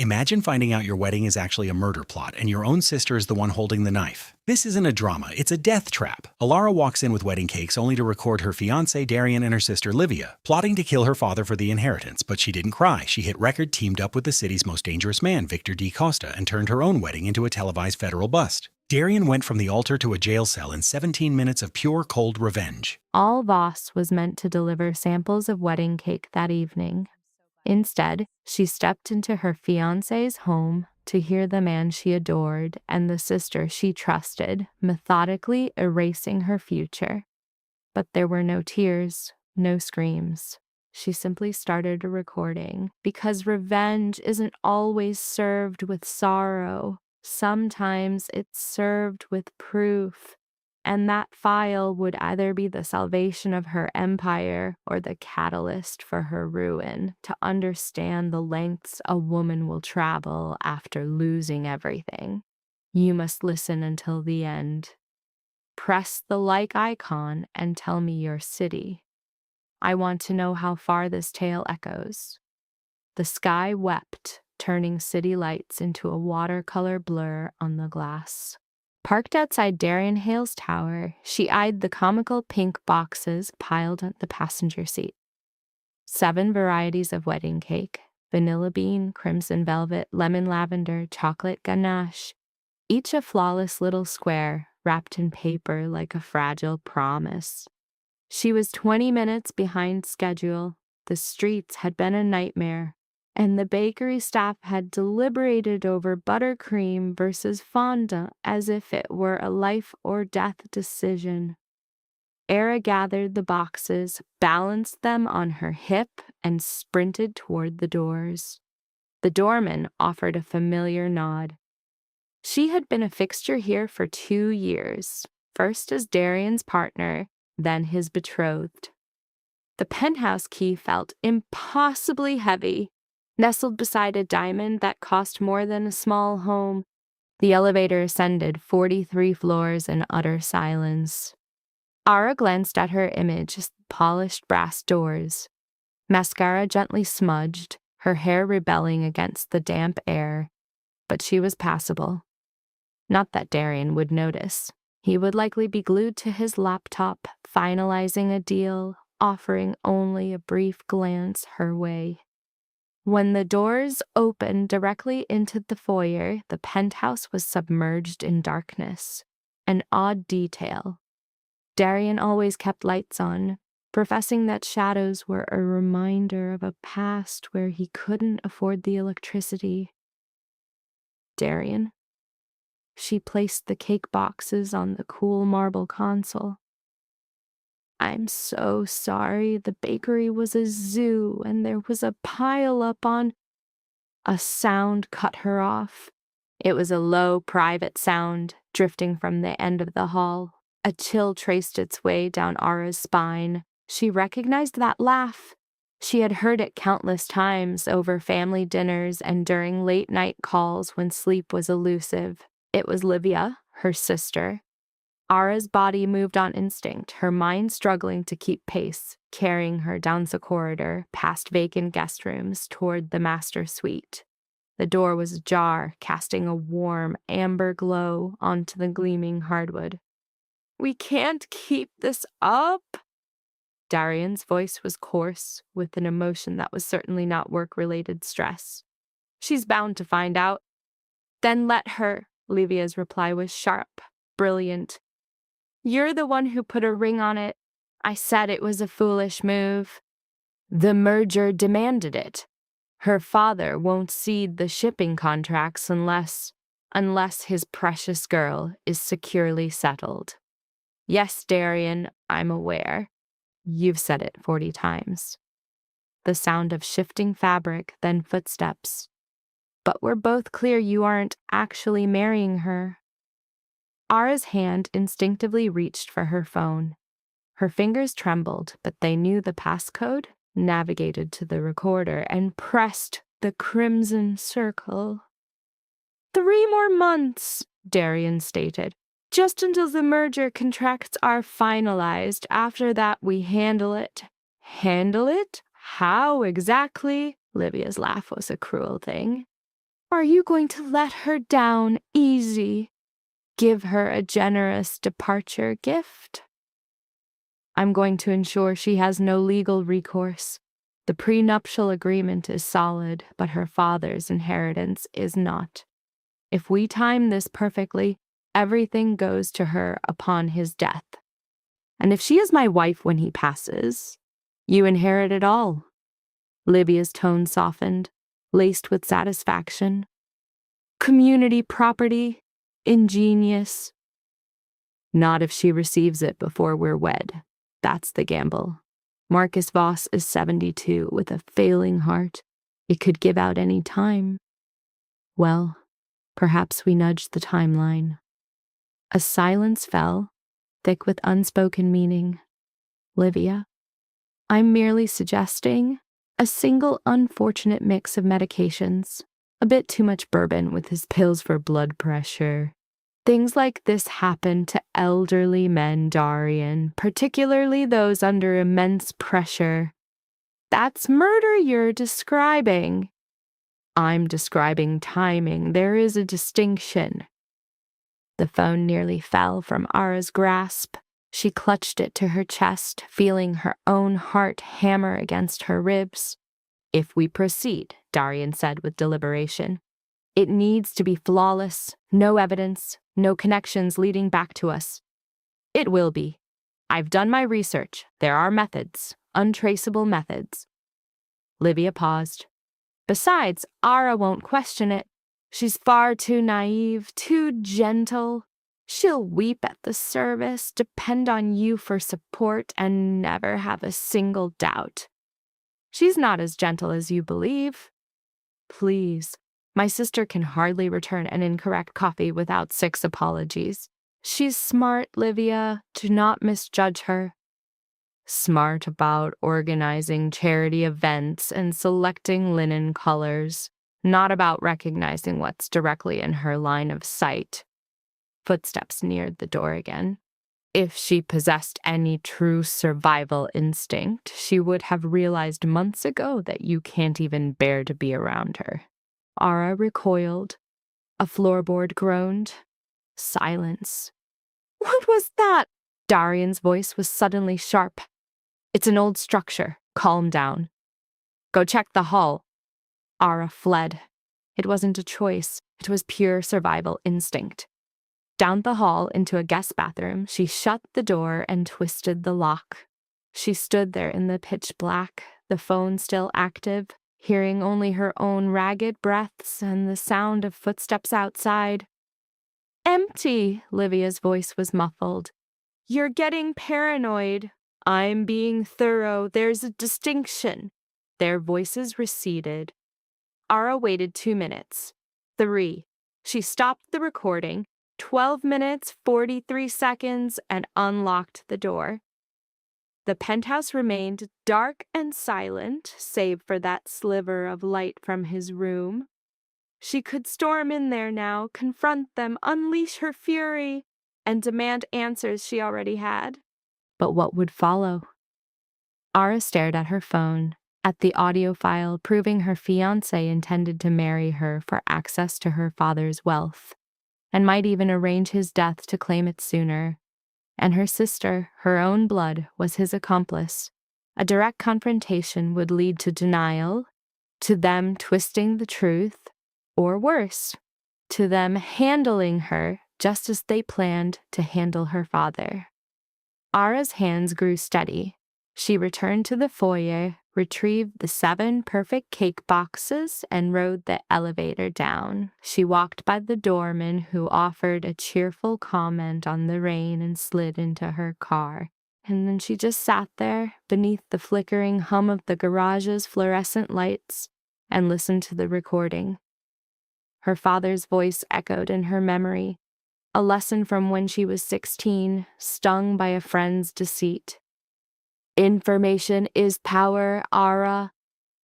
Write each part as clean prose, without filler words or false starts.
Imagine finding out your wedding is actually a murder plot and your own sister is the one holding the knife. This isn't a drama, it's a death trap. Alara walks in with wedding cakes only to record her fiancé Darian and her sister Livia, plotting to kill her father for the inheritance, but she didn't cry. She hit record, teamed up with the city's most dangerous man, Victor D. Costa, and turned her own wedding into a televised federal bust. Darian went from the altar to a jail cell in 17 minutes of pure cold revenge. All Voss was meant to deliver samples of wedding cake that evening. Instead, she stepped into her fiancé's home to hear the man she adored and the sister she trusted methodically erasing her future. But there were no tears, no screams. She simply started a recording, because revenge isn't always served with sorrow. Sometimes it's served with proof. And that file would either be the salvation of her empire or the catalyst for her ruin, to understand the lengths a woman will travel after losing everything. You must listen until the end. Press the like icon and tell me your city. I want to know how far this tale echoes. The sky wept, turning city lights into a watercolor blur on the glass. Parked outside Darian Hale's tower, she eyed the comical pink boxes piled on the passenger seat. 7 varieties of wedding cake: vanilla bean, crimson velvet, lemon lavender, chocolate ganache, each a flawless little square wrapped in paper like a fragile promise. She was 20 minutes behind schedule. The streets had been a nightmare, and the bakery staff had deliberated over buttercream versus fondant as if it were a life or death decision. Era gathered the boxes, balanced them on her hip, and sprinted toward the doors. The doorman offered a familiar nod. She had been a fixture here for 2 years, first as Darian's partner, then his betrothed. The penthouse key felt impossibly heavy. Nestled beside a diamond that cost more than a small home, the elevator ascended 43 floors in utter silence. Ara glanced at her image's polished brass doors. Mascara gently smudged, her hair rebelling against the damp air, but she was passable. Not that Darian would notice. He would likely be glued to his laptop, finalizing a deal, offering only a brief glance her way. When the doors opened directly into the foyer, the penthouse was submerged in darkness. An odd detail. Darian always kept lights on, professing that shadows were a reminder of a past where he couldn't afford the electricity. Darian. She placed the cake boxes on the cool marble console. I'm so sorry. The bakery was a zoo, and there was a pile up on... A sound cut her off. It was a low, private sound, drifting from the end of the hall. A chill traced its way down Ara's spine. She recognized that laugh. She had heard it countless times over family dinners and during late-night calls when sleep was elusive. It was Livia, her sister. Ara's body moved on instinct, her mind struggling to keep pace, carrying her down the corridor, past vacant guest rooms, toward the master suite. The door was ajar, casting a warm, amber glow onto the gleaming hardwood. We can't keep this up. Darian's voice was coarse, with an emotion that was certainly not work-related stress. She's bound to find out. Then let her. Livia's reply was sharp, brilliant. You're the one who put a ring on it. I said it was a foolish move. The merger demanded it. Her father won't cede the shipping contracts unless his precious girl is securely settled. Yes, Darian, I'm aware. You've said it 40 times. The sound of shifting fabric, then footsteps. But we're both clear you aren't actually marrying her. Ara's hand instinctively reached for her phone. Her fingers trembled, but they knew the passcode, navigated to the recorder, and pressed the crimson circle. 3 more months, Darian stated. Just until the merger contracts are finalized. After that, we handle it. Handle it? How exactly? Livia's laugh was a cruel thing. Are you going to let her down easy? Give her a generous departure gift? I'm going to ensure she has no legal recourse. The prenuptial agreement is solid, but her father's inheritance is not. If we time this perfectly, everything goes to her upon his death. And if she is my wife when he passes, you inherit it all. Livia's tone softened, laced with satisfaction. Community property, ingenious. Not if she receives it before we're wed. That's the gamble. Marcus Voss is 72 with a failing heart. It could give out any time. Well, perhaps we nudged the timeline. A silence fell, thick with unspoken meaning. Livia, I'm merely suggesting a single unfortunate mix of medications. A bit too much bourbon with his pills for blood pressure. Things like this happen to elderly men, Darian, particularly those under immense pressure. That's murder you're describing. I'm describing timing. There is a distinction. The phone nearly fell from Ara's grasp. She clutched it to her chest, feeling her own heart hammer against her ribs. If we proceed, Darian said with deliberation, it needs to be flawless, no evidence, no connections leading back to us. It will be. I've done my research. There are methods, untraceable methods. Livia paused. Besides, Ara won't question it. She's far too naive, too gentle. She'll weep at the service, depend on you for support, and never have a single doubt. She's not as gentle as you believe. Please, my sister can hardly return an incorrect copy without 6 apologies. She's smart, Livia. Do not misjudge her. Smart about organizing charity events and selecting linen colors, not about recognizing what's directly in her line of sight. Footsteps neared the door again. If she possessed any true survival instinct, she would have realized months ago that you can't even bear to be around her. Ara recoiled. A floorboard groaned. Silence. What was that? Darian's voice was suddenly sharp. It's an old structure. Calm down. Go check the hall. Ara fled. It wasn't a choice. It was pure survival instinct. Down the hall into a guest bathroom, she shut the door and twisted the lock. She stood there in the pitch black, the phone still active, hearing only her own ragged breaths and the sound of footsteps outside. Empty, Livia's voice was muffled. You're getting paranoid. I'm being thorough. There's a distinction. Their voices receded. Ara waited 2 minutes. 3. She stopped the recording. 12 minutes, 43 seconds, and unlocked the door. The penthouse remained dark and silent, save for that sliver of light from his room. She could storm in there now, confront them, unleash her fury, and demand answers she already had. But what would follow? Ara stared at her phone, at the audio file proving her fiancé intended to marry her for access to her father's wealth, and might even arrange his death to claim it sooner. And her sister, her own blood, was his accomplice. A direct confrontation would lead to denial, to them twisting the truth, or worse, to them handling her just as they planned to handle her father. Ara's hands grew steady. She returned to the foyer, retrieved the 7 perfect cake boxes, and rode the elevator down. She walked by the doorman, who offered a cheerful comment on the rain, and slid into her car. And then she just sat there, beneath the flickering hum of the garage's fluorescent lights, and listened to the recording. Her father's voice echoed in her memory, a lesson from when she was 16, stung by a friend's deceit. Information is power, Ara.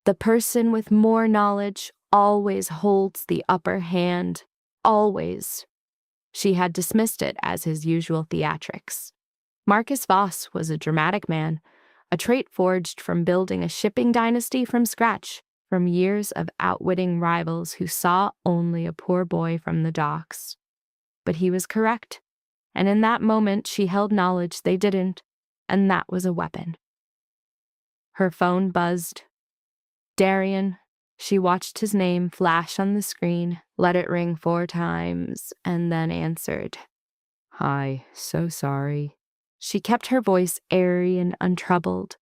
The person with more knowledge always holds the upper hand. Always. She had dismissed it as his usual theatrics. Marcus Voss was a dramatic man, a trait forged from building a shipping dynasty from scratch, from years of outwitting rivals who saw only a poor boy from the docks. But he was correct, and in that moment she held knowledge they didn't, and that was a weapon. Her phone buzzed. Darian. She watched his name flash on the screen, let it ring 4 times, and then answered. Hi, so sorry. She kept her voice airy and untroubled,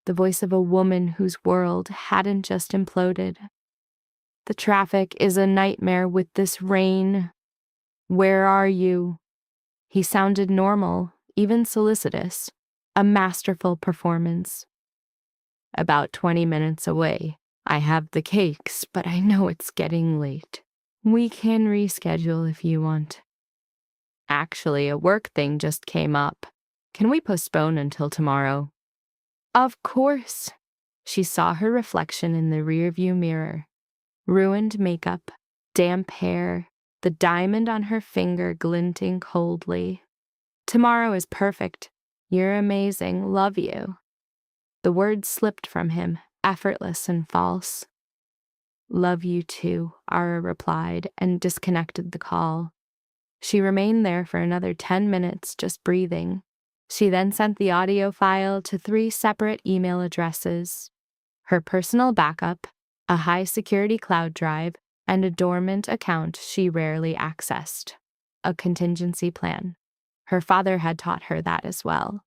the voice of a woman whose world hadn't just imploded. The traffic is a nightmare with this rain. Where are you? He sounded normal, even solicitous, a masterful performance. About 20 minutes away. I have the cakes, but I know it's getting late. We can reschedule if you want. Actually, a work thing just came up. Can we postpone until tomorrow? Of course. She saw her reflection in the rearview mirror. Ruined makeup, damp hair, the diamond on her finger glinting coldly. Tomorrow is perfect. You're amazing. Love you. The words slipped from him, effortless and false. Love you too, Ara replied and disconnected the call. She remained there for another 10 minutes, just breathing. She then sent the audio file to 3 separate email addresses: her personal backup, a high-security cloud drive, and a dormant account she rarely accessed. A contingency plan. Her father had taught her that as well.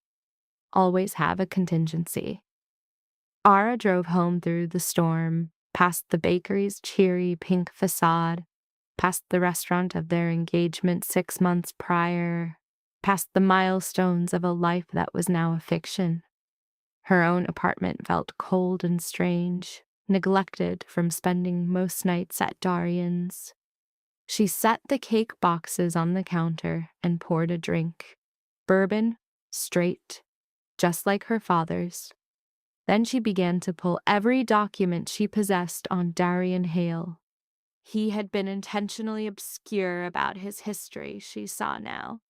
Always have a contingency. Ara drove home through the storm, past the bakery's cheery pink facade, past the restaurant of their engagement 6 months prior, past the milestones of a life that was now a fiction. Her own apartment felt cold and strange, neglected from spending most nights at Darian's. She set the cake boxes on the counter and poured a drink. Bourbon, straight, just like her father's. Then she began to pull every document she possessed on Darian Hale. He had been intentionally obscure about his history, she saw now,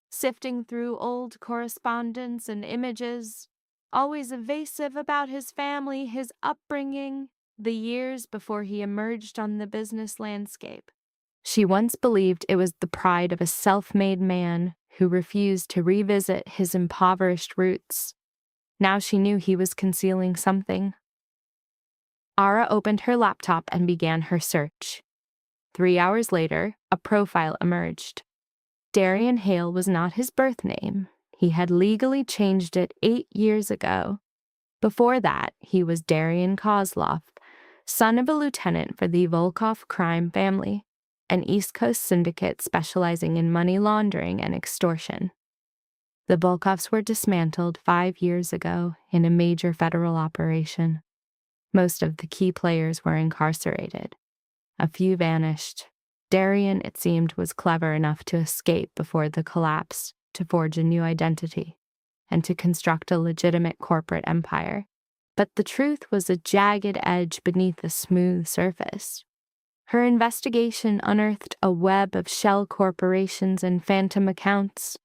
sifting through old correspondence and images, always evasive about his family, his upbringing, the years before he emerged on the business landscape. She once believed it was the pride of a self-made man who refused to revisit his impoverished roots. Now she knew he was concealing something. Ara opened her laptop and began her search. 3 hours later, a profile emerged. Darian Hale was not his birth name. He had legally changed it 8 years ago. Before that, he was Darian Kozlov, son of a lieutenant for the Volkov crime family, an East Coast syndicate specializing in money laundering and extortion. The Volkovs were dismantled 5 years ago in a major federal operation. Most of the key players were incarcerated. A few vanished. Darian, it seemed, was clever enough to escape before the collapse, to forge a new identity, and to construct a legitimate corporate empire. But the truth was a jagged edge beneath a smooth surface. Her investigation unearthed a web of shell corporations and phantom accounts,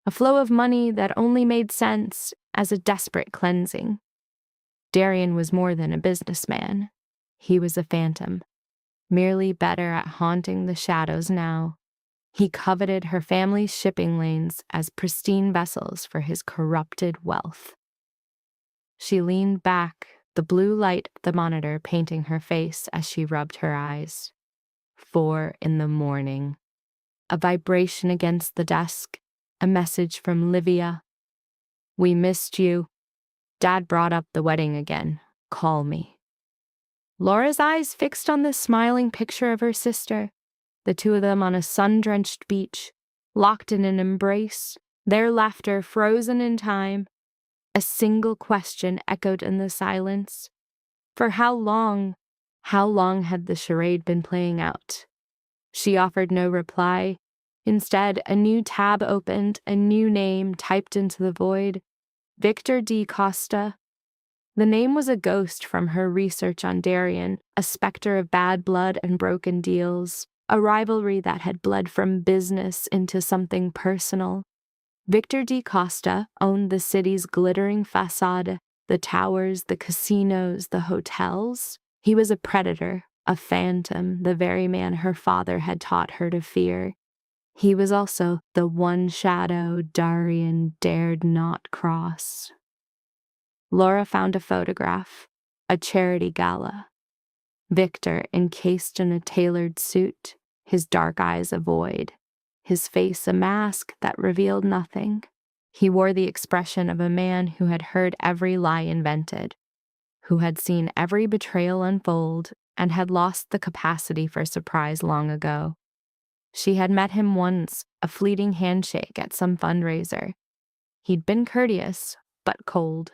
a flow of money that only made sense as a desperate cleansing. Darian was more than a businessman. He was a phantom, merely better at haunting the shadows now. He coveted her family's shipping lanes as pristine vessels for his corrupted wealth. She leaned back, the blue light of the monitor painting her face as she rubbed her eyes. 4 a.m. A vibration against the desk. A message from Livia. We missed you. Dad brought up the wedding again. Call me. Laura's eyes fixed on the smiling picture of her sister, the two of them on a sun-drenched beach, locked in an embrace, their laughter frozen in time. A single question echoed in the silence. For how long? How long had the charade been playing out? She offered no reply. Instead, a new tab opened, a new name typed into the void. Victor D. Costa. The name was a ghost from her research on Darian, a specter of bad blood and broken deals, a rivalry that had bled from business into something personal. Victor D. Costa owned the city's glittering facade, the towers, the casinos, the hotels. He was a predator, a phantom, the very man her father had taught her to fear. He was also the one shadow Darian dared not cross. Laura found a photograph, a charity gala. Victor, encased in a tailored suit, his dark eyes a void, his face a mask that revealed nothing. He wore the expression of a man who had heard every lie invented, who had seen every betrayal unfold, and had lost the capacity for surprise long ago. She had met him once, a fleeting handshake at some fundraiser. He'd been courteous, but cold.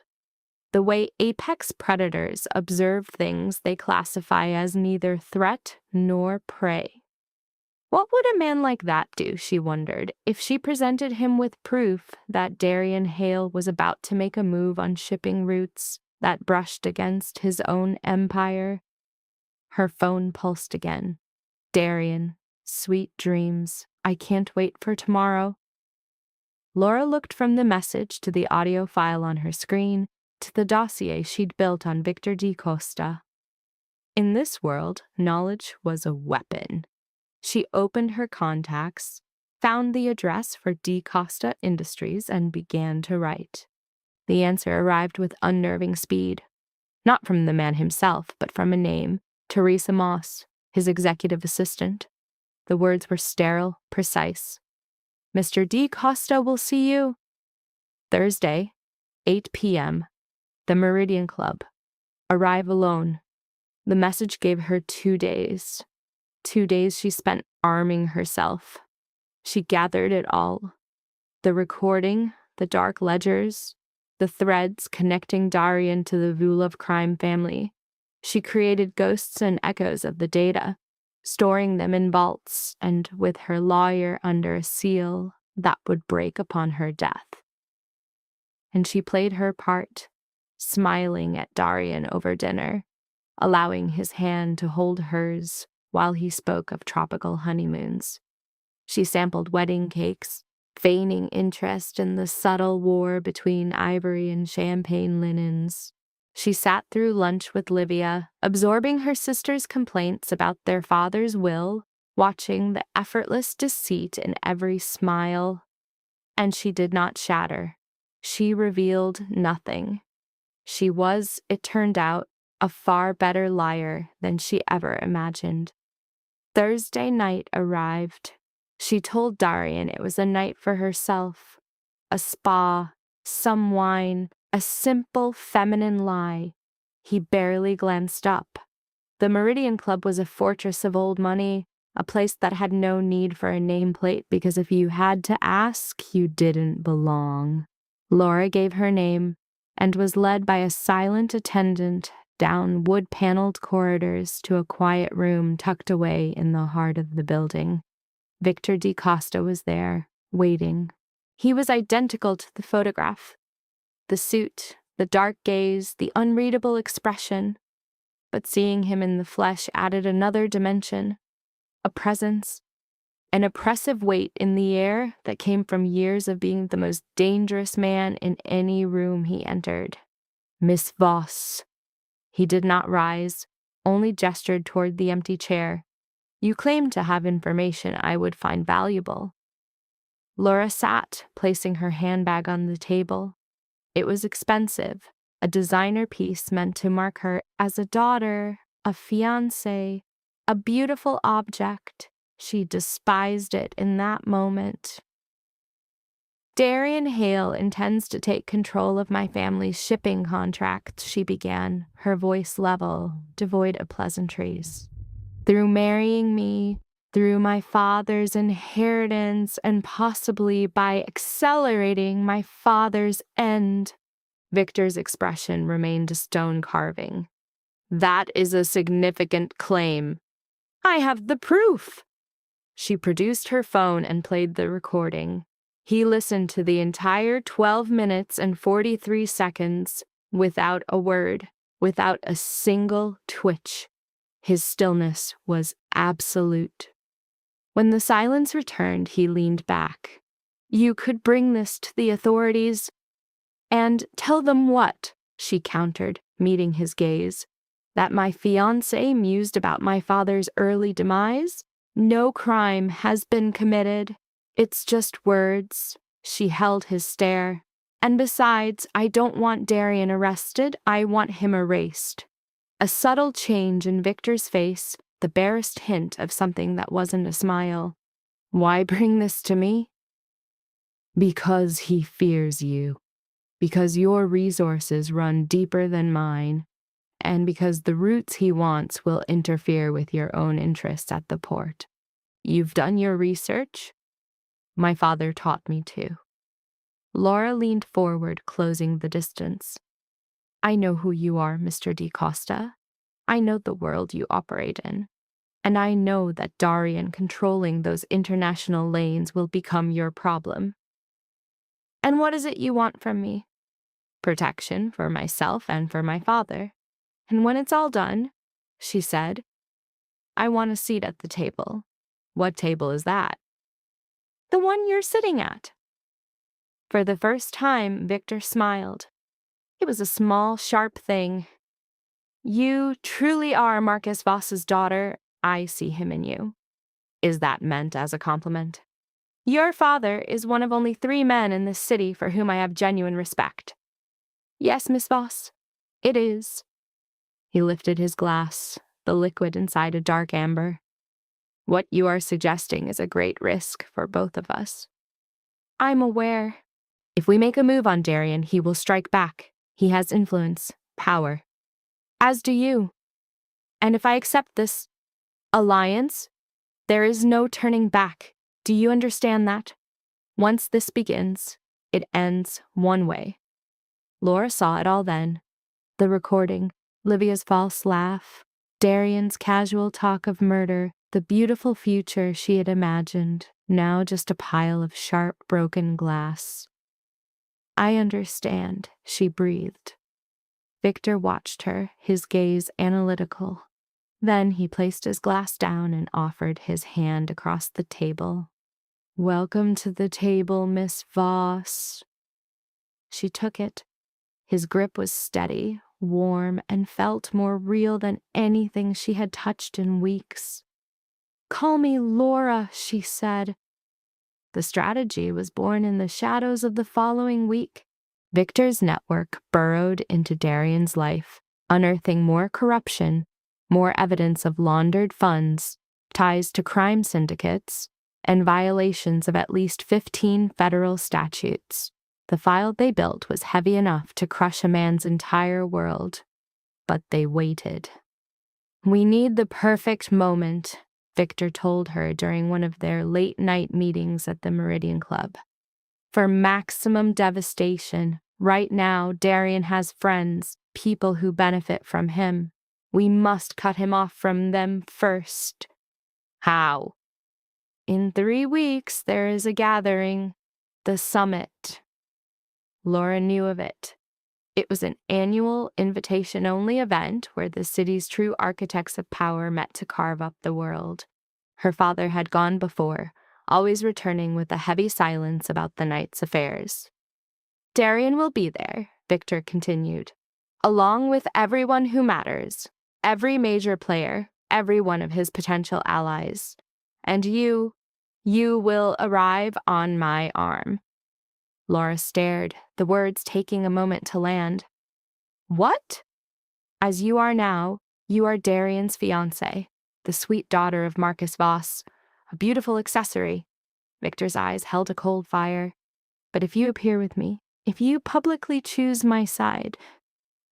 The way apex predators observe things they classify as neither threat nor prey. What would a man like that do, she wondered, if she presented him with proof that Darian Hale was about to make a move on shipping routes that brushed against his own empire? Her phone pulsed again. Darian, sweet dreams. I can't wait for tomorrow. Laura looked from the message to the audio file on her screen to the dossier she'd built on Victor D. Costa. In this world, knowledge was a weapon. She opened her contacts, found the address for D. Costa Industries, and began to write. The answer arrived with unnerving speed. Not from the man himself, but from a name, Teresa Moss, his executive assistant. The words were sterile, precise. Mr. D. Costa will see you. Thursday, 8 p.m., the Meridian Club. Arrive alone. The message gave her 2 days. 2 days she spent arming herself. She gathered it all. The recording, the dark ledgers, the threads connecting Darian to the Vulov crime family. She created ghosts and echoes of the data, storing them in vaults and with her lawyer under a seal that would break upon her death. And she played her part, smiling at Darian over dinner, allowing his hand to hold hers while he spoke of tropical honeymoons. She sampled wedding cakes, feigning interest in the subtle war between ivory and champagne linens. She sat through lunch with Livia, absorbing her sister's complaints about their father's will, watching the effortless deceit in every smile. And she did not shatter. She revealed nothing. She was, it turned out, a far better liar than she ever imagined. Thursday night arrived. She told Darian it was a night for herself. A spa, some wine, a simple feminine lie. He barely glanced up. The Meridian Club was a fortress of old money, a place that had no need for a nameplate because if you had to ask, you didn't belong. Laura gave her name and was led by a silent attendant down wood-paneled corridors to a quiet room tucked away in the heart of the building. Victor D. Costa was there, waiting. He was identical to the photograph. The suit, the dark gaze, the unreadable expression. But seeing him in the flesh added another dimension, a presence, an oppressive weight in the air that came from years of being the most dangerous man in any room he entered. Miss Voss. He did not rise, only gestured toward the empty chair. You claimed to have information I would find valuable. Laura sat, placing her handbag on the table. It was expensive, a designer piece meant to mark her as a daughter, a fiancé, a beautiful object. She despised it in that moment. Darian Hale intends to take control of my family's shipping contract, she began, her voice level, devoid of pleasantries. Through marrying me, through my father's inheritance, and possibly by accelerating my father's end. Victor's expression remained a stone carving. That is a significant claim. I have the proof. She produced her phone and played the recording. He listened to the entire 12 minutes and 43 seconds without a word, without a single twitch. His stillness was absolute. When the silence returned, he leaned back. You could bring this to the authorities. And tell them what? She countered, meeting his gaze. That my fiancé mused about my father's early demise? No crime has been committed. It's just words. She held his stare. And besides, I don't want Darian arrested, I want him erased. A subtle change in Victor's face, the barest hint of something that wasn't a smile. Why bring this to me? Because he fears you. Because your resources run deeper than mine. And because the routes he wants will interfere with your own interests at the port. You've done your research? My father taught me to. Laura leaned forward, closing the distance. I know who you are, Mr. DeCosta. I know the world you operate in. And I know that Darian controlling those international lanes will become your problem. And what is it you want from me? Protection for myself and for my father. And when it's all done, she said, I want a seat at the table. What table is that? The one you're sitting at. For the first time, Victor smiled. It was a small, sharp thing. You truly are Marcus Voss's daughter. I see him in you. Is that meant as a compliment? Your father is one of only 3 men in this city for whom I have genuine respect. Yes, Miss Voss, it is. He lifted his glass, the liquid inside a dark amber. What you are suggesting is a great risk for both of us. I'm aware. If we make a move on Darian, he will strike back. He has influence, power. As do you. And if I accept this alliance, there is no turning back. Do you understand that? Once this begins, it ends one way. Laura saw it all then. The recording, Livia's false laugh, Darian's casual talk of murder, the beautiful future she had imagined, now just a pile of sharp, broken glass. I understand, she breathed. Victor watched her, his gaze analytical. Then he placed his glass down and offered his hand across the table. Welcome to the table, Miss Voss. She took it. His grip was steady, warm, and felt more real than anything she had touched in weeks. Call me Laura, she said. The strategy was born in the shadows of the following week. Victor's network burrowed into Darian's life, unearthing more corruption, more evidence of laundered funds, ties to crime syndicates, and violations of at least 15 federal statutes. The file they built was heavy enough to crush a man's entire world. But they waited. We need the perfect moment, Victor told her during one of their late-night meetings at the Meridian Club. For maximum devastation, right now Darian has friends, people who benefit from him. We must cut him off from them first. How? In 3 weeks, there is a gathering, the summit. Laura knew of it. It was an annual, invitation-only event where the city's true architects of power met to carve up the world. Her father had gone before, always returning with a heavy silence about the night's affairs. Darian will be there, Victor continued, along with everyone who matters, every major player, every one of his potential allies. And you will arrive on my arm. Laura stared, the words taking a moment to land. What? As you are now, you are Darian's fiancé, the sweet daughter of Marcus Voss, a beautiful accessory. Victor's eyes held a cold fire. But if you appear with me, if you publicly choose my side,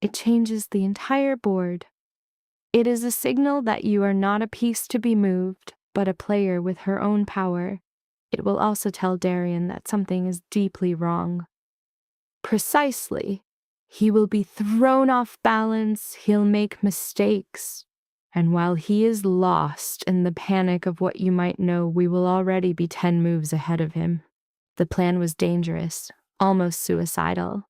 it changes the entire board. It is a signal that you are not a piece to be moved, but a player with her own power. It will also tell Darian that something is deeply wrong. Precisely. He will be thrown off balance, he'll make mistakes. And while he is lost in the panic of what you might know, we will already be 10 moves ahead of him. The plan was dangerous, almost suicidal.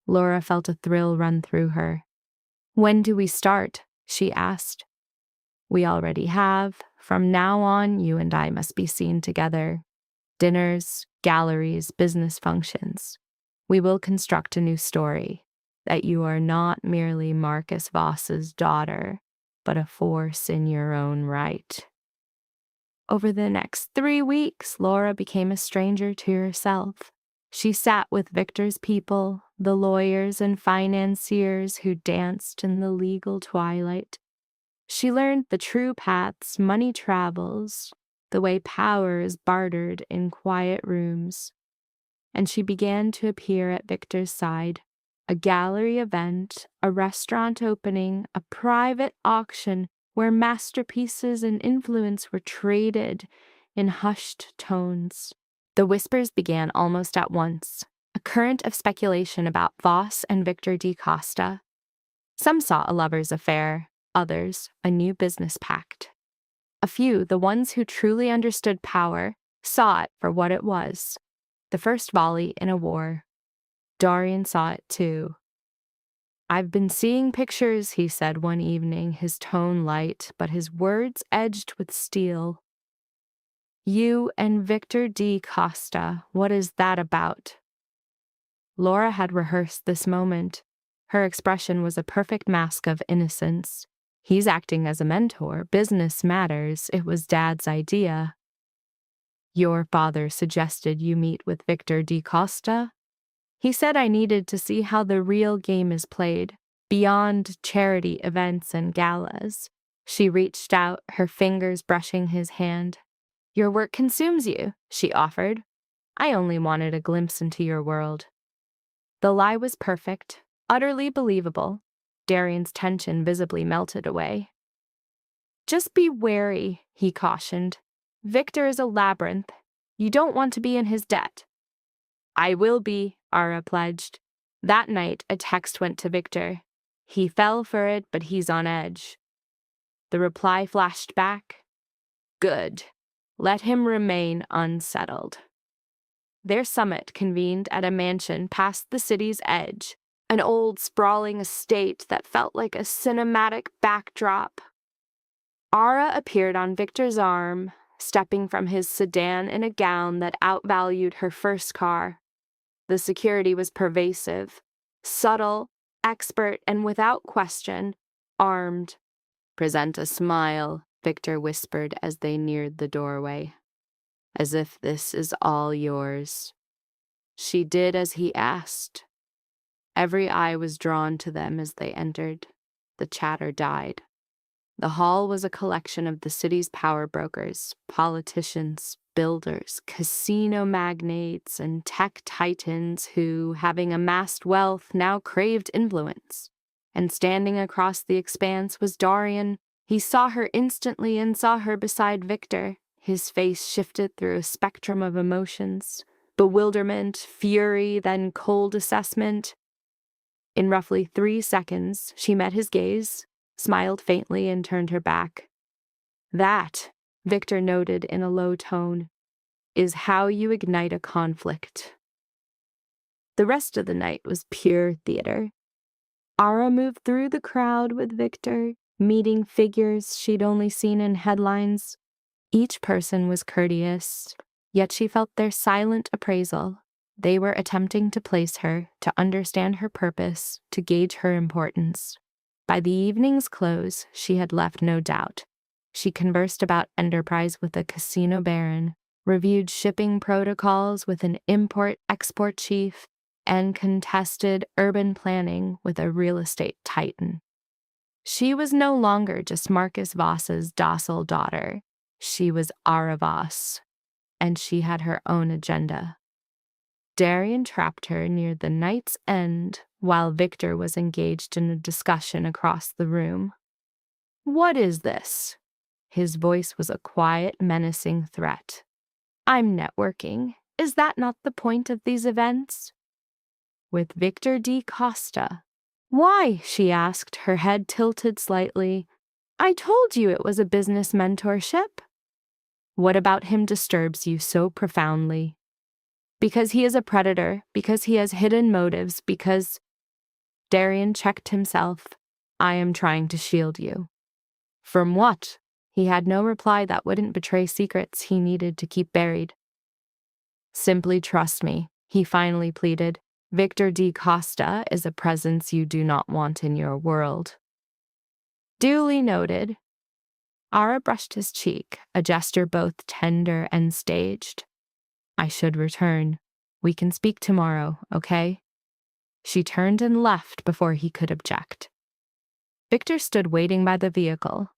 Laura felt a thrill run through her. When do we start? She asked. We already have. From now on, you and I must be seen together. Dinners, galleries, business functions. We will construct a new story. that you are not merely Marcus Voss's daughter, but a force in your own right. Over the next 3 weeks, Laura became a stranger to herself. She sat with Victor's people, the lawyers and financiers who danced in the legal twilight. She learned the true paths money travels, the way power is bartered in quiet rooms. And she began to appear at Victor's side. A gallery event, a restaurant opening, a private auction where masterpieces and influence were traded in hushed tones. The whispers began almost at once, a current of speculation about Voss and Victor D. Costa. Some saw a lover's affair, others a new business pact. A few, the ones who truly understood power, saw it for what it was, the first volley in a war. Dorian saw it too. "I've been seeing pictures," he said one evening, his tone light, but his words edged with steel. "You and Victor D. Costa, what is that about?" Laura had rehearsed this moment. Her expression was a perfect mask of innocence. He's acting as a mentor. Business matters. It was Dad's idea. "Your father suggested you meet with Victor D. Costa?" "He said I needed to see how the real game is played, beyond charity events and galas." She reached out, her fingers brushing his hand. "Your work consumes you," she offered. "I only wanted a glimpse into your world." The lie was perfect, utterly believable. Darian's tension visibly melted away. "Just be wary," he cautioned. "Victor is a labyrinth. You don't want to be in his debt." "I will be," Ara pledged. That night, a text went to Victor. He fell for it, but he's on edge. The reply flashed back. "Good. Let him remain unsettled." Their summit convened at a mansion past the city's edge, an old, sprawling estate that felt like a cinematic backdrop. Ara appeared on Victor's arm, stepping from his sedan in a gown that outvalued her first car. The security was pervasive, subtle, expert, and without question, armed. "Present a smile," Victor whispered as they neared the doorway. "As if this is all yours." She did as he asked. Every eye was drawn to them as they entered. The chatter died. The hall was a collection of the city's power brokers, politicians, builders, casino magnates, and tech titans who, having amassed wealth, now craved influence. And standing across the expanse was Dorian. He saw her instantly and saw her beside Victor. His face shifted through a spectrum of emotions. Bewilderment, fury, then cold assessment. In roughly 3 seconds, she met his gaze, smiled faintly, and turned her back. "That," Victor noted in a low tone, "is how you ignite a conflict." The rest of the night was pure theater. Ara moved through the crowd with Victor, meeting figures she'd only seen in headlines. Each person was courteous, yet she felt their silent appraisal. They were attempting to place her, to understand her purpose, to gauge her importance. By the evening's close, she had left no doubt. She conversed about enterprise with a casino baron, reviewed shipping protocols with an import-export chief, and contested urban planning with a real estate titan. She was no longer just Marcus Voss's docile daughter. She was Ara Voss, and she had her own agenda. Darian trapped her near the night's end while Victor was engaged in a discussion across the room. "What is this?" His voice was a quiet, menacing threat. "I'm networking. Is that not the point of these events?" "With Victor D. Costa." "Why?" she asked, her head tilted slightly. "I told you it was a business mentorship." "What about him disturbs you so profoundly?" "Because he is a predator, because he has hidden motives, because—" Darian checked himself. "I am trying to shield you." "From what?" He had no reply that wouldn't betray secrets he needed to keep buried. "Simply trust me," he finally pleaded. Victor D. Costa is a presence you do not want in your world. Duly noted. Ara brushed his cheek, a gesture both tender and staged. I should return. We can speak tomorrow, okay? She turned and left before he could object. Victor stood waiting by the vehicle.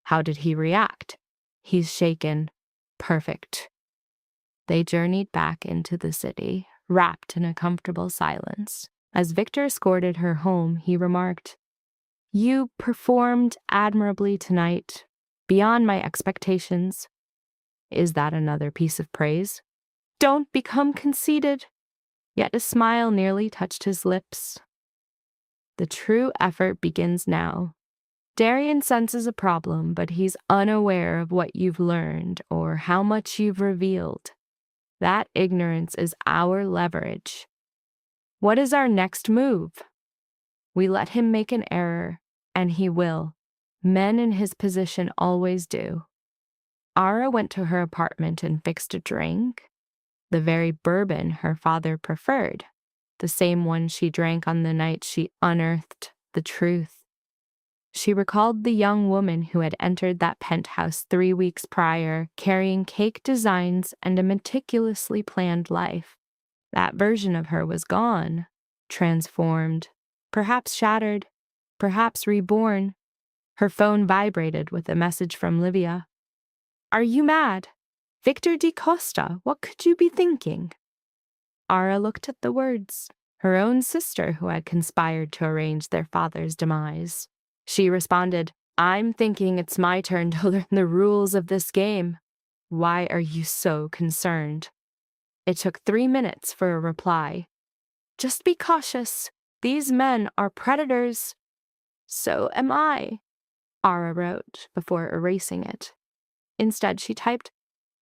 How did he react? He's shaken. Perfect. They journeyed back into the city, wrapped in a comfortable silence. As Victor escorted her home, he remarked, "You performed admirably tonight, beyond my expectations." Is that another piece of praise? Don't become conceited. Yet a smile nearly touched his lips. The true effort begins now. Darian senses a problem, but he's unaware of what you've learned or how much you've revealed. That ignorance is our leverage. What is our next move? We let him make an error, and he will. Men in his position always do. Ara went to her apartment and fixed a drink, the very bourbon her father preferred, the same one she drank on the night she unearthed the truth. She recalled the young woman who had entered that penthouse 3 weeks prior, carrying cake designs and a meticulously planned life. That version of her was gone, transformed, perhaps shattered, perhaps reborn. Her phone vibrated with a message from Livia. Are you mad? Victor D. Costa, what could you be thinking? Ara looked at the words, her own sister who had conspired to arrange their father's demise. She responded, I'm thinking it's my turn to learn the rules of this game. Why are you so concerned? It took 3 minutes for a reply. Just be cautious. These men are predators. So am I, Ara wrote before erasing it. Instead, she typed,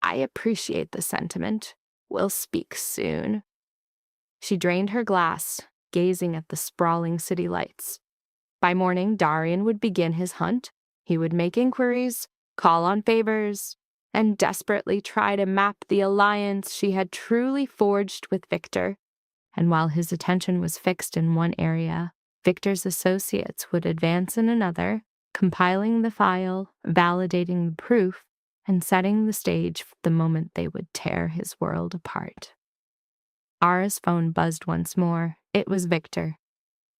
I appreciate the sentiment. We'll speak soon. She drained her glass, gazing at the sprawling city lights. By morning, Darian would begin his hunt. He would make inquiries, call on favors, and desperately try to map the alliance she had truly forged with Victor. And while his attention was fixed in one area, Victor's associates would advance in another, compiling the file, validating the proof, and setting the stage for the moment they would tear his world apart. Ara's phone buzzed once more. It was Victor.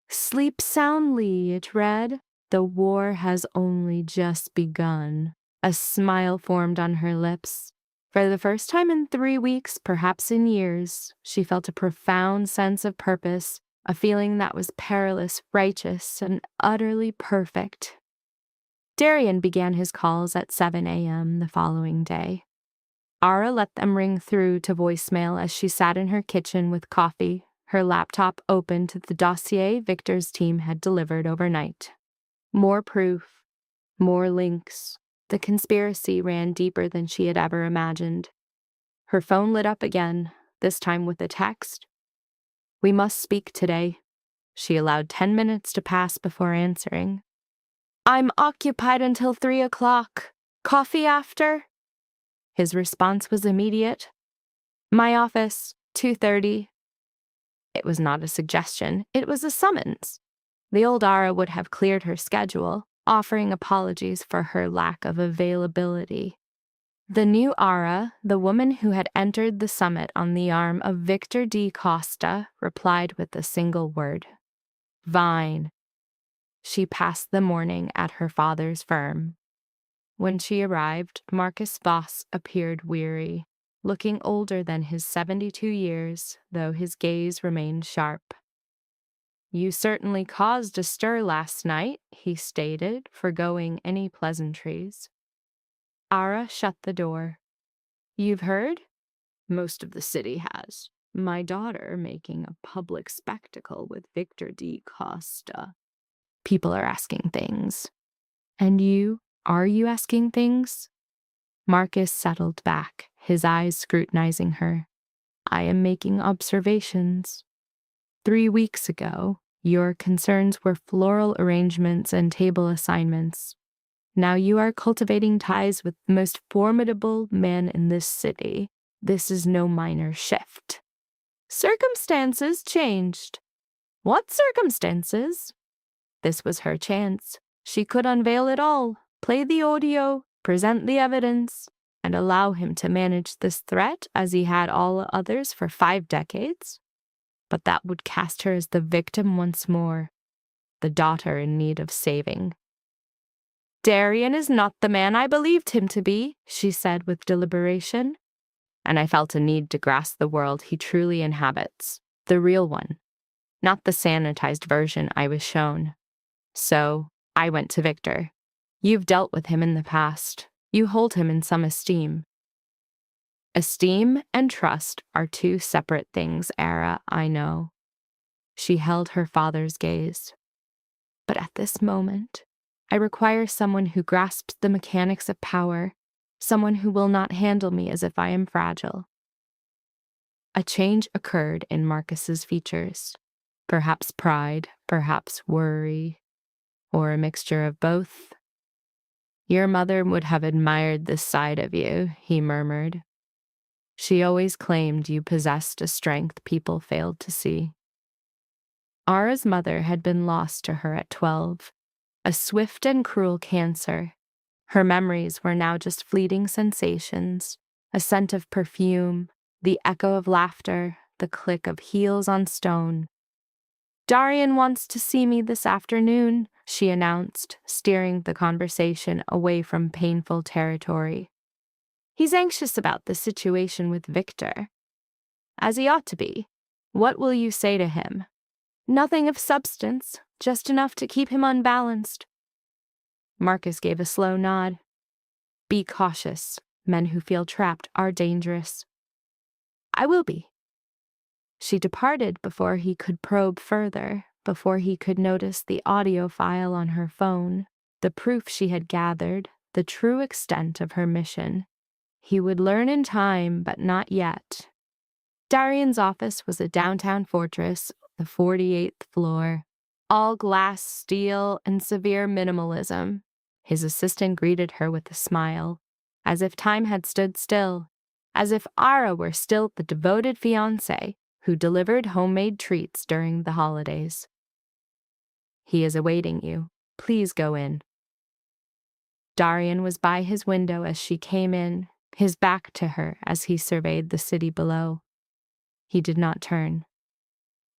Sleep soundly, it read. The war has only just begun. A smile formed on her lips. For the first time in 3 weeks, perhaps in years, she felt a profound sense of purpose, a feeling that was perilous, righteous, and utterly perfect. Darian began his calls at 7 a.m. the following day. Ara let them ring through to voicemail as she sat in her kitchen with coffee, her laptop open to the dossier Victor's team had delivered overnight. More proof, more links. The conspiracy ran deeper than she had ever imagined. Her phone lit up again, this time with a text. We must speak today. She allowed 10 minutes to pass before answering. I'm occupied until 3 o'clock. Coffee after? His response was immediate. My office, 2:30. It was not a suggestion, it was a summons. The old Ara would have cleared her schedule, offering apologies for her lack of availability. The new Ara, the woman who had entered the summit on the arm of Victor D. Costa, replied with a single word. Vine. She passed the morning at her father's firm. When she arrived, Marcus Voss appeared weary, looking older than his 72 years, though his gaze remained sharp. You certainly caused a stir last night, he stated, forgoing any pleasantries. Ara shut the door. You've heard? Most of the city has. My daughter making a public spectacle with Victor D. Costa. People are asking things. And you? Are you asking things? Marcus settled back, his eyes scrutinizing her. I am making observations. 3 weeks ago, your concerns were floral arrangements and table assignments. Now you are cultivating ties with the most formidable man in this city. This is no minor shift. Circumstances changed. What circumstances? This was her chance. She could unveil it all, play the audio, present the evidence, and allow him to manage this threat as he had all others for 5 decades. But that would cast her as the victim once more, the daughter in need of saving. Darian is not the man I believed him to be, she said with deliberation, and I felt a need to grasp the world he truly inhabits, the real one, not the sanitized version I was shown. So, I went to Victor. You've dealt with him in the past. You hold him in some esteem. Esteem and trust are 2 separate things, Ara, I know. She held her father's gaze. But at this moment, I require someone who grasps the mechanics of power, someone who will not handle me as if I am fragile. A change occurred in Marcus's features. Perhaps pride, perhaps worry, or a mixture of both. Your mother would have admired this side of you, he murmured. She always claimed you possessed a strength people failed to see. Ara's mother had been lost to her at 12, a swift and cruel cancer. Her memories were now just fleeting sensations, a scent of perfume, the echo of laughter, the click of heels on stone. Darian wants to see me this afternoon, she announced, steering the conversation away from painful territory. He's anxious about the situation with Victor. As he ought to be. What will you say to him? Nothing of substance, just enough to keep him unbalanced. Marcus gave a slow nod. Be cautious. Men who feel trapped are dangerous. I will be. She departed before he could probe further, before he could notice the audio file on her phone, the proof she had gathered, the true extent of her mission. He would learn in time, but not yet. Darian's office was a downtown fortress, the 48th floor, all glass, steel, and severe minimalism. His assistant greeted her with a smile, as if time had stood still, as if Ara were still the devoted fiancé who delivered homemade treats during the holidays. He is awaiting you. Please go in. Darian was by his window as she came in, his back to her as he surveyed the city below. He did not turn.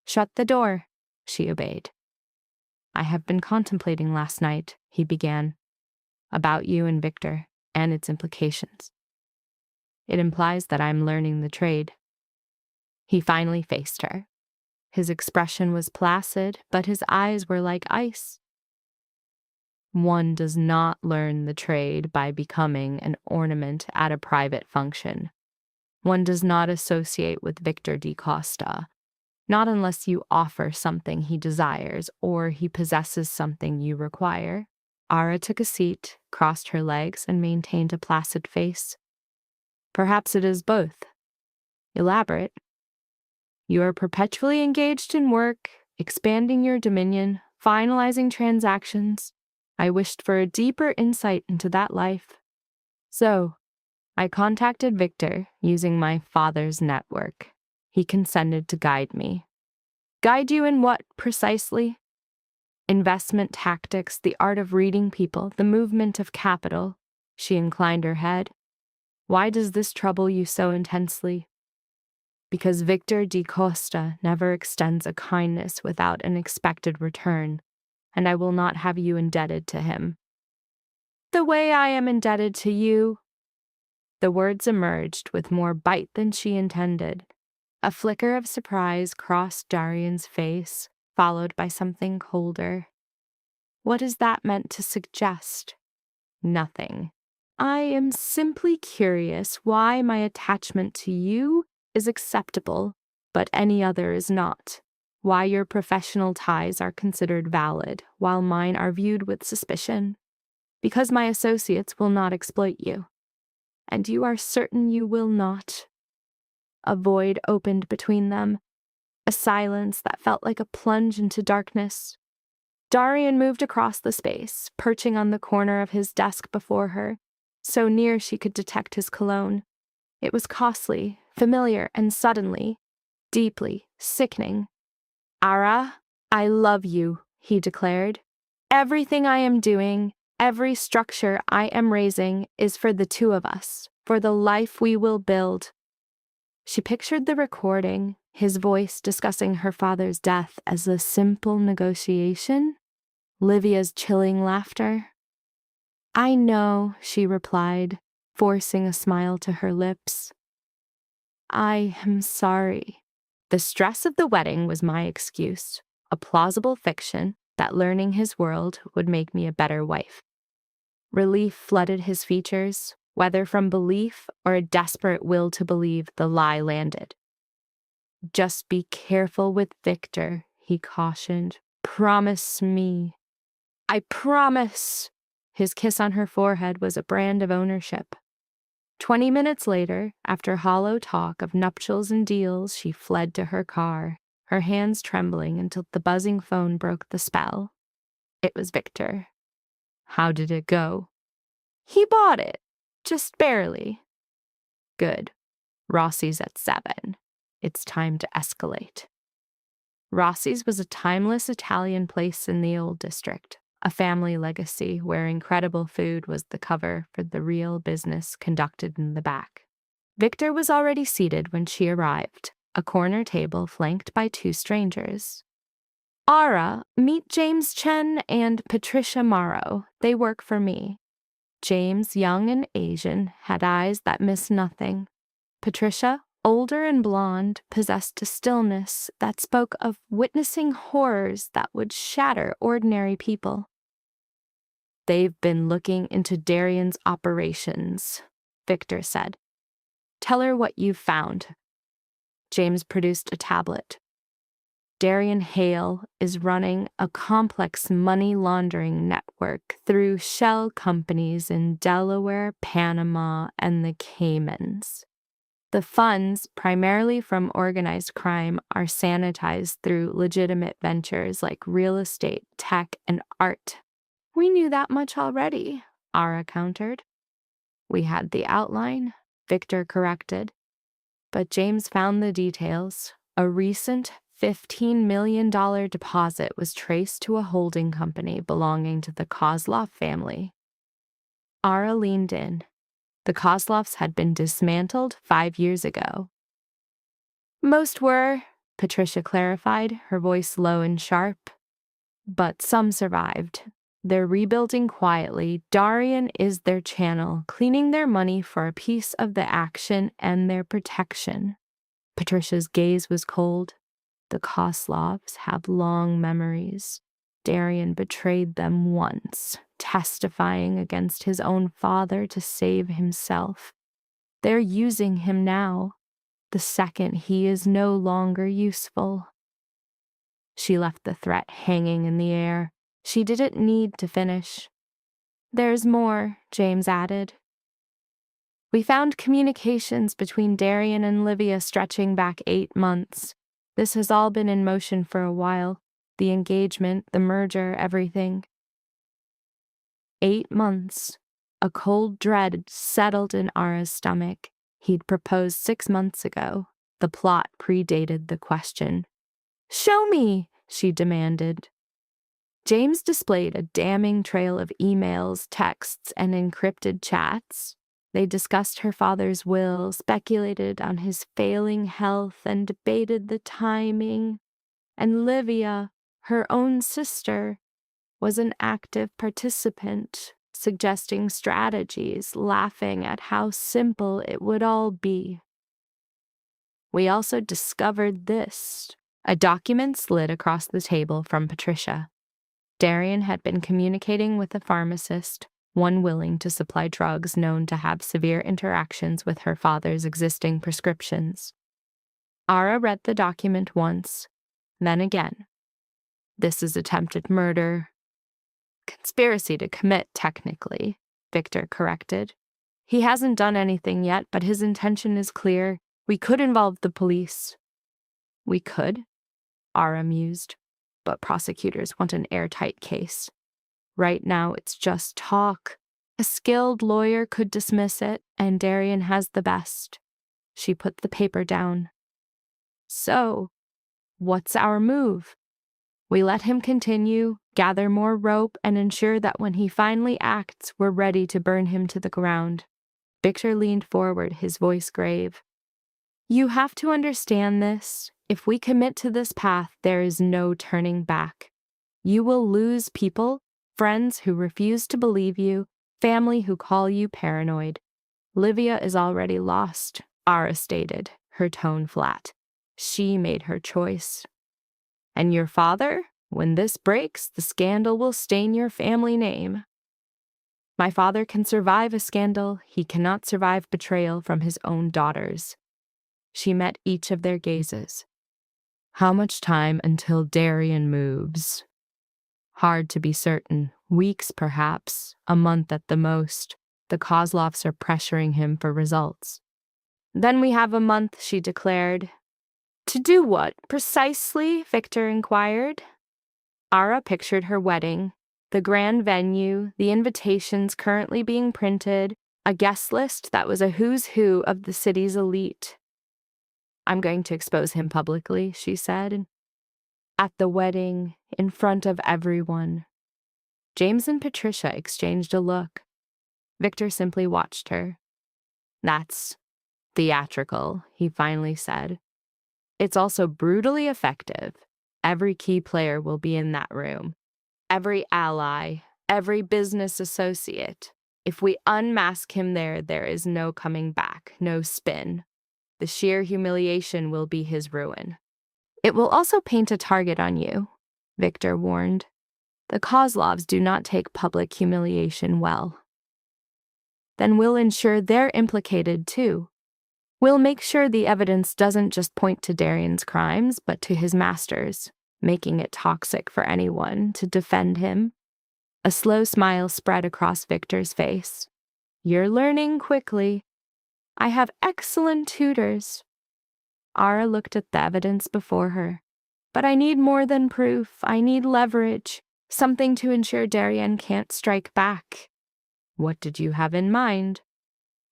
Shut the door, she obeyed. I have been contemplating last night, he began, about you and Victor, and its implications. It implies that I'm learning the trade. He finally faced her. His expression was placid, but his eyes were like ice. One does not learn the trade by becoming an ornament at a private function. One does not associate with Victor DaCosta, not unless you offer something he desires or he possesses something you require. Ara took a seat, crossed her legs, and maintained a placid face. Perhaps it is both. Elaborate. You are perpetually engaged in work, expanding your dominion, finalizing transactions. I wished for a deeper insight into that life. So, I contacted Victor using my father's network. He consented to guide me. Guide you in what, precisely? Investment tactics, the art of reading people, the movement of capital. She inclined her head. Why does this trouble you so intensely? Because Victor DaCosta never extends a kindness without an expected return, and I will not have you indebted to him. The way I am indebted to you. The words emerged with more bite than she intended. A flicker of surprise crossed Darian's face, followed by something colder. What is that meant to suggest? Nothing. I am simply curious why my attachment to you is acceptable, but any other is not. Why your professional ties are considered valid, while mine are viewed with suspicion. Because my associates will not exploit you. And you are certain you will not. A void opened between them, a silence that felt like a plunge into darkness. Darian moved across the space, perching on the corner of his desk before her, so near she could detect his cologne. It was costly, familiar, and suddenly, deeply sickening. "Ara, I love you," he declared. "Everything I am doing, every structure I am raising is for the two of us, for the life we will build." She pictured the recording, his voice discussing her father's death as a simple negotiation, Livia's chilling laughter. "I know," she replied, forcing a smile to her lips. "I am sorry." The stress of the wedding was my excuse, a plausible fiction that learning his world would make me a better wife. Relief flooded his features, whether from belief or a desperate will to believe the lie landed. "Just be careful with Victor," he cautioned. "Promise me." "I promise." His kiss on her forehead was a brand of ownership. 20 minutes later, after hollow talk of nuptials and deals, she fled to her car, her hands trembling until the buzzing phone broke the spell. It was Victor. "How did it go?" "He bought it. Just barely." "Good. Rossi's at 7. It's time to escalate." Rossi's was a timeless Italian place in the old district, a family legacy where incredible food was the cover for the real business conducted in the back. Victor was already seated when she arrived, a corner table flanked by 2 strangers. "Ara, meet James Chen and Patricia Morrow. They work for me." James, young and Asian, had eyes that missed nothing. Patricia, older and blonde, possessed a stillness that spoke of witnessing horrors that would shatter ordinary people. "They've been looking into Darian's operations," Victor said. "Tell her what you've found." James produced a tablet. "Darian Hale is running a complex money laundering network through shell companies in Delaware, Panama, and the Caymans. The funds, primarily from organized crime, are sanitized through legitimate ventures like real estate, tech, and art." "We knew that much already," Ara countered. "We had the outline," Victor corrected. But James found the details. A recent $15 million deposit was traced to a holding company belonging to the Kozlov family. Ara leaned in. The Kozlovs had been dismantled 5 years ago. "Most were," Patricia clarified, her voice low and sharp. "But some survived. They're rebuilding quietly. Darian is their channel, cleaning their money for a piece of the action and their protection." Patricia's gaze was cold. "The Kozlovs have long memories. Darian betrayed them once, testifying against his own father to save himself. They're using him now, the second he is no longer useful." She left the threat hanging in the air. She didn't need to finish. "There's more," James added. "We found communications between Darian and Livia stretching back 8 months. This has all been in motion for a while. The engagement, the merger, everything." 8 months. A cold dread settled in Ara's stomach. He'd proposed 6 months ago. The plot predated the question. "Show me," she demanded. James displayed a damning trail of emails, texts, and encrypted chats. They discussed her father's will, speculated on his failing health, and debated the timing. And Livia, her own sister, was an active participant, suggesting strategies, laughing at how simple it would all be. "We also discovered this." A document slid across the table from Patricia. Darian had been communicating with a pharmacist, one willing to supply drugs known to have severe interactions with her father's existing prescriptions. Ara read the document once, then again. "This is attempted murder." "Conspiracy to commit, technically," Victor corrected. "He hasn't done anything yet, but his intention is clear. We could involve the police." "We could," Ara mused, "but prosecutors want an airtight case. Right now, it's just talk. A skilled lawyer could dismiss it, and Darian has the best." She put the paper down. So, what's our move? We let him continue, gather more rope, and ensure that when he finally acts, we're ready to burn him to the ground. Victor leaned forward, his voice grave. You have to understand this. If we commit to this path, there is no turning back. You will lose people, friends who refuse to believe you, family who call you paranoid. Livia is already lost, Ara stated, her tone flat. She made her choice. And your father? When this breaks, the scandal will stain your family name. My father can survive a scandal. He cannot survive betrayal from his own daughters. She met each of their gazes. How much time until Darian moves? Hard to be certain. Weeks, perhaps. A month at the most. The Kozlovs are pressuring him for results. Then we have a month, she declared. To do what, precisely? Victor inquired. Ara pictured her wedding, the grand venue, the invitations currently being printed, a guest list that was a who's who of the city's elite. I'm going to expose him publicly, she said. At the wedding, in front of everyone. James and Patricia exchanged a look. Victor simply watched her. That's theatrical, he finally said. It's also brutally effective. Every key player will be in that room. Every ally, every business associate. If we unmask him there, there is no coming back, no spin. The sheer humiliation will be his ruin. It will also paint a target on you, Victor warned. The Kozlovs do not take public humiliation well. Then we'll ensure they're implicated too. We'll make sure the evidence doesn't just point to Darian's crimes, but to his masters, making it toxic for anyone to defend him. A slow smile spread across Victor's face. You're learning quickly. I have excellent tutors. Ara looked at the evidence before her. But I need more than proof. I need leverage, something to ensure Darian can't strike back. What did you have in mind?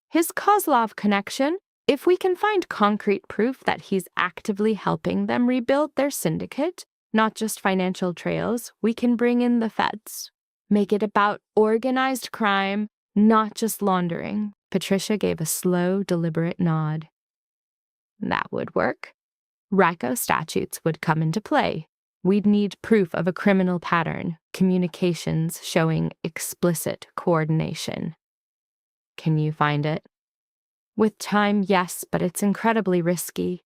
His Kozlov connection. If we can find concrete proof that he's actively helping them rebuild their syndicate, not just financial trails, we can bring in the feds. Make it about organized crime, not just laundering. Patricia gave a slow, deliberate nod. That would work. RICO statutes would come into play. We'd need proof of a criminal pattern, communications showing explicit coordination. Can you find it? With time, yes, but it's incredibly risky.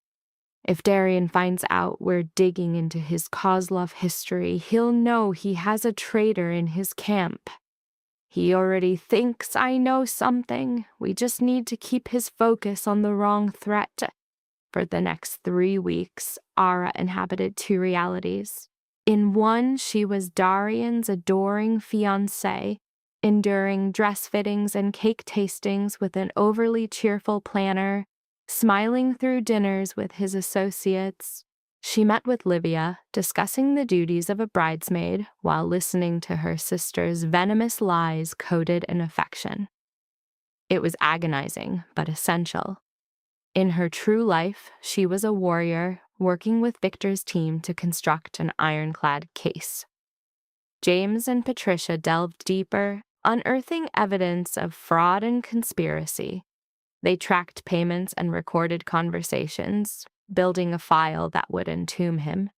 If Darian finds out we're digging into his Kozlov history, he'll know he has a traitor in his camp. He already thinks I know something. We just need to keep his focus on the wrong threat. For the next 3 weeks, Ara inhabited 2 realities. In one, she was Darian's adoring fiancé, enduring dress fittings and cake tastings with an overly cheerful planner, smiling through dinners with his associates. She met with Livia, discussing the duties of a bridesmaid while listening to her sister's venomous lies coded in affection. It was agonizing, but essential. In her true life, she was a warrior, working with Victor's team to construct an ironclad case. James and Patricia delved deeper, unearthing evidence of fraud and conspiracy. They tracked payments and recorded conversations, building a file that would entomb him.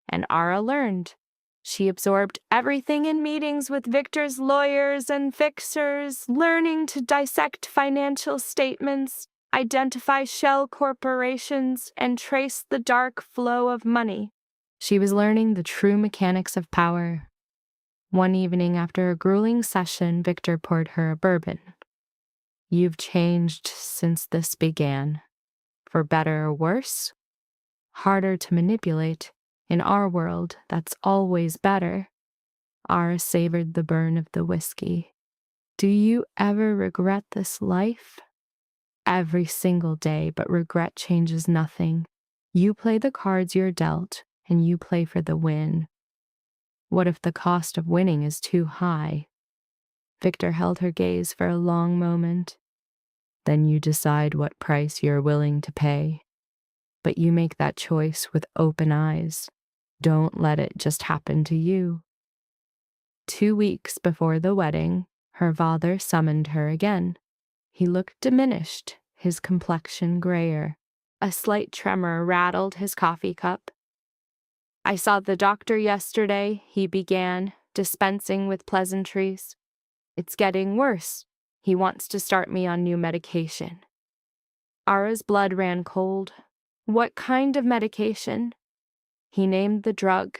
And Ara learned. She absorbed everything in meetings with Victor's lawyers and fixers, learning to dissect financial statements, identify shell corporations, and trace the dark flow of money. She was learning the true mechanics of power. One evening after a grueling session, Victor poured her a bourbon. You've changed since this began. For better or worse? Harder to manipulate. In our world, that's always better. Ara savored the burn of the whiskey. Do you ever regret this life? Every single day, but regret changes nothing. You play the cards you're dealt, and you play for the win. What if the cost of winning is too high? Victor held her gaze for a long moment. Then you decide what price you're willing to pay. but you make that choice with open eyes. Don't let it just happen to you. 2 weeks before the wedding, her father summoned her again. He looked diminished, his complexion grayer. A slight tremor rattled his coffee cup. I saw the doctor yesterday, he began, dispensing with pleasantries. It's getting worse. He wants to start me on new medication. Ara's blood ran cold. What kind of medication? He named the drug.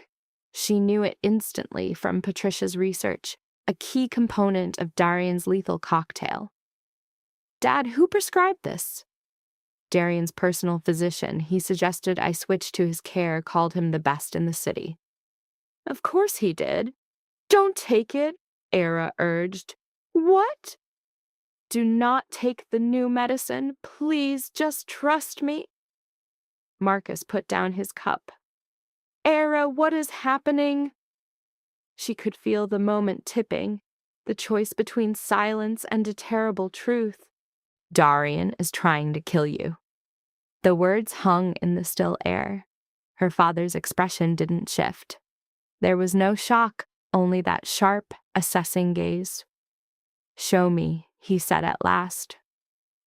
She knew it instantly from Patricia's research, a key component of Darian's lethal cocktail. Dad, who prescribed this? Darian's personal physician. He suggested I switch to his care, called him the best in the city. Of course he did. Don't take it, Ara urged. What? Do not take the new medicine. Please, just trust me. Marcus put down his cup. Ara, what is happening? She could feel the moment tipping, the choice between silence and a terrible truth. Darian is trying to kill you. The words hung in the still air. Her father's expression didn't shift. There was no shock, only that sharp, assessing gaze. Show me, he said at last.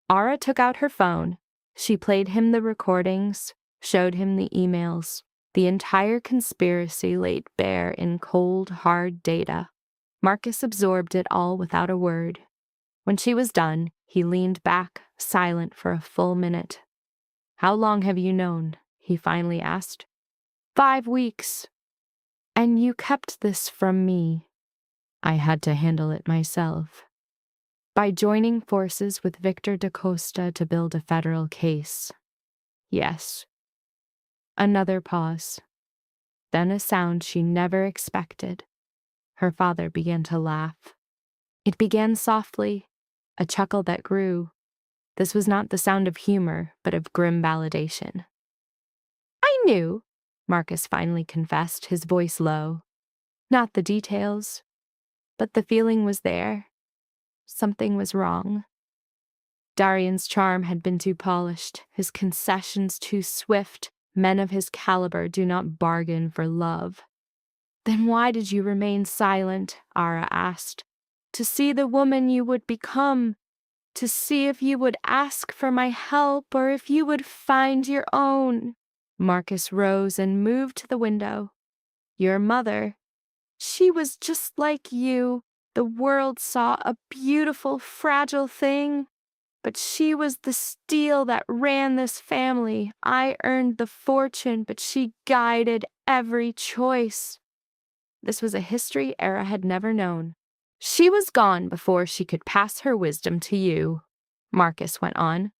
Ara took out her phone. She played him the recordings, showed him the emails. The entire conspiracy laid bare in cold, hard data. Marcus absorbed it all without a word. When she was done, he leaned back, silent for a full minute. How long have you known? He finally asked. 5 weeks. And you kept this from me. I had to handle it myself. By joining forces with Victor da Costa to build a federal case. Yes. Another pause. Then a sound she never expected. Her father began to laugh. It began softly, a chuckle that grew. This was not the sound of humor, but of grim validation. I knew, Marcus finally confessed, his voice low. Not the details, but the feeling was there. Something was wrong. Darian's charm had been too polished, his concessions too swift. Men of his caliber do not bargain for love. Then why did you remain silent? Ara asked. To see the woman you would become. To see if you would ask for my help or if you would find your own. Marcus rose and moved to the window. Your mother. She was just like you. The world saw a beautiful, fragile thing. But she was the steel that ran this family. I earned the fortune, but she guided every choice. This was a history Ara had never known. She was gone before she could pass her wisdom to you, Marcus went on.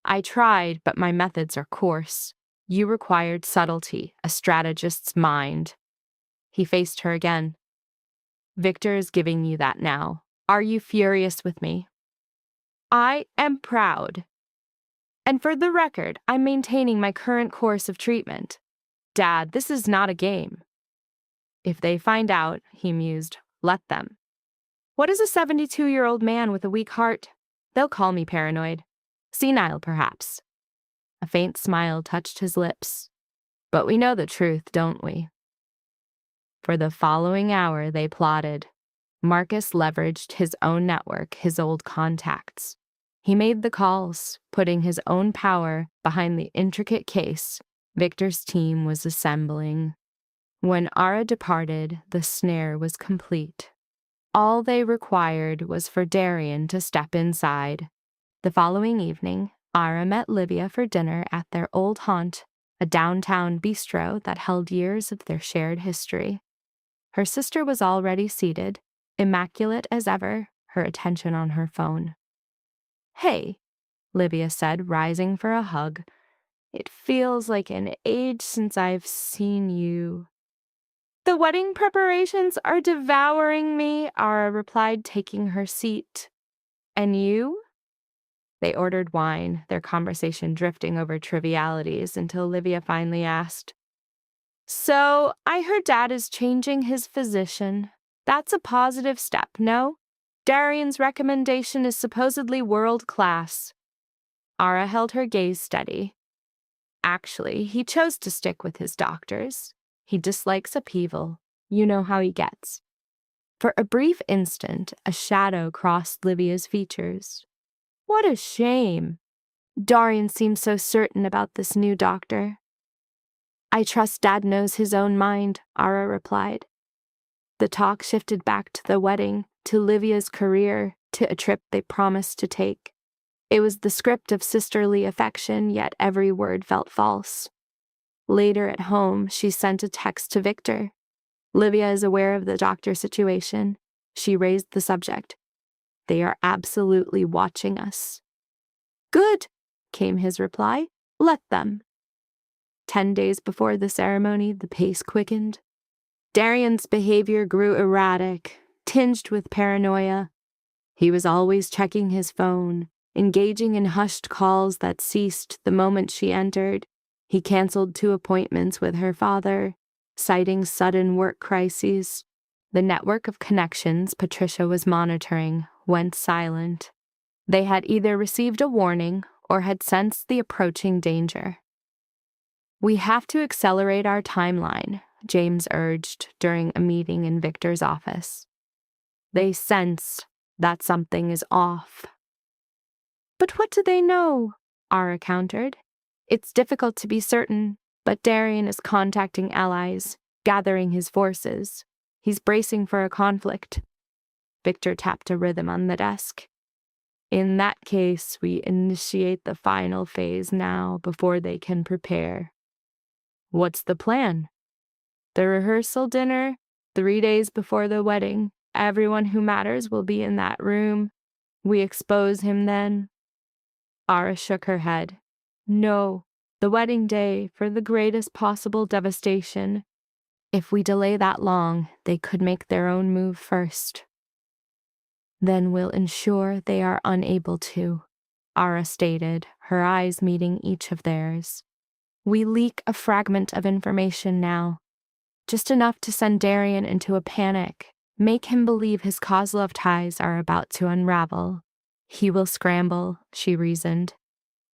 I tried, but my methods are coarse. You required subtlety, a strategist's mind. He faced her again. Victor is giving you that now. Are you furious with me? I am proud. And for the record, I'm maintaining my current course of treatment. Dad, this is not a game. If they find out, he mused, let them. What is a 72-year-old man with a weak heart? They'll call me paranoid. Senile, perhaps. A faint smile touched his lips. But we know the truth, don't we? For the following hour, they plotted. Marcus leveraged his own network, his old contacts. He made the calls, putting his own power behind the intricate case Victor's team was assembling. When Ara departed, the snare was complete. All they required was for Darian to step inside. The following evening, Ara met Livia for dinner at their old haunt, a downtown bistro that held years of their shared history. Her sister was already seated, immaculate as ever, her attention on her phone. Hey, Livia said, rising for a hug. It feels like an age since I've seen you. The wedding preparations are devouring me, Ara replied, taking her seat. And you? They ordered wine, their conversation drifting over trivialities until Livia finally asked, So, I heard Dad is changing his physician. That's a positive step, no? Darian's recommendation is supposedly world-class. Ara held her gaze steady. Actually, he chose to stick with his doctors. He dislikes upheaval. You know how he gets. For a brief instant, a shadow crossed Livia's features. What a shame. Dorian seemed so certain about this new doctor. I trust Dad knows his own mind, Ara replied. The talk shifted back to the wedding, to Livia's career, to a trip they promised to take. It was the script of sisterly affection, yet every word felt false. Later at home, she sent a text to Victor. Livia is aware of the doctor's situation. She raised the subject. They are absolutely watching us. Good, came his reply. Let them. 10 days before the ceremony, the pace quickened. Darian's behavior grew erratic, tinged with paranoia. He was always checking his phone, engaging in hushed calls that ceased the moment she entered. He canceled 2 appointments with her father, citing sudden work crises. The network of connections Patricia was monitoring went silent. They had either received a warning or had sensed the approaching danger. We have to accelerate our timeline, James urged during a meeting in Victor's office. They sense that something is off. But what do they know? Ara countered. It's difficult to be certain, but Darian is contacting allies, gathering his forces. He's bracing for a conflict. Victor tapped a rhythm on the desk. In that case, we initiate the final phase now before they can prepare. What's the plan? The rehearsal dinner, 3 days before the wedding. Everyone who matters will be in that room. We expose him then. Ara shook her head. No, the wedding day for the greatest possible devastation. If we delay that long, they could make their own move first. Then we'll ensure they are unable to, Ara stated, her eyes meeting each of theirs. We leak a fragment of information now, just enough to send Darian into a panic, make him believe his Kozlov ties are about to unravel. He will scramble, she reasoned,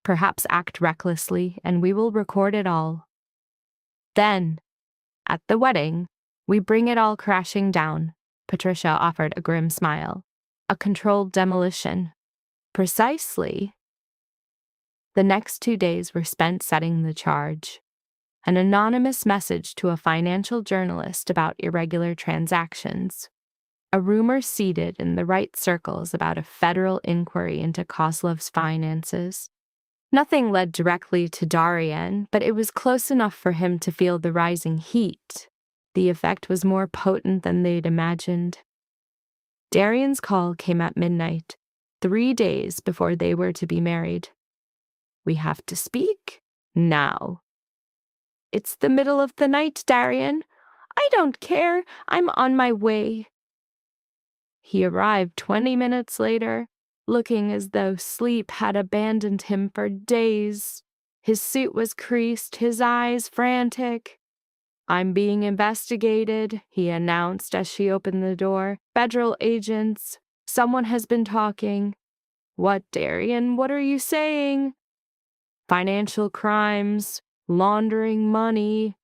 perhaps act recklessly, and we will record it all. Then, at the wedding, we bring it all crashing down, Patricia offered a grim smile. A controlled demolition. Precisely. The next 2 days were spent setting the charge. An anonymous message to a financial journalist about irregular transactions. A rumor seeded in the right circles about a federal inquiry into Kozlov's finances. Nothing led directly to Darian, but it was close enough for him to feel the rising heat. The effect was more potent than they'd imagined. Darian's call came at midnight, 3 days before they were to be married. We have to speak now. It's the middle of the night, Darian. I don't care. I'm on my way. He arrived 20 minutes later, looking as though sleep had abandoned him for days. His suit was creased, his eyes frantic. I'm being investigated, he announced as she opened the door. Federal agents. Someone has been talking. What, Darian? What are you saying? Financial crimes, laundering money.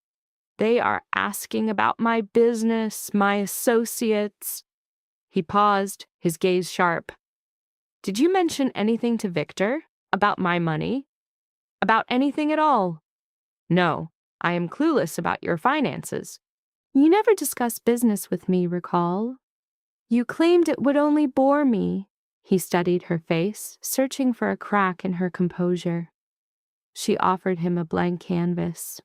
They are asking about my business, my associates. He paused, his gaze sharp. Did you mention anything to Victor about my money? About anything at all? No. I am clueless about your finances. You never discussed business with me, recall? You claimed it would only bore me. He studied her face, searching for a crack in her composure. She offered him a blank canvas.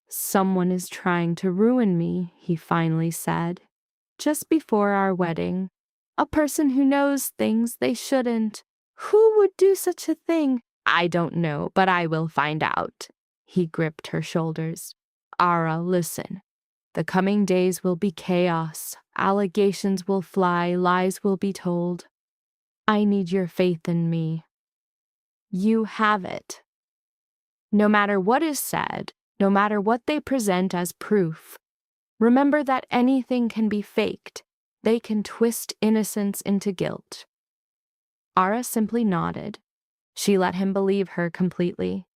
Someone is trying to ruin me, he finally said. Just before our wedding. A person who knows things they shouldn't. Who would do such a thing? I don't know, but I will find out. He gripped her shoulders. Ara, listen. The coming days will be chaos. Allegations will fly, lies will be told. I need your faith in me. You have it. No matter what is said, no matter what they present as proof, remember that anything can be faked. They can twist innocence into guilt. Ara simply nodded. She let him believe her completely.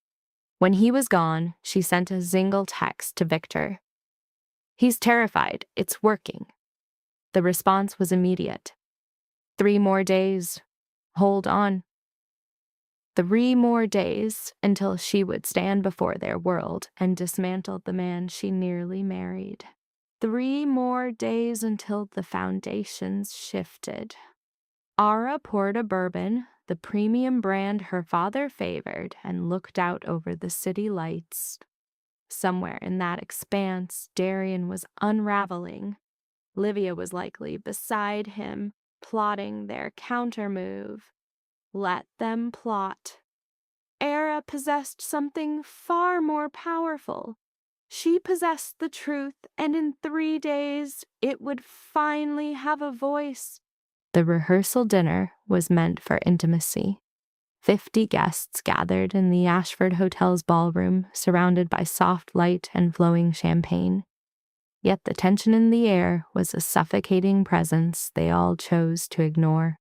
When he was gone, she sent a single text to Victor. "He's terrified. It's working." The response was immediate. 3 more days. Hold on. 3 more days until she would stand before their world and dismantle the man she nearly married. 3 more days until the foundations shifted. Ara poured a bourbon, the premium brand her father favored, and looked out over the city lights. Somewhere in that expanse, Darian was unraveling. Livia was likely beside him, plotting their countermove. Let them plot. Era possessed something far more powerful. She possessed the truth, and in 3 days, it would finally have a voice. The rehearsal dinner was meant for intimacy. 50 guests gathered in the Ashford Hotel's ballroom, surrounded by soft light and flowing champagne. Yet the tension in the air was a suffocating presence they all chose to ignore.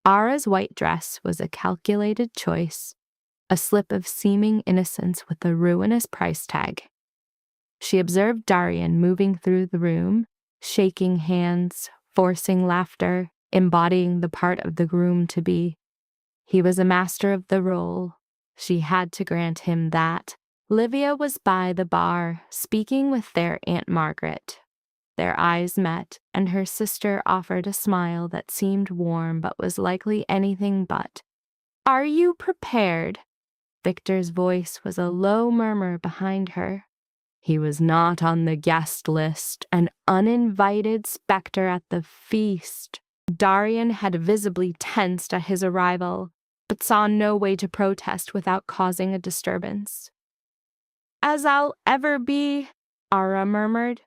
Ara's white dress was a calculated choice, a slip of seeming innocence with a ruinous price tag. She observed Darian moving through the room, shaking hands, forcing laughter, embodying the part of the groom-to-be. He was a master of the role. She had to grant him that. Livia was by the bar, speaking with their Aunt Margaret. Their eyes met, and her sister offered a smile that seemed warm but was likely anything but. "Are you prepared?" Victor's voice was a low murmur behind her. He was not on the guest list, an uninvited specter at the feast. Darian had visibly tensed at his arrival, but saw no way to protest without causing a disturbance. "As I'll ever be," Ara murmured.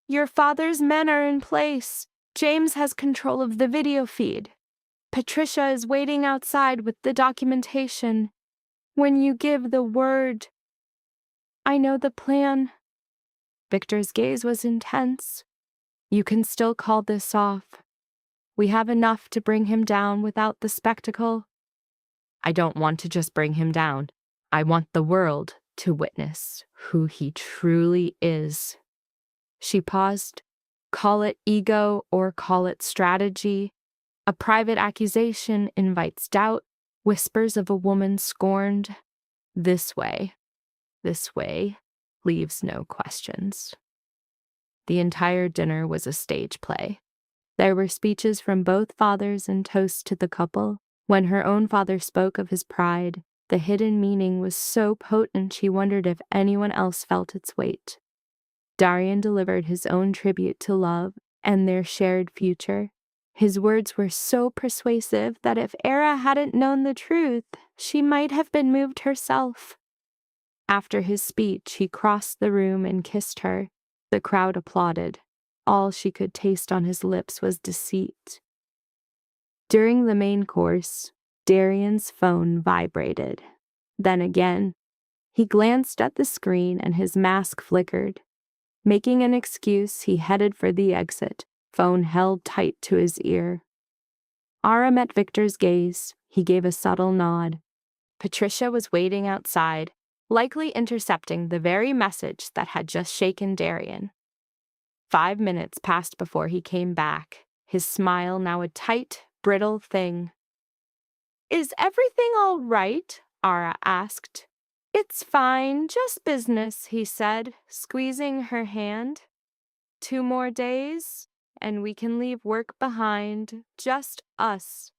"Your father's men are in place. James has control of the video feed. Patricia is waiting outside with the documentation. When you give the word..." "I know the plan." Victor's gaze was intense. "You can still call this off. We have enough to bring him down without the spectacle." "I don't want to just bring him down. I want the world to witness who he truly is." She paused. Call it ego or call it strategy. A private accusation invites doubt, whispers of a woman scorned. This way leaves no questions. The entire dinner was a stage play. There were speeches from both fathers and toasts to the couple. When her own father spoke of his pride, the hidden meaning was so potent she wondered if anyone else felt its weight. Darian delivered his own tribute to love and their shared future. His words were so persuasive that if Era hadn't known the truth, she might have been moved herself. After his speech, he crossed the room and kissed her. The crowd applauded. All she could taste on his lips was deceit. During the main course, Darian's phone vibrated. Then again, he glanced at the screen and his mask flickered. Making an excuse, he headed for the exit, phone held tight to his ear. Ara met Victor's gaze. He gave a subtle nod. Patricia was waiting outside, likely intercepting the very message that had just shaken Darian. 5 minutes passed before he came back, his smile now a tight, brittle thing. "Is everything all right?" Ara asked. "It's fine, just business," he said, squeezing her hand. 2 more days, and we can leave work behind, just us."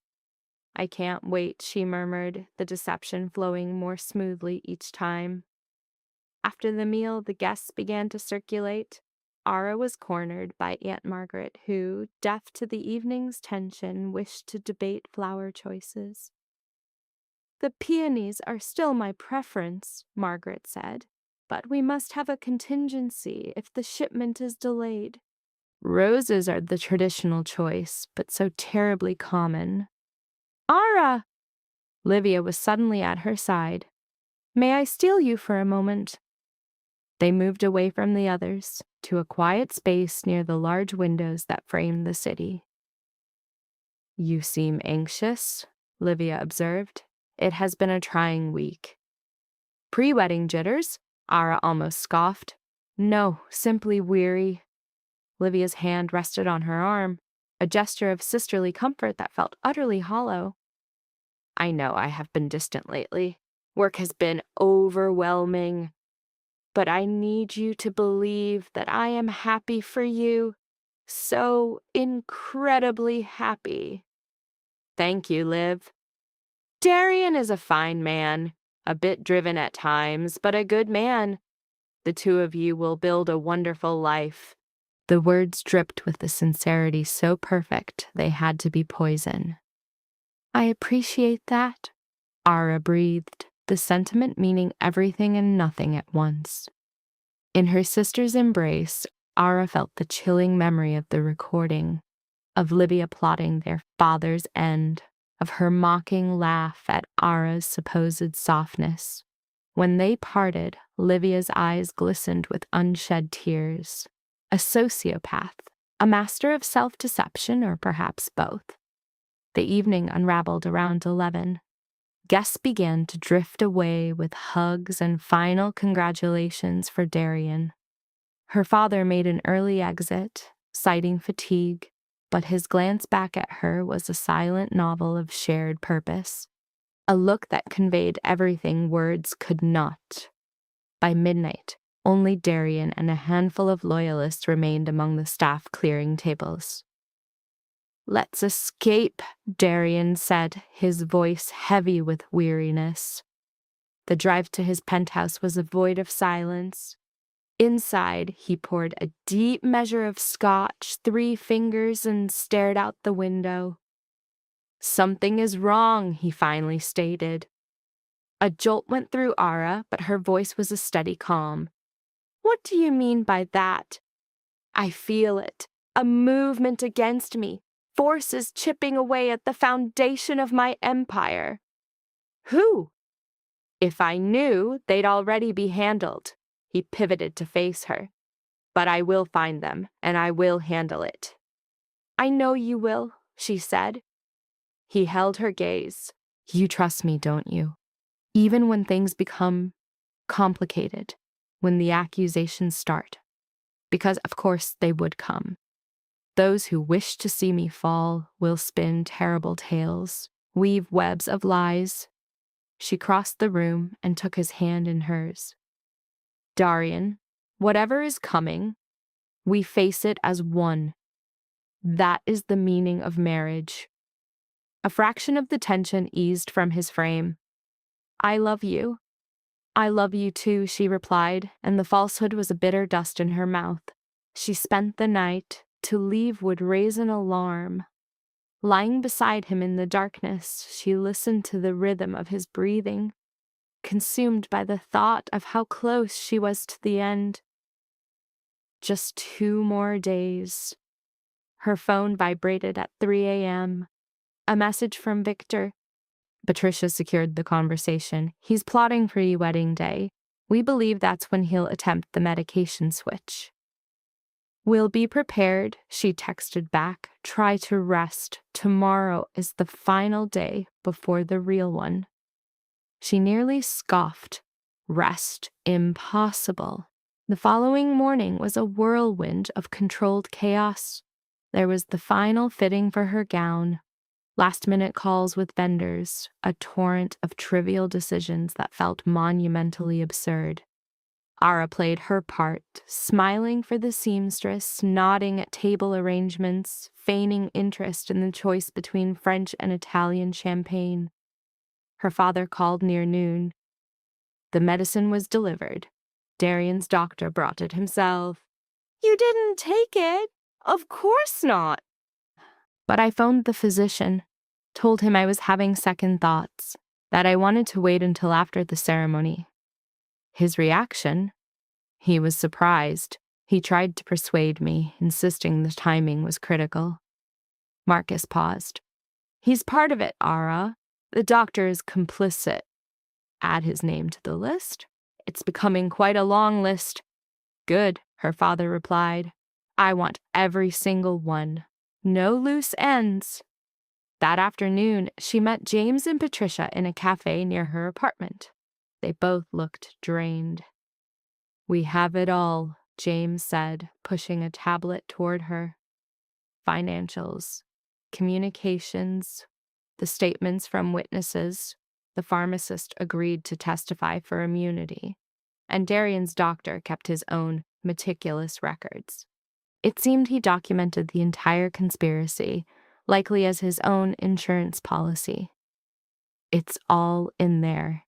"I can't wait," she murmured, the deception flowing more smoothly each time. After the meal, the guests began to circulate. Ara was cornered by Aunt Margaret, who, deaf to the evening's tension, wished to debate flower choices. "The peonies are still my preference," Margaret said, "but we must have a contingency if the shipment is delayed." "Roses are the traditional choice, but so terribly common." "Ara!" Livia was suddenly at her side. "May I steal you for a moment?" They moved away from the others, to a quiet space near the large windows that framed the city. "You seem anxious," Livia observed. "It has been a trying week." Pre-wedding jitters? Ara almost scoffed. No, simply weary. Livia's hand rested on her arm, a gesture of sisterly comfort that felt utterly hollow. I know I have been distant lately. Work has been overwhelming. But I need you to believe that I am happy for you. So incredibly happy. Thank you, Liv. Darian is a fine man, a bit driven at times, but a good man. The two of you will build a wonderful life. The words dripped with a sincerity so perfect they had to be poison. I appreciate that, Ara breathed, the sentiment meaning everything and nothing at once. In her sister's embrace, Ara felt the chilling memory of the recording, of Livia plotting their father's end, of her mocking laugh at Ara's supposed softness. When they parted, Livia's eyes glistened with unshed tears. A sociopath, a master of self-deception, or perhaps both. The evening unraveled around 11. Guests began to drift away with hugs and final congratulations for Darian. Her father made an early exit, citing fatigue, but his glance back at her was a silent novel of shared purpose, a look that conveyed everything words could not. By midnight, only Darian and a handful of loyalists remained among the staff clearing tables. Let's escape, Darian said, his voice heavy with weariness. The drive to his penthouse was a void of silence. Inside, he poured a deep measure of scotch, 3 fingers, and stared out the window. Something is wrong, he finally stated. A jolt went through Ara, but her voice was a steady calm. What do you mean by that? I feel it. A movement against me. Forces chipping away at the foundation of my empire. Who? If I knew, they'd already be handled. He pivoted to face her. But I will find them, and I will handle it. I know you will, she said. He held her gaze. You trust me, don't you? Even when things become complicated, when the accusations start. Because, of course, they would come. Those who wish to see me fall will spin terrible tales, weave webs of lies. She crossed the room and took his hand in hers. Darian, whatever is coming, we face it as one. That is the meaning of marriage. A fraction of the tension eased from his frame. I love you. I love you too, she replied, and the falsehood was a bitter dust in her mouth. She spent the night. To leave would raise an alarm. Lying beside him in the darkness, she listened to the rhythm of his breathing, consumed by the thought of how close she was to the end. Just 2 more days. Her phone vibrated at 3 a.m. A message from Victor. Patricia secured the conversation. He's plotting for you wedding day. We believe that's when he'll attempt the medication switch. We'll be prepared, she texted back. Try to rest. Tomorrow is the final day before the real one. She nearly scoffed. Rest? Impossible. The following morning was a whirlwind of controlled chaos. There was the final fitting for her gown, last-minute calls with vendors, a torrent of trivial decisions that felt monumentally absurd. Ara played her part, smiling for the seamstress, nodding at table arrangements, feigning interest in the choice between French and Italian champagne. Her father called near noon. The medicine was delivered. Darian's doctor brought it himself. You didn't take it? Of course not. But I phoned the physician, told him I was having second thoughts, that I wanted to wait until after the ceremony. His reaction? He was surprised. He tried to persuade me, insisting the timing was critical. Marcus paused. He's part of it, Ara. The doctor is complicit. Add his name to the list? It's becoming quite a long list. Good, her father replied. I want every single one. No loose ends. That afternoon, she met James and Patricia in a cafe near her apartment. They both looked drained. "We have it all," James said, pushing a tablet toward her. Financials, communications, the statements from witnesses. The pharmacist agreed to testify for immunity, and Darian's doctor kept his own meticulous records. It seemed he documented the entire conspiracy, likely as his own insurance policy. It's all in there.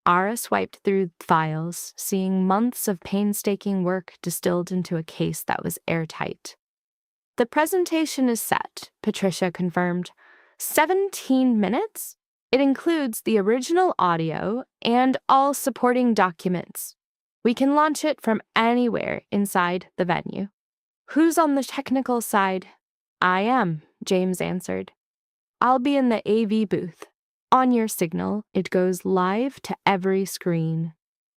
Ara swiped through files, seeing months of painstaking work distilled into a case that was airtight. "The presentation is set," Patricia confirmed. 17 minutes? It includes the original audio and all supporting documents. We can launch it from anywhere inside the venue. "Who's on the technical side?" "I am," James answered. "I'll be in the AV booth. On your signal, it goes live to every screen.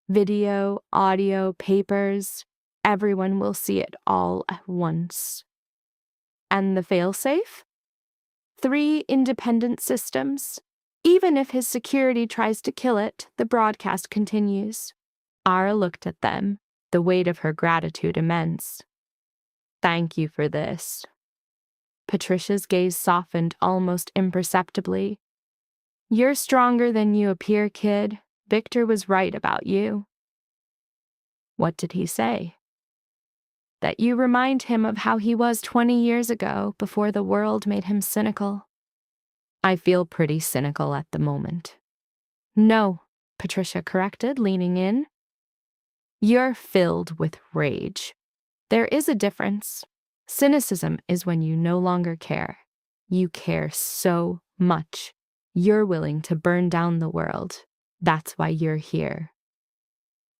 Video, audio, papers. Everyone will see it all at once." "And the failsafe?" 3 independent systems. Even if his security tries to kill it, the broadcast continues. Ara looked at them, the weight of her gratitude immense. "Thank you for this." Patricia's gaze softened almost imperceptibly. "You're stronger than you appear, kid. Victor was right about you." "What did he say?" "That you remind him of how he was 20 years ago, before the world made him cynical." "I feel pretty cynical at the moment." "No," Patricia corrected, leaning in. "You're filled with rage. There is a difference. Cynicism is when you no longer care. You care so much. You're willing to burn down the world. That's why you're here."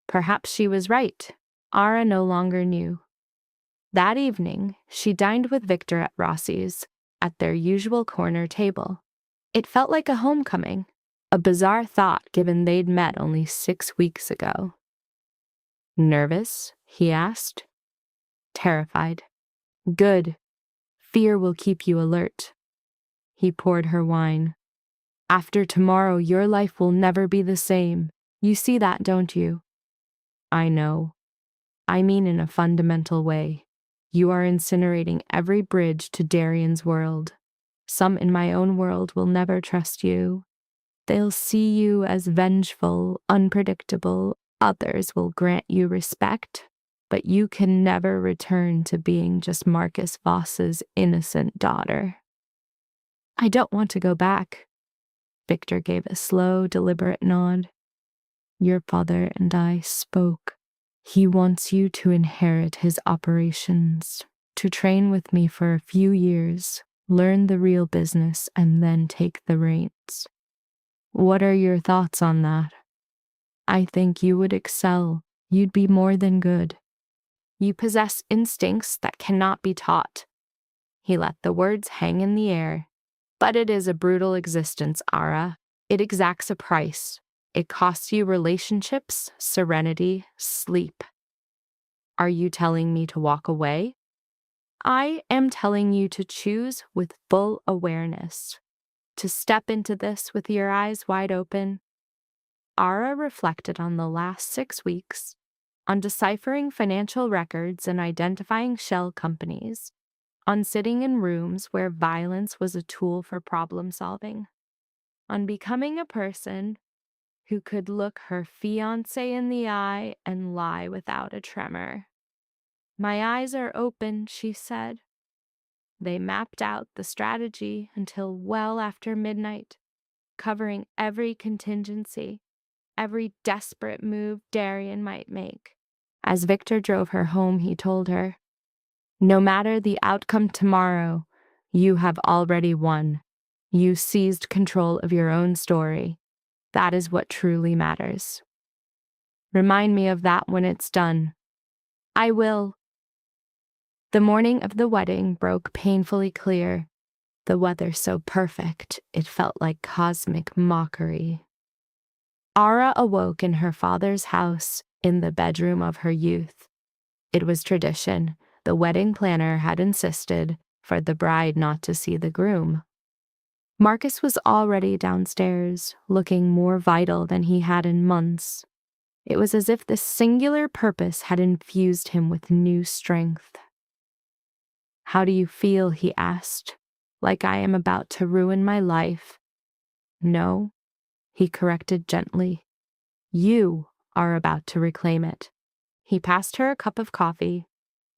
Perhaps she was right. Ara no longer knew. That evening, she dined with Victor at Rossi's, at their usual corner table. It felt like a homecoming, a bizarre thought given they'd met only 6 weeks ago. "Nervous?" he asked. "Terrified." "Good. Fear will keep you alert." He poured her wine. "After tomorrow, your life will never be the same. You see that, don't you?" "I know. I mean in a fundamental way. You are incinerating every bridge to Darian's world. Some in my own world will never trust you. They'll see you as vengeful, unpredictable. Others will grant you respect, but you can never return to being just Marcus Voss's innocent daughter." "I don't want to go back." Victor gave a slow, deliberate nod. "Your father and I spoke. He wants you to inherit his operations, to train with me for a few years, learn the real business, and then take the reins. What are your thoughts on that?" "I think you would excel. You'd be more than good. You possess instincts that cannot be taught." He let the words hang in the air. "But it is a brutal existence, Ara. It exacts a price. It costs you relationships, serenity, sleep." "Are you telling me to walk away?" "I am telling you to choose with full awareness, to step into this with your eyes wide open." Ara reflected on the last 6 weeks, on deciphering financial records and identifying shell companies, on sitting in rooms where violence was a tool for problem solving, on becoming a person who could look her fiancé in the eye and lie without a tremor. "My eyes are open," she said. They mapped out the strategy until well after midnight, covering every contingency, every desperate move Darian might make. As Victor drove her home, he told her, "No matter the outcome tomorrow, you have already won. You seized control of your own story. That is what truly matters. Remind me of that when it's done." "I will." The morning of the wedding broke painfully clear, the weather so perfect it felt like cosmic mockery. Ara awoke in her father's house, in the bedroom of her youth. It was tradition. The wedding planner had insisted for the bride not to see the groom. Marcus was already downstairs, looking more vital than he had in months. It was as if this singular purpose had infused him with new strength. "How do you feel?" he asked. "Like I am about to ruin my life?" "No," he corrected gently. "You are about to reclaim it." He passed her a cup of coffee.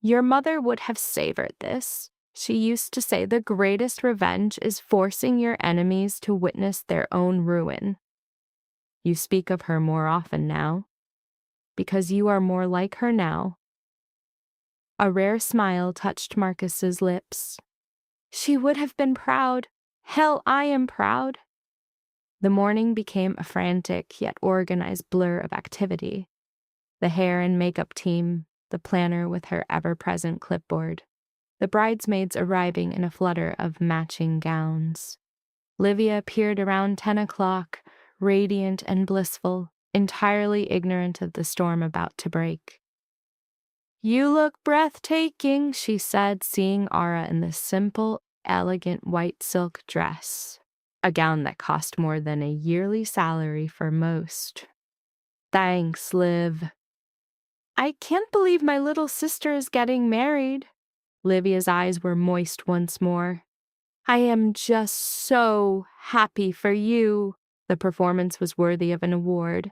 "Your mother would have savored this. She used to say the greatest revenge is forcing your enemies to witness their own ruin. You speak of her more often now, because you are more like her now." A rare smile touched Marcus's lips. "She would have been proud. Hell, I am proud." The morning became a frantic yet organized blur of activity. The hair and makeup team, the planner with her ever-present clipboard, the bridesmaids arriving in a flutter of matching gowns. Livia appeared around 10 o'clock, radiant and blissful, entirely ignorant of the storm about to break. "You look breathtaking," she said, seeing Ara in the simple, elegant white silk dress, a gown that cost more than a yearly salary for most. "Thanks, Liv." "I can't believe my little sister is getting married." Livia's eyes were moist once more. "I am just so happy for you." The performance was worthy of an award.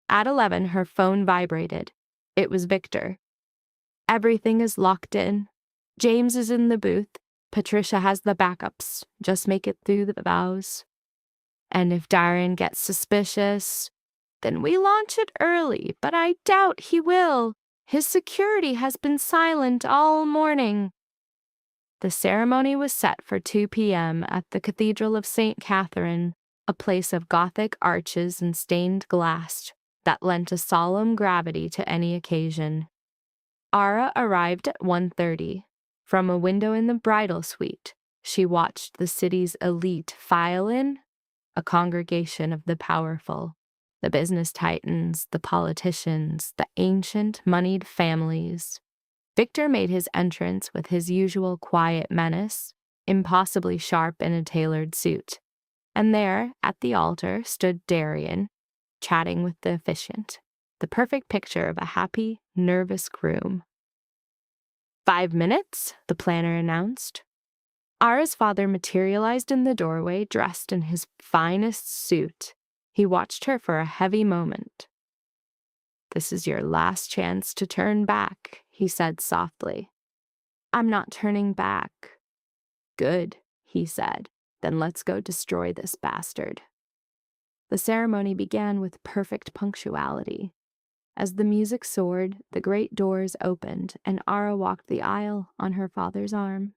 At 11, her phone vibrated. It was Victor. "Everything is locked in. James is in the booth. Patricia has the backups. Just make it through the vows. And if Darian gets suspicious, then we launch it early, but I doubt he will. His security has been silent all morning." The ceremony was set for 2 p.m. at the Cathedral of St. Catherine, a place of Gothic arches and stained glass that lent a solemn gravity to any occasion. Ara arrived at 1:30. From a window in the bridal suite, she watched the city's elite file in, a congregation of the powerful, the business titans, the politicians, the ancient, moneyed families. Victor made his entrance with his usual quiet menace, impossibly sharp in a tailored suit. And there, at the altar, stood Darian, chatting with the officiant, the perfect picture of a happy, nervous groom. 5 minutes, the planner announced. Ara's father materialized in the doorway, dressed in his finest suit. He watched her for a heavy moment. "This is your last chance to turn back," he said softly. "I'm not turning back." "Good," he said. "Then let's go destroy this bastard." The ceremony began with perfect punctuality. As the music soared, the great doors opened, and Ara walked the aisle on her father's arm.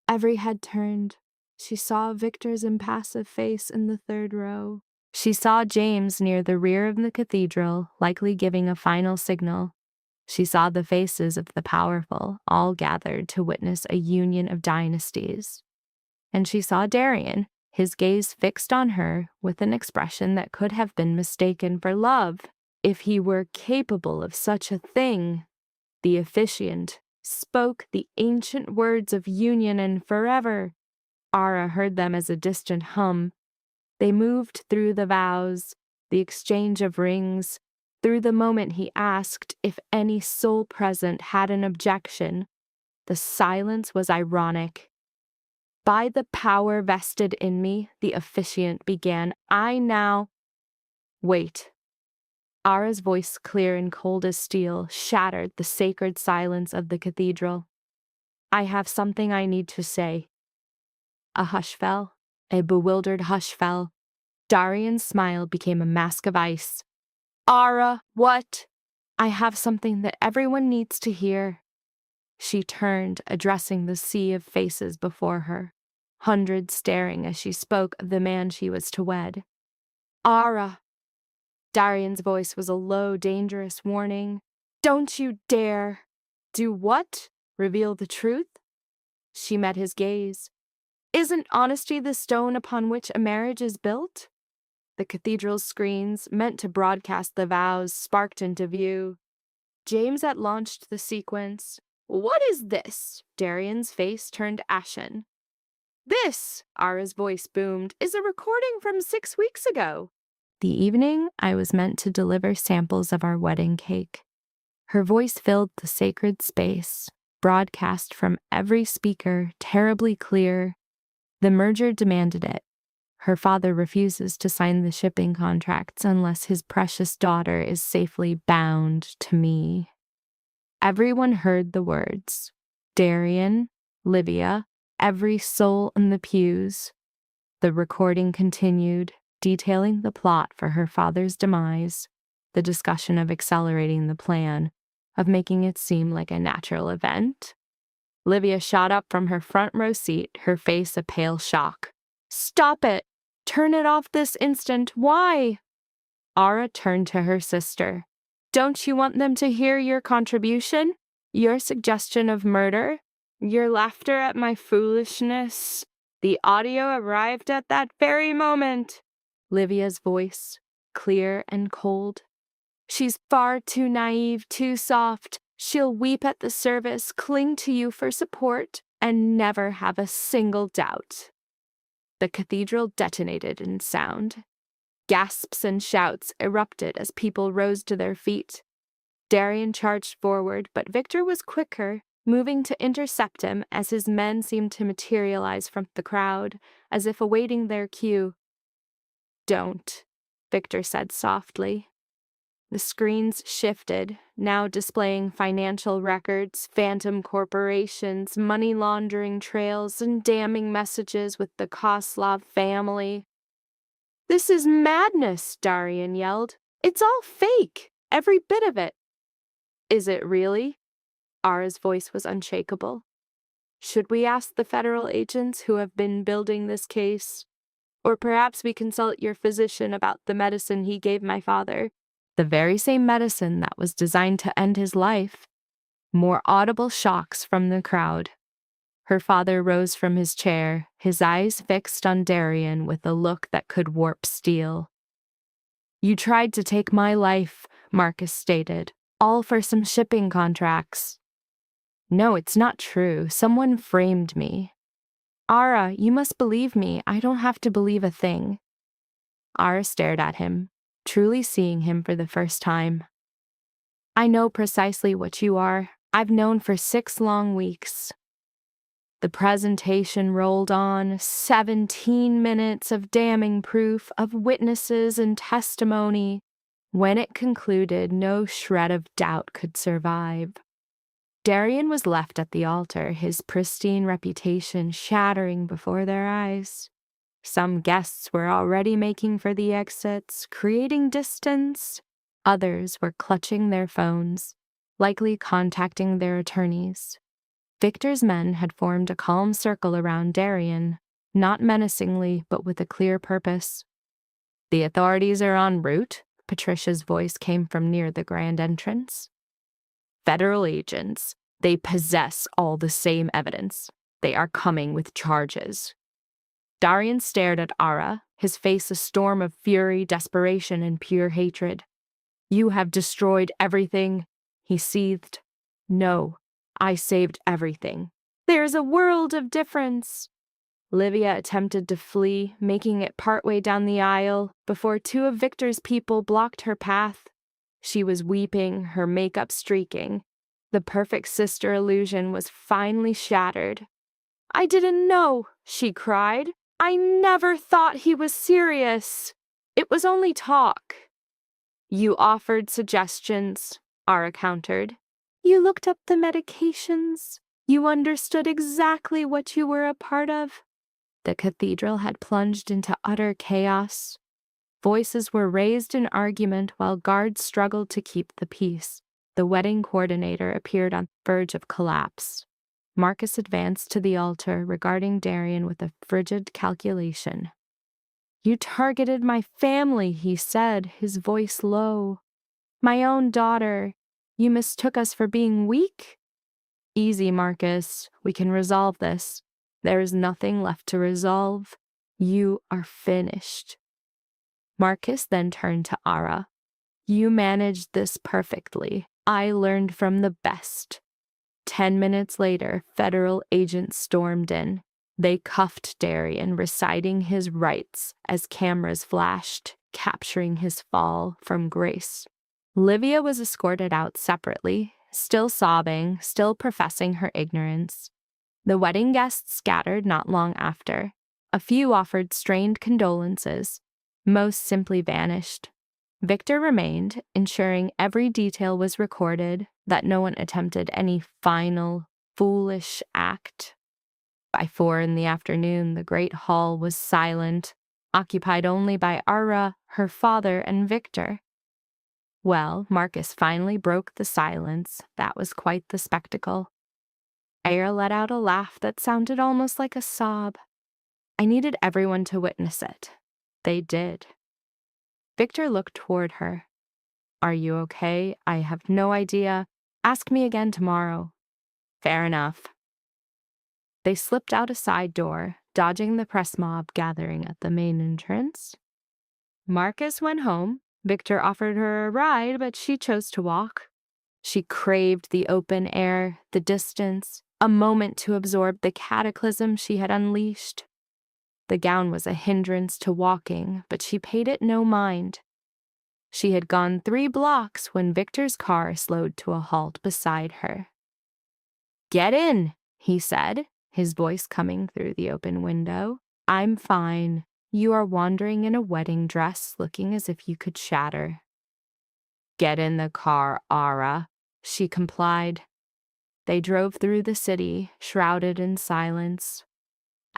Every head turned. She saw Victor's impassive face in the third row. She saw James near the rear of the cathedral, likely giving a final signal. She saw the faces of the powerful, all gathered to witness a union of dynasties. And she saw Darian, his gaze fixed on her with an expression that could have been mistaken for love, if he were capable of such a thing. The officiant spoke the ancient words of union and forever. Ara heard them as a distant hum. They moved through the vows, the exchange of rings, through the moment he asked if any soul present had an objection. The silence was ironic. "By the power vested in me," the officiant began, "I now—" "Wait." Ara's voice, clear and cold as steel, shattered the sacred silence of the cathedral. "I have something I need to say." A hush fell, a bewildered hush fell. Darian's smile became a mask of ice. "Ara, what?" "I have something that everyone needs to hear." She turned, addressing the sea of faces before her, hundreds staring as she spoke of the man she was to wed. "Ara." Darian's voice was a low, dangerous warning. "Don't you dare." "Do what? Reveal the truth?" She met his gaze. "Isn't honesty the stone upon which a marriage is built?" The cathedral's screens, meant to broadcast the vows, sparked into view. James had launched the sequence. "What is this?" Darian's face turned ashen. This, Ara's voice boomed, is a recording from 6 weeks ago. The evening I was meant to deliver samples of our wedding cake. Her voice filled the sacred space, broadcast from every speaker, terribly clear. The merger demanded it. Her father refuses to sign the shipping contracts unless his precious daughter is safely bound to me. Everyone heard the words. Darian, Livia, every soul in the pews. The recording continued, detailing the plot for her father's demise, the discussion of accelerating the plan, of making it seem like a natural event. Livia shot up from her front row seat, her face a pale shock. "Stop it! Turn it off this instant! Why?" Ara turned to her sister. "Don't you want them to hear your contribution? Your suggestion of murder? Your laughter at my foolishness? The audio arrived at that very moment." Livia's voice, clear and cold. "She's far too naive, too soft. She'll weep at the service, cling to you for support, and never have a single doubt." The cathedral detonated in sound. Gasps and shouts erupted as people rose to their feet. Darian charged forward, but Victor was quicker, moving to intercept him as his men seemed to materialize from the crowd, as if awaiting their cue. "Don't," Victor said softly. The screens shifted, now displaying financial records, phantom corporations, money laundering trails, and damning messages with the Koslov family. "This is madness," Darian yelled. "It's all fake, every bit of it." "Is it really?" Ara's voice was unshakable. "Should we ask the federal agents who have been building this case? Or perhaps we consult your physician about the medicine he gave my father. The very same medicine that was designed to end his life." More audible shocks from the crowd. Her father rose from his chair, his eyes fixed on Darian with a look that could warp steel. "You tried to take my life," Marcus stated, "all for some shipping contracts." "No, it's not true. Someone framed me." "Ara, you must believe me. I don't have to believe a thing." Ara stared at him, truly seeing him for the first time. "I know precisely what you are. I've known for 6 long weeks." The presentation rolled on, 17 minutes of damning proof, of witnesses and testimony. When it concluded, no shred of doubt could survive. Darian was left at the altar, his pristine reputation shattering before their eyes. Some guests were already making for the exits, creating distance. Others were clutching their phones, likely contacting their attorneys. Victor's men had formed a calm circle around Darian, not menacingly, but with a clear purpose. "The authorities are en route," Patricia's voice came from near the grand entrance. "Federal agents. They possess all the same evidence. They are coming with charges." Darian stared at Ara, his face a storm of fury, desperation, and pure hatred. "You have destroyed everything," he seethed. "No, I saved everything. There's a world of difference." Livia attempted to flee, making it partway down the aisle, before 2 of Victor's people blocked her path. She was weeping, her makeup streaking. The perfect sister illusion was finally shattered. "I didn't know," she cried. "I never thought he was serious. It was only talk." "You offered suggestions," Ara countered. "You looked up the medications. You understood exactly what you were a part of." The cathedral had plunged into utter chaos. Voices were raised in argument while guards struggled to keep the peace. The wedding coordinator appeared on the verge of collapse. Marcus advanced to the altar, regarding Darian with a frigid calculation. "You targeted my family," he said, his voice low. "My own daughter. You mistook us for being weak?" "Easy, Marcus. We can resolve this. There is nothing left to resolve. You are finished." Marcus then turned to Ara. "You managed this perfectly. I learned from the best." 10 minutes later, federal agents stormed in. They cuffed Darian, reciting his rights as cameras flashed, capturing his fall from grace. Livia was escorted out separately, still sobbing, still professing her ignorance. The wedding guests scattered not long after. A few offered strained condolences. Most simply vanished. Victor remained, ensuring every detail was recorded, that no one attempted any final, foolish act. By 4 p.m, the great hall was silent, occupied only by Ara, her father, and Victor. Well, Marcus finally broke the silence. That was quite the spectacle. Ara let out a laugh that sounded almost like a sob. I needed everyone to witness it. They did. Victor looked toward her. Are you okay? I have no idea. Ask me again tomorrow. Fair enough. They slipped out a side door, dodging the press mob gathering at the main entrance. Marcus went home. Victor offered her a ride, but she chose to walk. She craved the open air, the distance, a moment to absorb the cataclysm she had unleashed. The gown was a hindrance to walking, but she paid it no mind. She had gone 3 blocks when Victor's car slowed to a halt beside her. Get in, he said, his voice coming through the open window. I'm fine. You are wandering in a wedding dress, looking as if you could shatter. Get in the car, Ara, she complied. They drove through the city, shrouded in silence.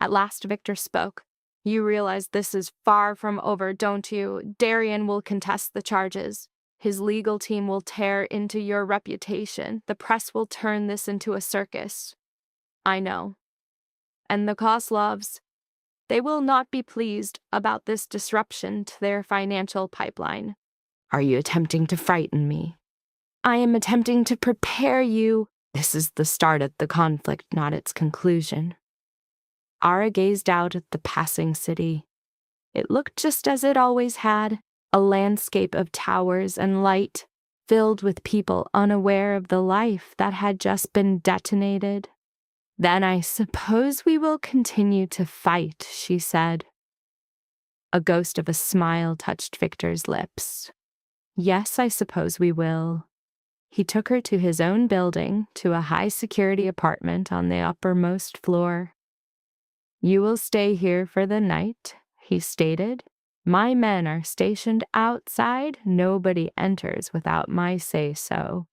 At last Victor spoke. You realize this is far from over, don't you? Darian will contest the charges. His legal team will tear into your reputation. The press will turn this into a circus. I know. And the Koslovs, they will not be pleased about this disruption to their financial pipeline. Are you attempting to frighten me? I am attempting to prepare you. This is the start of the conflict, not its conclusion. Ara gazed out at the passing city. It looked just as it always had, a landscape of towers and light, filled with people unaware of the life that had just been detonated. Then I suppose we will continue to fight, she said. A ghost of a smile touched Victor's lips. Yes, I suppose we will. He took her to his own building, to a high-security apartment on the uppermost floor. You will stay here for the night, he stated. My men are stationed outside. Nobody enters without my say-so.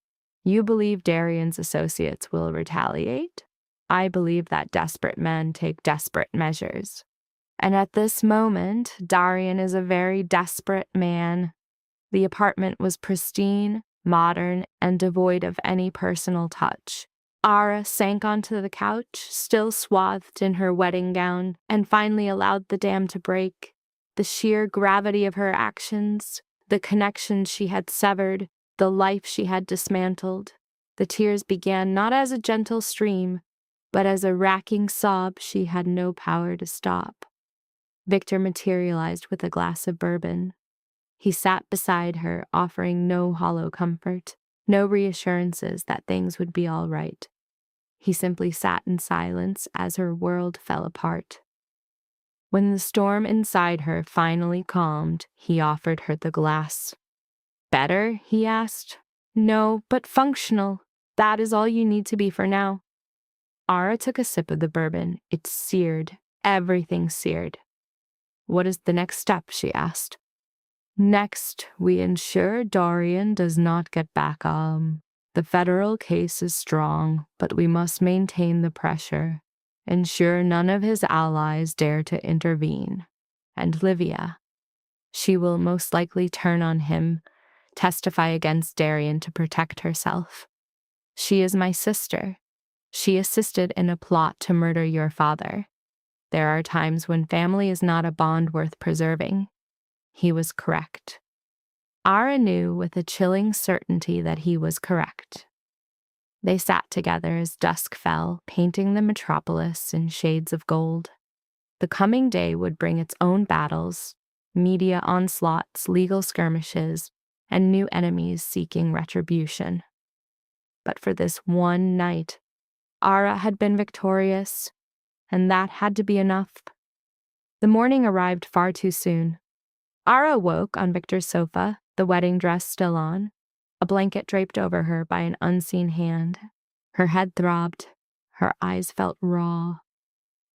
You believe Darian's associates will retaliate? I believe that desperate men take desperate measures. And at this moment, Darian is a very desperate man. The apartment was pristine, modern, and devoid of any personal touch. Ara sank onto the couch, still swathed in her wedding gown, and finally allowed the dam to break. The sheer gravity of her actions, the connections she had severed, the life she had dismantled. The tears began not as a gentle stream, but as a racking sob she had no power to stop. Victor materialized with a glass of bourbon. He sat beside her, offering no hollow comfort, no reassurances that things would be all right. He simply sat in silence as her world fell apart. When the storm inside her finally calmed, he offered her the glass. Better? He asked. No, but functional. That is all you need to be for now. Ara took a sip of the bourbon. It seared. Everything seared. What is the next step? She asked. Next, we ensure Darian does not get back. The federal case is strong, but we must maintain the pressure. Ensure none of his allies dare to intervene. And Livia, she will most likely turn on him, testify against Darian to protect herself. She is my sister. She assisted in a plot to murder your father. There are times when family is not a bond worth preserving. He was correct. Ara knew with a chilling certainty that he was correct. They sat together as dusk fell, painting the metropolis in shades of gold. The coming day would bring its own battles, media onslaughts, legal skirmishes, and new enemies seeking retribution. But for this one night, Ara had been victorious. and that had to be enough. The morning arrived far too soon. Ara woke on Victor's sofa, the wedding dress still on, a blanket draped over her by an unseen hand. Her head throbbed. Her eyes felt raw.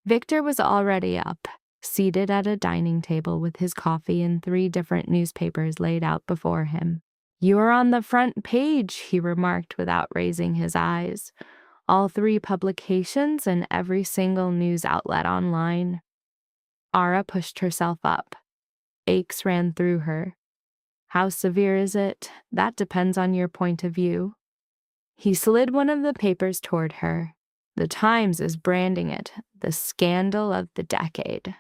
Victor was already up, seated at a dining table with his coffee and 3 different newspapers laid out before him. "You're on the front page," he remarked without raising his eyes. "All 3 publications and every single news outlet online." Ara pushed herself up. Aches ran through her. "How severe is it? That depends on your point of view." He slid one of the papers toward her. The Times is branding it the scandal of the decade.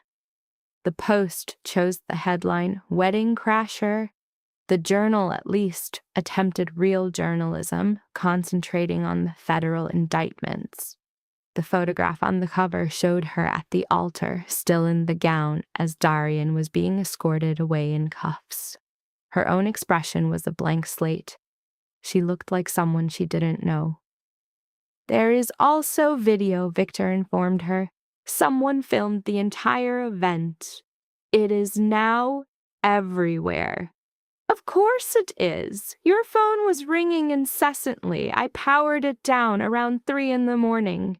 The Post chose the headline, "Wedding Crasher." The Journal, at least, attempted real journalism, concentrating on the federal indictments. The photograph on the cover showed her at the altar, still in the gown, as Darian was being escorted away in cuffs. Her own expression was a blank slate. She looked like someone she didn't know. "There is also video," Victor informed her. "Someone filmed the entire event. It is now everywhere." "Of course it is. Your phone was ringing incessantly. I powered it down around 3 in the morning."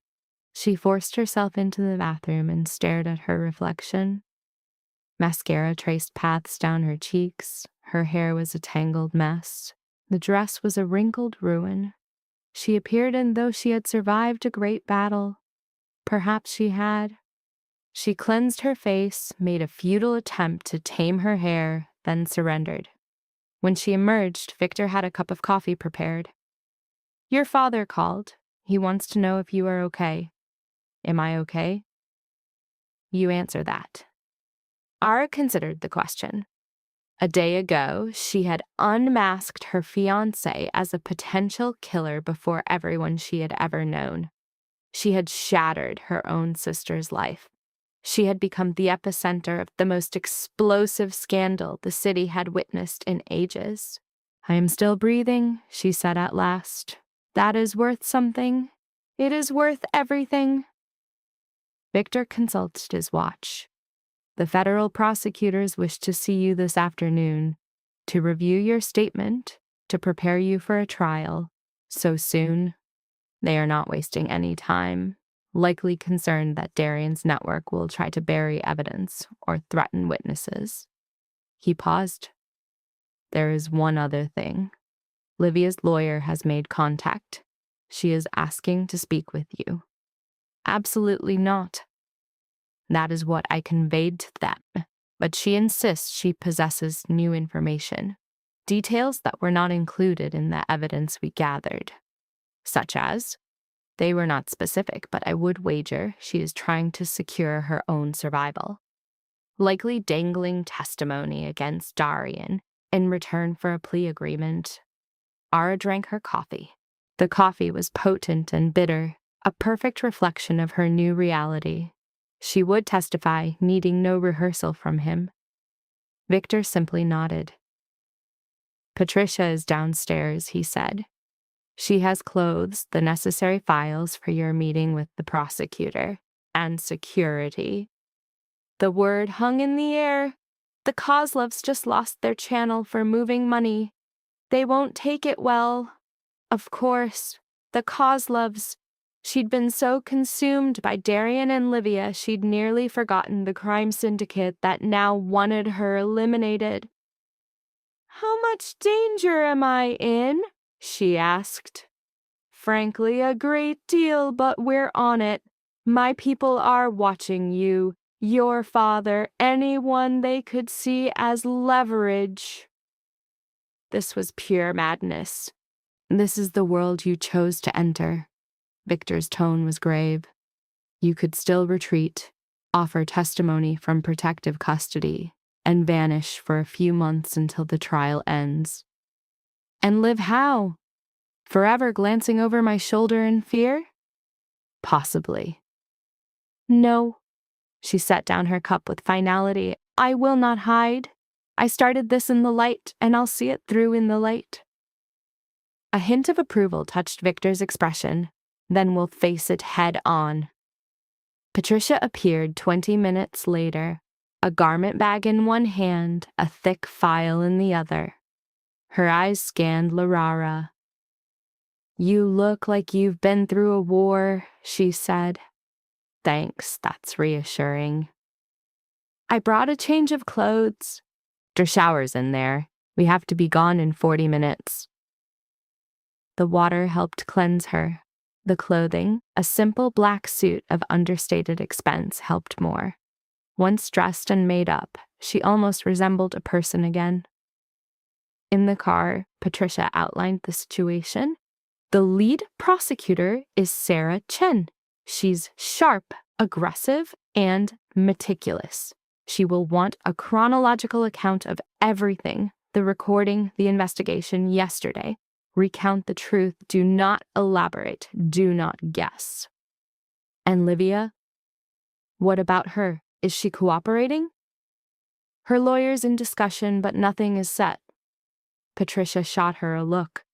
She forced herself into the bathroom and stared at her reflection. Mascara traced paths down her cheeks. Her hair was a tangled mess. The dress was a wrinkled ruin. She appeared as though she had survived a great battle. Perhaps she had. She cleansed her face, made a futile attempt to tame her hair, then surrendered. When she emerged, Victor had a cup of coffee prepared. "Your father called. He wants to know if you are okay." "Am I okay?" "You answer that." Ara considered the question. A day ago, she had unmasked her fiancé as a potential killer before everyone she had ever known. She had shattered her own sister's life. She had become the epicenter of the most explosive scandal the city had witnessed in ages. "I am still breathing," she said at last. "That is worth something. It is worth everything." Victor consulted his watch. "The federal prosecutors wish to see you this afternoon to review your statement, to prepare you for a trial. So soon? They are not wasting any time, likely concerned that Darian's network will try to bury evidence or threaten witnesses." He paused. "There is one other thing. Livia's lawyer has made contact. She is asking to speak with you." "Absolutely not." "That is what I conveyed to them, but she insists she possesses new information, details that were not included in the evidence we gathered." "Such as?" "They were not specific, but I would wager she is trying to secure her own survival. Likely dangling testimony against Darian in return for a plea agreement." Ara drank her coffee. The coffee was potent and bitter, a perfect reflection of her new reality. She would testify, needing no rehearsal from him. Victor simply nodded. "Patricia is downstairs," he said. "She has clothes, the necessary files for your meeting with the prosecutor, and security." The word hung in the air. The Kozlovs just lost their channel for moving money. They won't take it well. Of course, the Kozlovs. She'd been so consumed by Darian and Livia she'd nearly forgotten the crime syndicate that now wanted her eliminated. "How much danger am I in?" she asked. "Frankly, a great deal, but we're on it. My people are watching you, your father, anyone they could see as leverage." This was pure madness. "This is the world you chose to enter." Victor's tone was grave. "You could still retreat, offer testimony from protective custody, and vanish for a few months until the trial ends." "And live how? Forever glancing over my shoulder in fear?" "Possibly." "No." She set down her cup with finality. "I will not hide. I started this in the light, and I'll see it through in the light." A hint of approval touched Victor's expression. "Then we'll face it head on." Patricia appeared 20 minutes later, a garment bag in one hand, a thick file in the other. Her eyes scanned Larara. "You look like you've been through a war," she said. "Thanks, that's reassuring." "I brought a change of clothes." "Der shower's in there. We have to be gone in 40 minutes. The water helped cleanse her. The clothing, a simple black suit of understated expense, helped more. Once dressed and made up, she almost resembled a person again. In the car, Patricia outlined the situation. The lead prosecutor is Sarah Chen. She's sharp, aggressive, and meticulous. She will want a chronological account of everything: the recording, the investigation yesterday. Recount the truth. Do not elaborate. Do not guess. And Livia? What about her? Is she cooperating? Her lawyer's in discussion, but nothing is set. Patricia shot her a look.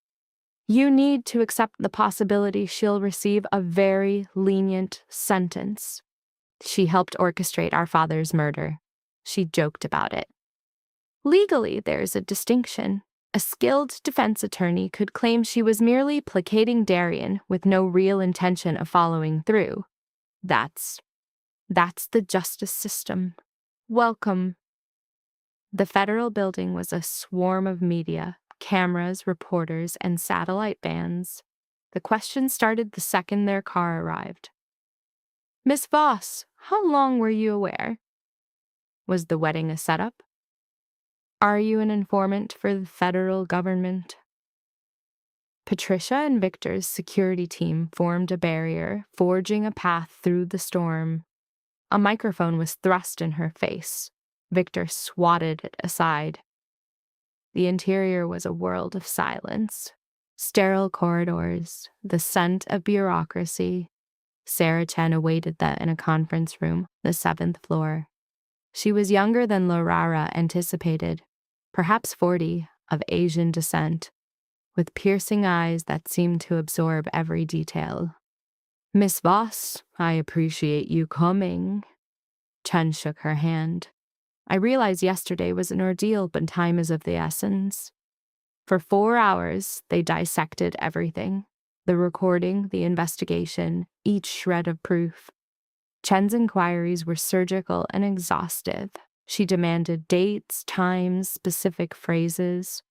You need to accept the possibility she'll receive a very lenient sentence. She helped orchestrate our father's murder. She joked about it. Legally, there's a distinction. A skilled defense attorney could claim she was merely placating Darian with no real intention of following through. That's the justice system. Welcome. The federal building was a swarm of media, cameras, reporters, and satellite bands. The questions started the second their car arrived. Miss Voss, how long were you aware? Was the wedding a setup? Are you an informant for the federal government? Patricia and Victor's security team formed a barrier, forging a path through the storm. A microphone was thrust in her face. Victor swatted it aside. The interior was a world of silence. Sterile corridors, the scent of bureaucracy. Sarah Chen awaited them in a conference room, the 7th floor. She was younger than Larara anticipated, perhaps 40, of Asian descent, with piercing eyes that seemed to absorb every detail. Miss Voss, I appreciate you coming. Chen shook her hand. I realized yesterday was an ordeal, but time is of the essence. For 4 hours, they dissected everything. The recording, the investigation, each shred of proof. Chen's inquiries were surgical and exhaustive. She demanded dates, times, specific phrases.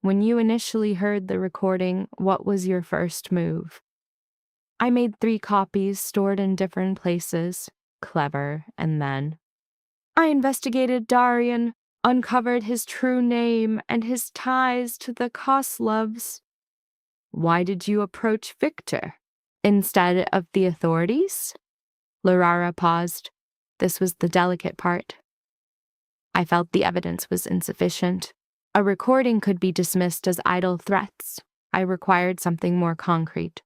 When you initially heard the recording, what was your first move? I made 3 copies stored in different places. Clever. And then I investigated Darian, uncovered his true name and his ties to the Koslovs. Why did you approach Victor instead of the authorities? Larara paused. This was the delicate part. I felt the evidence was insufficient. A recording could be dismissed as idle threats. I required something more concrete.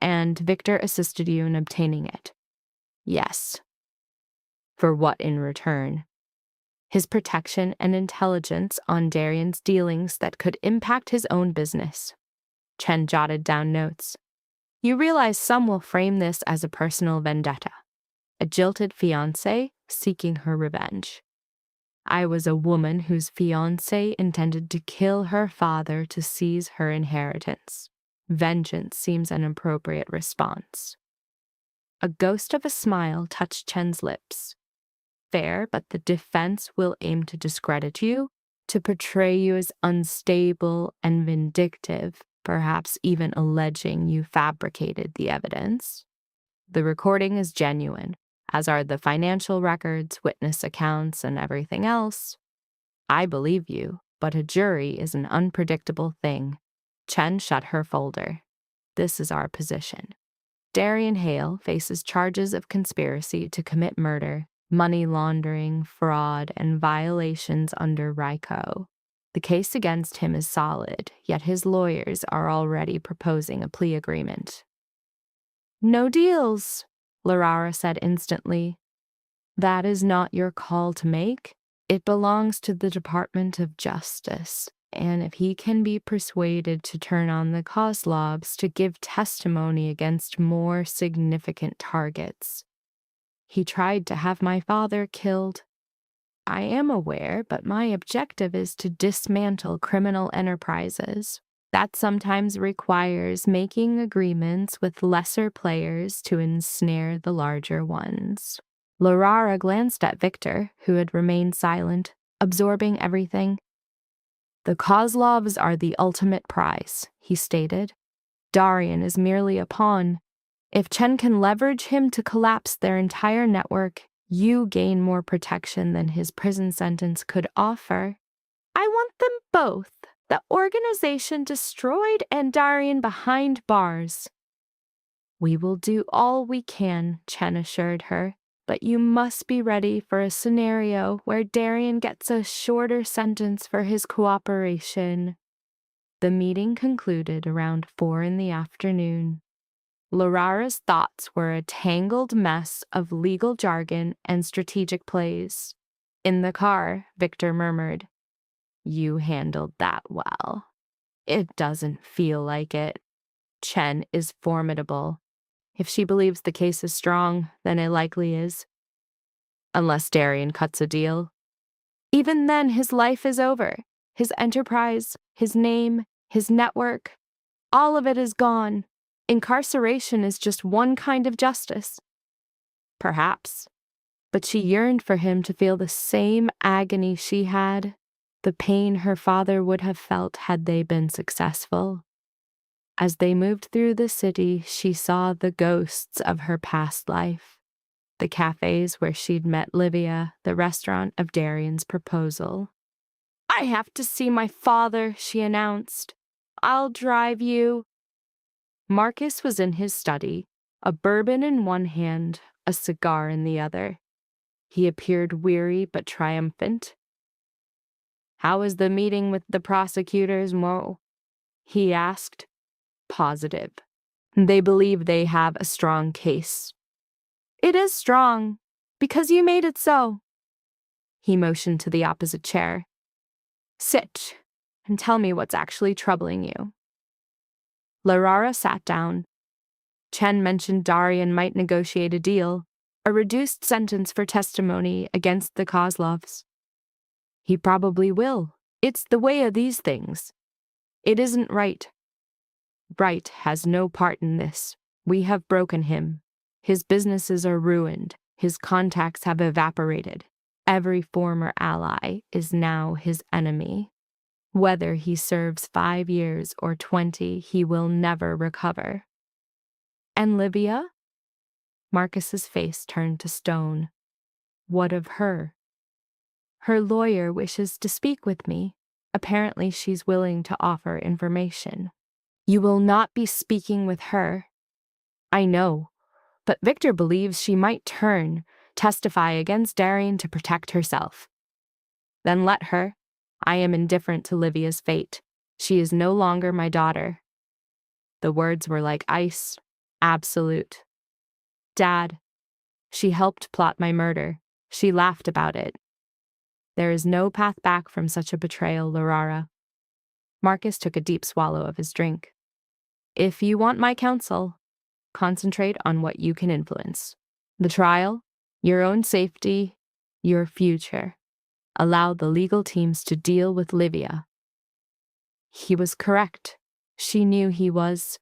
And Victor assisted you in obtaining it. Yes. For what in return? His protection and intelligence on Darian's dealings that could impact his own business. Chen jotted down notes. You realize some will frame this as a personal vendetta. A jilted fiancé seeking her revenge. I was a woman whose fiancé intended to kill her father to seize her inheritance. Vengeance seems an appropriate response. A ghost of a smile touched Chen's lips. Fair, but the defense will aim to discredit you, to portray you as unstable and vindictive, perhaps even alleging you fabricated the evidence. The recording is genuine, as are the financial records, witness accounts, and everything else. I believe you, but a jury is an unpredictable thing. Chen shut her folder. This is our position. Darian Hale faces charges of conspiracy to commit murder, money laundering, fraud, and violations under RICO. The case against him is solid, yet his lawyers are already proposing a plea agreement. No deals, Larara said instantly. That is not your call to make. It belongs to the Department of Justice. and if he can be persuaded to turn on the Kozlovs to give testimony against more significant targets. He tried to have my father killed. I am aware, but my objective is to dismantle criminal enterprises. That sometimes requires making agreements with lesser players to ensnare the larger ones. Larara glanced at Victor, who had remained silent, absorbing everything. The Kozlovs are the ultimate prize, he stated. Darian is merely a pawn. If Chen can leverage him to collapse their entire network, you gain more protection than his prison sentence could offer. I want them both. The organization destroyed and Darian behind bars. We will do all we can, Chen assured her, but you must be ready for a scenario where Darian gets a shorter sentence for his cooperation. The meeting concluded around 4 in the afternoon. Larara's thoughts were a tangled mess of legal jargon and strategic plays. In the car, Victor murmured, "You handled that well." It doesn't feel like it. Chen is formidable. If she believes the case is strong, then it likely is. Unless Darian cuts a deal. Even then, his life is over. His enterprise, his name, his network, all of it is gone. Incarceration is just one kind of justice. Perhaps. But she yearned for him to feel the same agony she had, the pain her father would have felt had they been successful. As they moved through the city, she saw the ghosts of her past life. The cafes where she'd met Livia, the restaurant of Darian's proposal. "I have to see my father," she announced. "I'll drive you." Marcus was in his study, a bourbon in one hand, a cigar in the other. He appeared weary but triumphant. "How is the meeting with the prosecutors, Mo?" he asked. "Positive. They believe they have a strong case." "It is strong, because you made it so." He motioned to the opposite chair. "Sit, and tell me what's actually troubling you." Larara sat down. Chen mentioned Darian might negotiate a deal, a reduced sentence for testimony against the Kozlovs. "He probably will. It's the way of these things. It isn't right. Right has no part in this. We have broken him. His businesses are ruined. His contacts have evaporated. Every former ally is now his enemy. Whether he serves 5 years or 20, he will never recover." "And Livia?" Marcus's face turned to stone. "What of her?" "Her lawyer wishes to speak with me. Apparently she's willing to offer information." "You will not be speaking with her." "I know, but Victor believes she might testify against Darian to protect herself." "Then let her. I am indifferent to Livia's fate. She is no longer my daughter." The words were like ice, absolute. "Dad, she helped plot my murder. She laughed about it. There is no path back from such a betrayal, Larara." Marcus took a deep swallow of his drink. "If you want my counsel, concentrate on what you can influence. The trial, your own safety, your future. Allow the legal teams to deal with Livia." He was correct. She knew he was.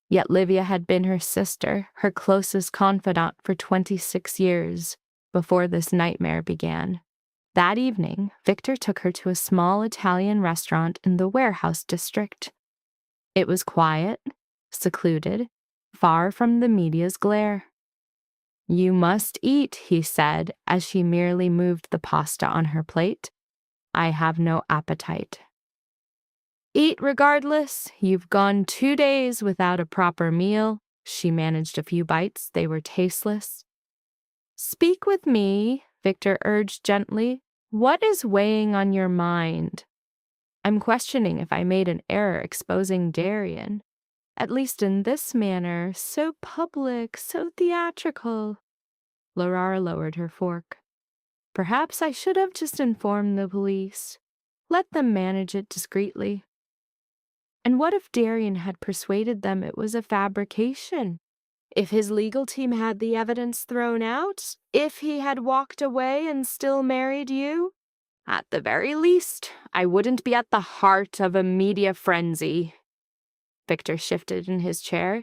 Yet Livia had been her sister, her closest confidant for 26 years, before this nightmare began. That evening, Victor took her to a small Italian restaurant in the warehouse district. It was quiet, secluded, far from the media's glare. "You must eat," he said, as she merely moved the pasta on her plate. "I have no appetite." "Eat regardless. You've gone 2 days without a proper meal." She managed a few bites. They were tasteless. "Speak with me," Victor urged gently. "What is weighing on your mind?" "I'm questioning if I made an error exposing Darian. At least in this manner, so public, so theatrical." Larara lowered her fork. "Perhaps I should have just informed the police." Let them manage it discreetly. And what if Darian had persuaded them it was a fabrication? If his legal team had the evidence thrown out? If he had walked away and still married you? At the very least, I wouldn't be at the heart of a media frenzy. Victor shifted in his chair.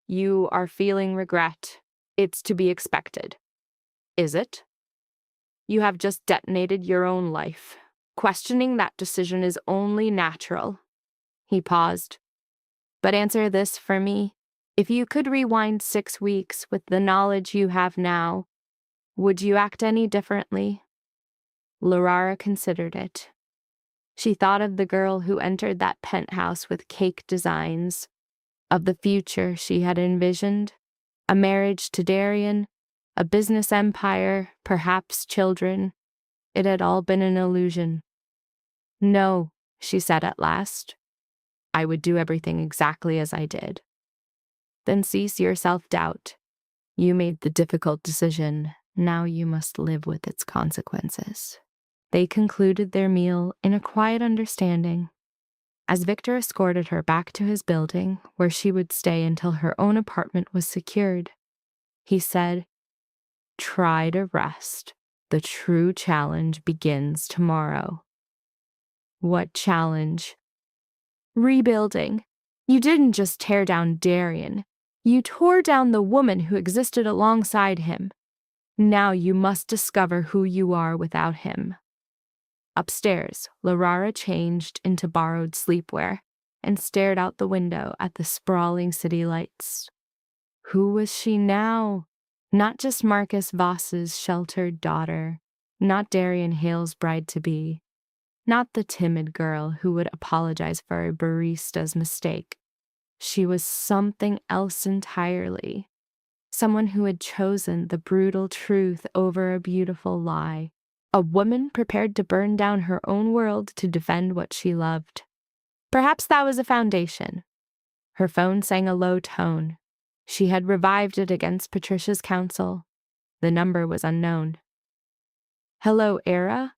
You are feeling regret. It's to be expected. Is it? You have just detonated your own life. Questioning that decision is only natural. He paused. But answer this for me. If you could rewind 6 weeks with the knowledge you have now, would you act any differently? Laurara considered it. She thought of the girl who entered that penthouse with cake designs, of the future she had envisioned, a marriage to Darian, a business empire, perhaps children. It had all been an illusion. No, she said at last. I would do everything exactly as I did. Then cease your self-doubt. You made the difficult decision. Now you must live with its consequences. They concluded their meal in a quiet understanding. As Victor escorted her back to his building, where she would stay until her own apartment was secured, he said, Try to rest. The true challenge begins tomorrow. What challenge? Rebuilding. You didn't just tear down Darian. You tore down the woman who existed alongside him. Now you must discover who you are without him. Upstairs, Laurara changed into borrowed sleepwear and stared out the window at the sprawling city lights. Who was she now? Not just Marcus Voss's sheltered daughter, not Darian Hale's bride-to-be, not the timid girl who would apologize for a barista's mistake. She was something else entirely. Someone who had chosen the brutal truth over a beautiful lie. A woman prepared to burn down her own world to defend what she loved. Perhaps that was a foundation. Her phone sang a low tone. She had revived it against Patricia's counsel. The number was unknown. Hello, Era?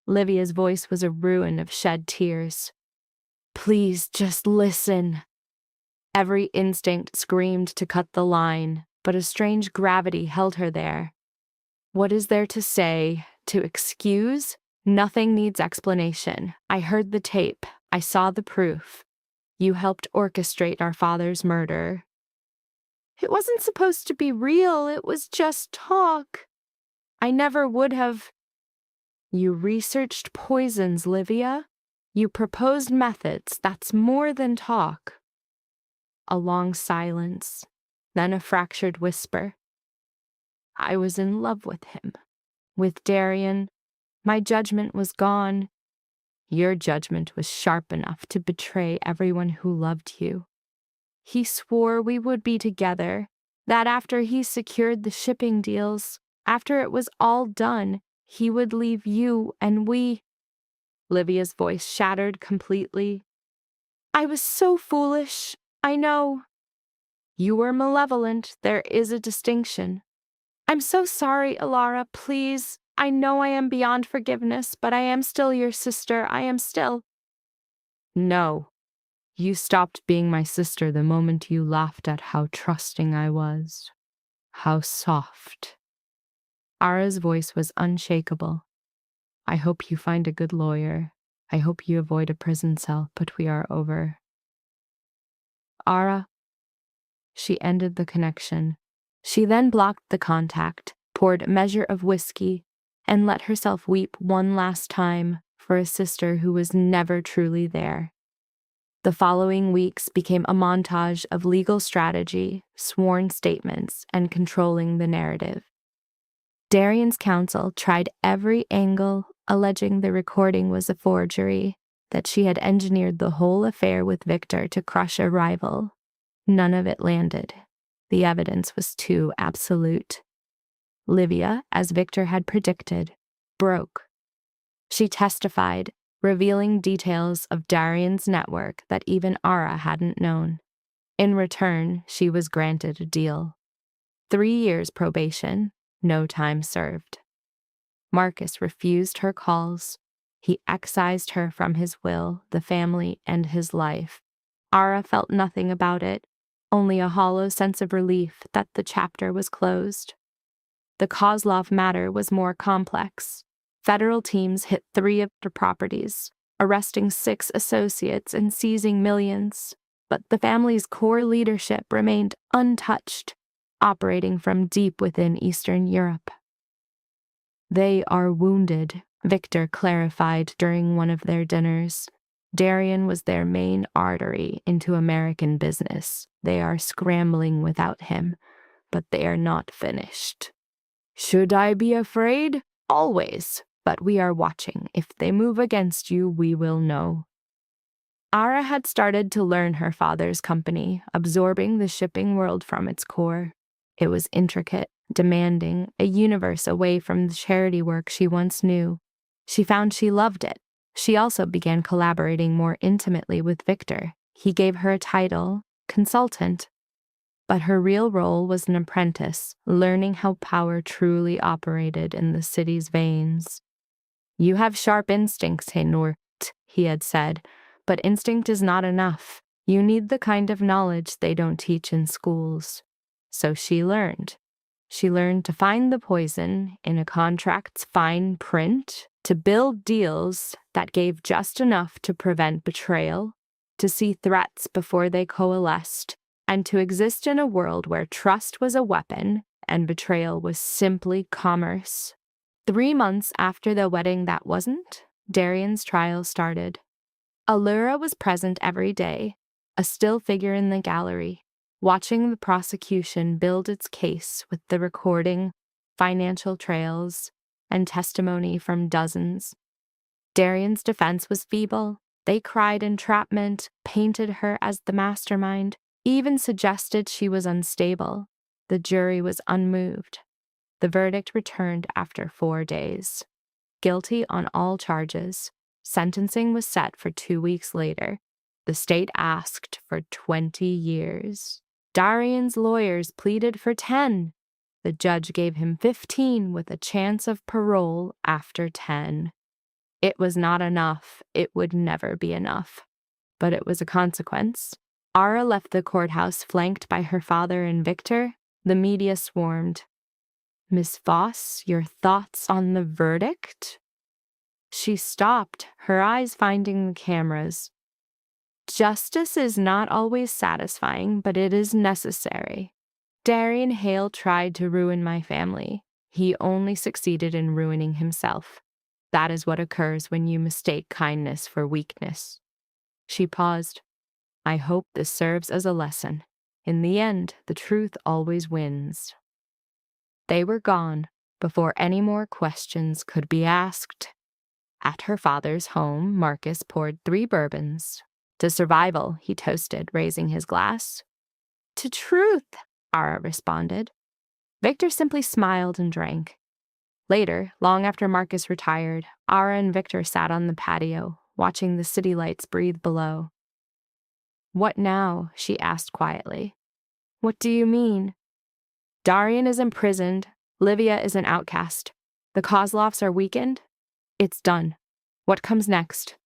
Livia's voice was a ruin of shed tears. Please, just listen. Every instinct screamed to cut the line, but a strange gravity held her there. What is there to say? To excuse? Nothing needs explanation. I heard the tape. I saw the proof. You helped orchestrate our father's murder. It wasn't supposed to be real. It was just talk. I never would have. You researched poisons, Livia. You proposed methods. That's more than talk. A long silence, then a fractured whisper. I was in love with him. With Darian, my judgment was gone. Your judgment was sharp enough to betray everyone who loved you. He swore we would be together, that after he secured the shipping deals, after it was all done, he would leave you and we. Livia's voice shattered completely. I was so foolish, I know. You were malevolent, there is a distinction. I'm so sorry, Alara, please. I know I am beyond forgiveness, but I am still your sister. I am still. No. You stopped being my sister the moment you laughed at how trusting I was. How soft. Ara's voice was unshakable. I hope you find a good lawyer. I hope you avoid a prison cell, but we are over. Ara. She ended the connection. She then blocked the contact, poured a measure of whiskey, and let herself weep one last time for a sister who was never truly there. The following weeks became a montage of legal strategy, sworn statements, and controlling the narrative. Darian's counsel tried every angle, alleging the recording was a forgery, that she had engineered the whole affair with Victor to crush a rival. None of it landed. The evidence was too absolute. Livia, as Victor had predicted, broke. She testified, revealing details of Darian's network that even Ara hadn't known. In return, she was granted a deal. 3 years probation, no time served. Marcus refused her calls. He excised her from his will, the family, and his life. Ara felt nothing about it, only a hollow sense of relief that the chapter was closed. The Kozlov matter was more complex. Federal teams hit 3 of the properties, arresting 6 associates and seizing millions. But the family's core leadership remained untouched, operating from deep within Eastern Europe. They are wounded, Victor clarified during one of their dinners. Darian was their main artery into American business. They are scrambling without him, but they are not finished. Should I be afraid? Always. But we are watching. If they move against you, we will know. Ara had started to learn her father's company, absorbing the shipping world from its core. It was intricate, demanding, a universe away from the charity work she once knew. She found she loved it. She also began collaborating more intimately with Victor. He gave her a title, consultant. But her real role was an apprentice, learning how power truly operated in the city's veins. You have sharp instincts, Noir, he had said, but instinct is not enough. You need the kind of knowledge they don't teach in schools. So she learned. She learned to find the poison in a contract's fine print, to build deals that gave just enough to prevent betrayal, to see threats before they coalesced, and to exist in a world where trust was a weapon and betrayal was simply commerce. 3 months after the wedding that wasn't, Darian's trial started. Allura was present every day, a still figure in the gallery, watching the prosecution build its case with the recording, financial trails, and testimony from dozens. Darian's defense was feeble. They cried entrapment, painted her as the mastermind, even suggested she was unstable. The jury was unmoved. The verdict returned after 4 days. Guilty on all charges. Sentencing was set for 2 weeks later. The state asked for 20 years. Darian's lawyers pleaded for 10. The judge gave him 15 with a chance of parole after 10. It was not enough. It would never be enough. But it was a consequence. Ara left the courthouse flanked by her father and Victor. The media swarmed. Miss Voss, your thoughts on the verdict? She stopped, her eyes finding the cameras. Justice is not always satisfying, but it is necessary. Darian Hale tried to ruin my family. He only succeeded in ruining himself. That is what occurs when you mistake kindness for weakness. She paused. I hope this serves as a lesson. In the end, the truth always wins. They were gone before any more questions could be asked. At her father's home, Marcus poured 3 bourbons. To survival, he toasted, raising his glass. To truth, Ara responded. Victor simply smiled and drank. Later, long after Marcus retired, Ara and Victor sat on the patio, watching the city lights breathe below. What now? She asked quietly. What do you mean? Darian is imprisoned. Livia is an outcast. The Kozlovs are weakened. It's done. What comes next?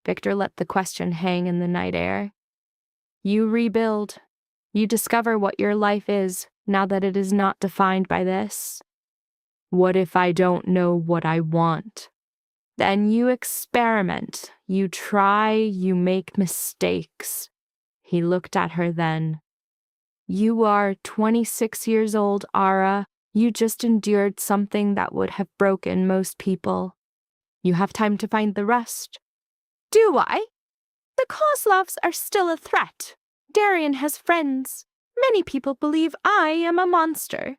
Victor let the question hang in the night air. You rebuild. You discover what your life is now that it is not defined by this. What if I don't know what I want? Then you experiment. You try. You make mistakes. He looked at her then. You are 26 years old, Ara. You just endured something that would have broken most people. You have time to find the rest. Do I? The Kozlovs are still a threat. Darian has friends. Many people believe I am a monster.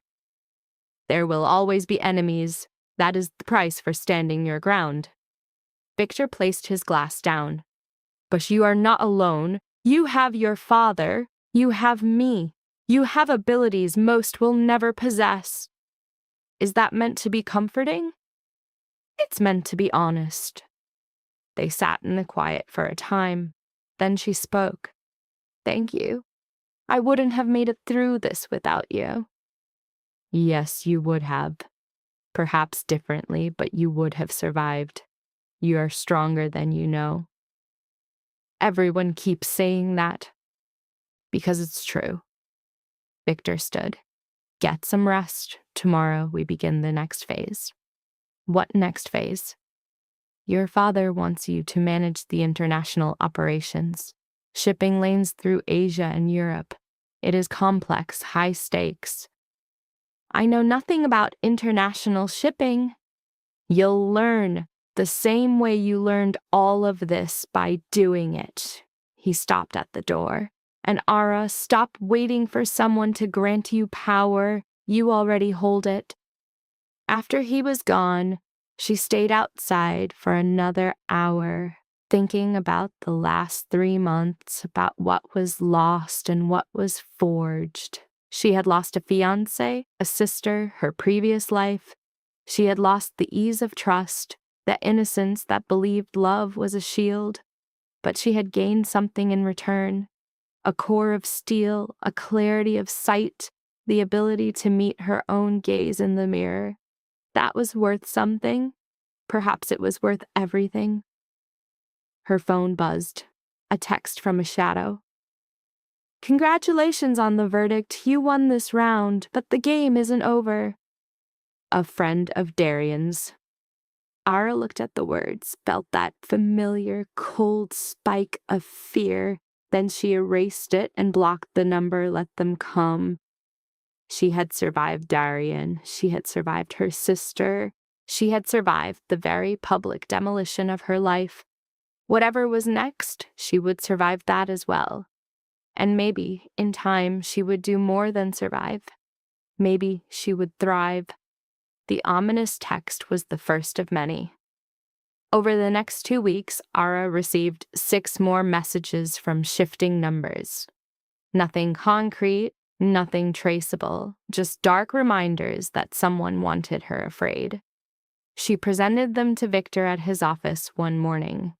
There will always be enemies. That is the price for standing your ground. Victor placed his glass down. But you are not alone. You have your father. You have me. You have abilities most will never possess. Is that meant to be comforting? It's meant to be honest. They sat in the quiet for a time. Then she spoke. Thank you. I wouldn't have made it through this without you. Yes, you would have. Perhaps differently, but you would have survived. You are stronger than you know. Everyone keeps saying that because it's true. Victor stood. Get some rest. Tomorrow we begin the next phase. What next phase? Your father wants you to manage the international operations, shipping lanes through Asia and Europe. It is complex, high stakes. I know nothing about international shipping. You'll learn the same way you learned all of this by doing it. He stopped at the door. And Ara, stop waiting for someone to grant you power. You already hold it. After he was gone, she stayed outside for another hour, thinking about the last 3 months, about what was lost and what was forged. She had lost a fiancé, a sister, her previous life. She had lost the ease of trust, the innocence that believed love was a shield. But she had gained something in return. A core of steel, a clarity of sight, the ability to meet her own gaze in the mirror. That was worth something. Perhaps it was worth everything. Her phone buzzed. A text from a shadow. Congratulations on the verdict. You won this round, but the game isn't over. A friend of Darian's. Ara looked at the words, felt that familiar, cold spike of fear. Then she erased it and blocked the number, let them come. She had survived Darian. She had survived her sister. She had survived the very public demolition of her life. Whatever was next, she would survive that as well. And maybe, in time, she would do more than survive. Maybe she would thrive. The ominous text was the first of many. Over the next 2 weeks, Ara received 6 more messages from shifting numbers. Nothing concrete, nothing traceable, just dark reminders that someone wanted her afraid. She presented them to Victor at his office one morning.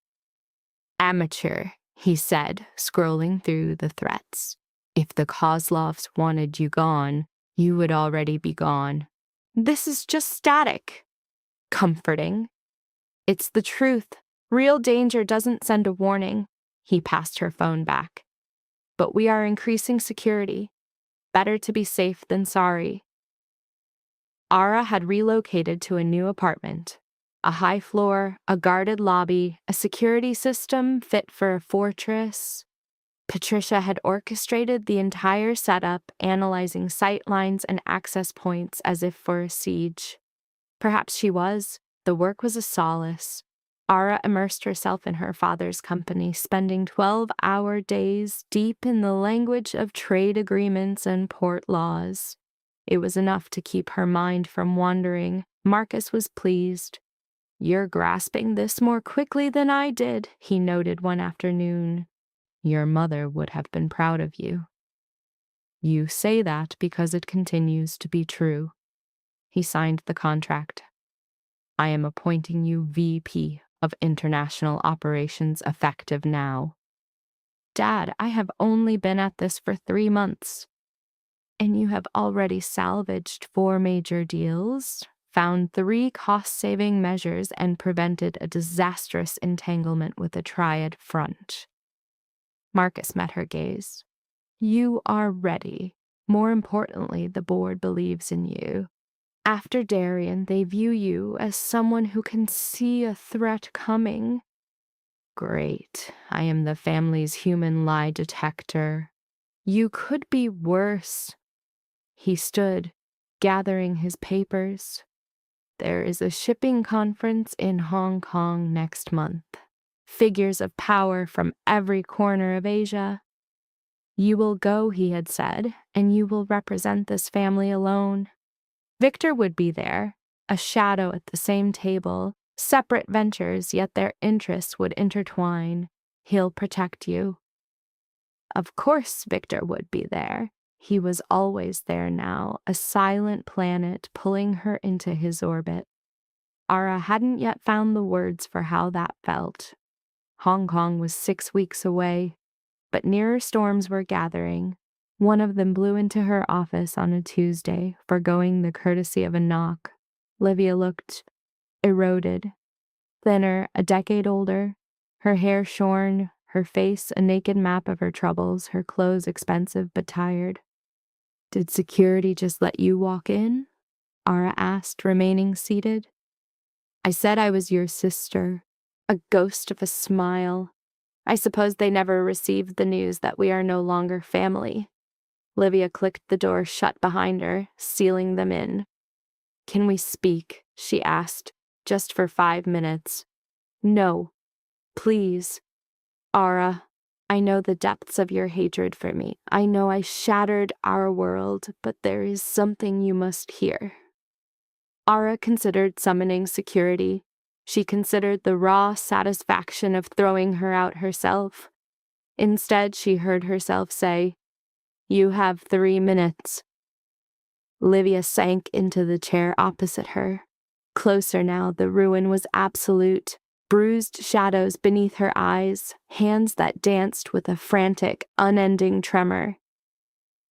Amateur, he said, scrolling through the threats. If the Kozlovs wanted you gone, you would already be gone. This is just static. Comforting. It's the truth. Real danger doesn't send a warning. He passed her phone back. But we are increasing security. Better to be safe than sorry. Ara had relocated to a new apartment. A high floor, a guarded lobby, a security system fit for a fortress. Patricia had orchestrated the entire setup, analyzing sight lines and access points as if for a siege. Perhaps she was. The work was a solace. Ara immersed herself in her father's company, spending 12-hour days deep in the language of trade agreements and port laws. It was enough to keep her mind from wandering. Marcus was pleased. You're grasping this more quickly than I did, he noted one afternoon. Your mother would have been proud of you. You say that because it continues to be true. He signed the contract. I am appointing you VP of International Operations effective now. Dad, I have only been at this for 3 months. And you have already salvaged 4 major deals, found 3 cost-saving measures, and prevented a disastrous entanglement with a triad front. Marcus met her gaze. You are ready. More importantly, the board believes in you. After Darian, they view you as someone who can see a threat coming. Great. I am the family's human lie detector. You could be worse. He stood, gathering his papers. There is a shipping conference in Hong Kong next month. Figures of power from every corner of Asia. You will go, he had said, and you will represent this family alone. Victor would be there, a shadow at the same table, separate ventures, yet their interests would intertwine. He'll protect you. Of course Victor would be there. He was always there now, a silent planet pulling her into his orbit. Ara hadn't yet found the words for how that felt. Hong Kong was 6 weeks away, but nearer storms were gathering. One of them blew into her office on a Tuesday, forgoing the courtesy of a knock. Livia looked eroded. thinner, a decade older, her hair shorn, her face a naked map of her troubles, her clothes expensive but tired. "Did security just let you walk in?" Ara asked, remaining seated. "I said I was your sister." A ghost of a smile. "I suppose they never received the news that we are no longer family." Livia clicked the door shut behind her, sealing them in. "Can we speak?" she asked, "just for 5 minutes." "No. Please. Ara, I know the depths of your hatred for me. I know I shattered our world, but there is something you must hear." Ara considered summoning security. She considered the raw satisfaction of throwing her out herself. Instead, she heard herself say, "You have 3 minutes." Livia sank into the chair opposite her. Closer now, the ruin was absolute. Bruised shadows beneath her eyes, hands that danced with a frantic, unending tremor.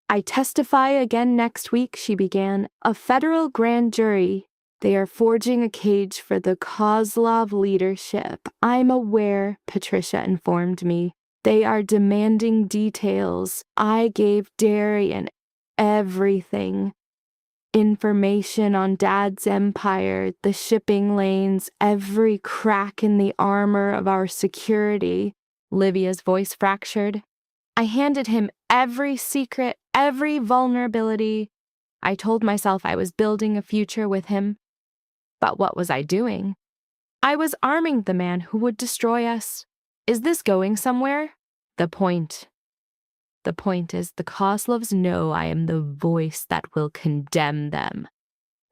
"I testify again next week," she began. "A federal grand jury. They are forging a cage for the Kozlov leadership. I'm aware," Patricia informed me. "They are demanding details. I gave Darian everything. Information on Dad's empire, the shipping lanes, every crack in the armor of our security." Livia's voice fractured. "I handed him every secret, every vulnerability. I told myself I was building a future with him. But what was I doing? I was arming the man who would destroy us. Is this going somewhere? The point is the Kozlovs know I am the voice that will condemn them.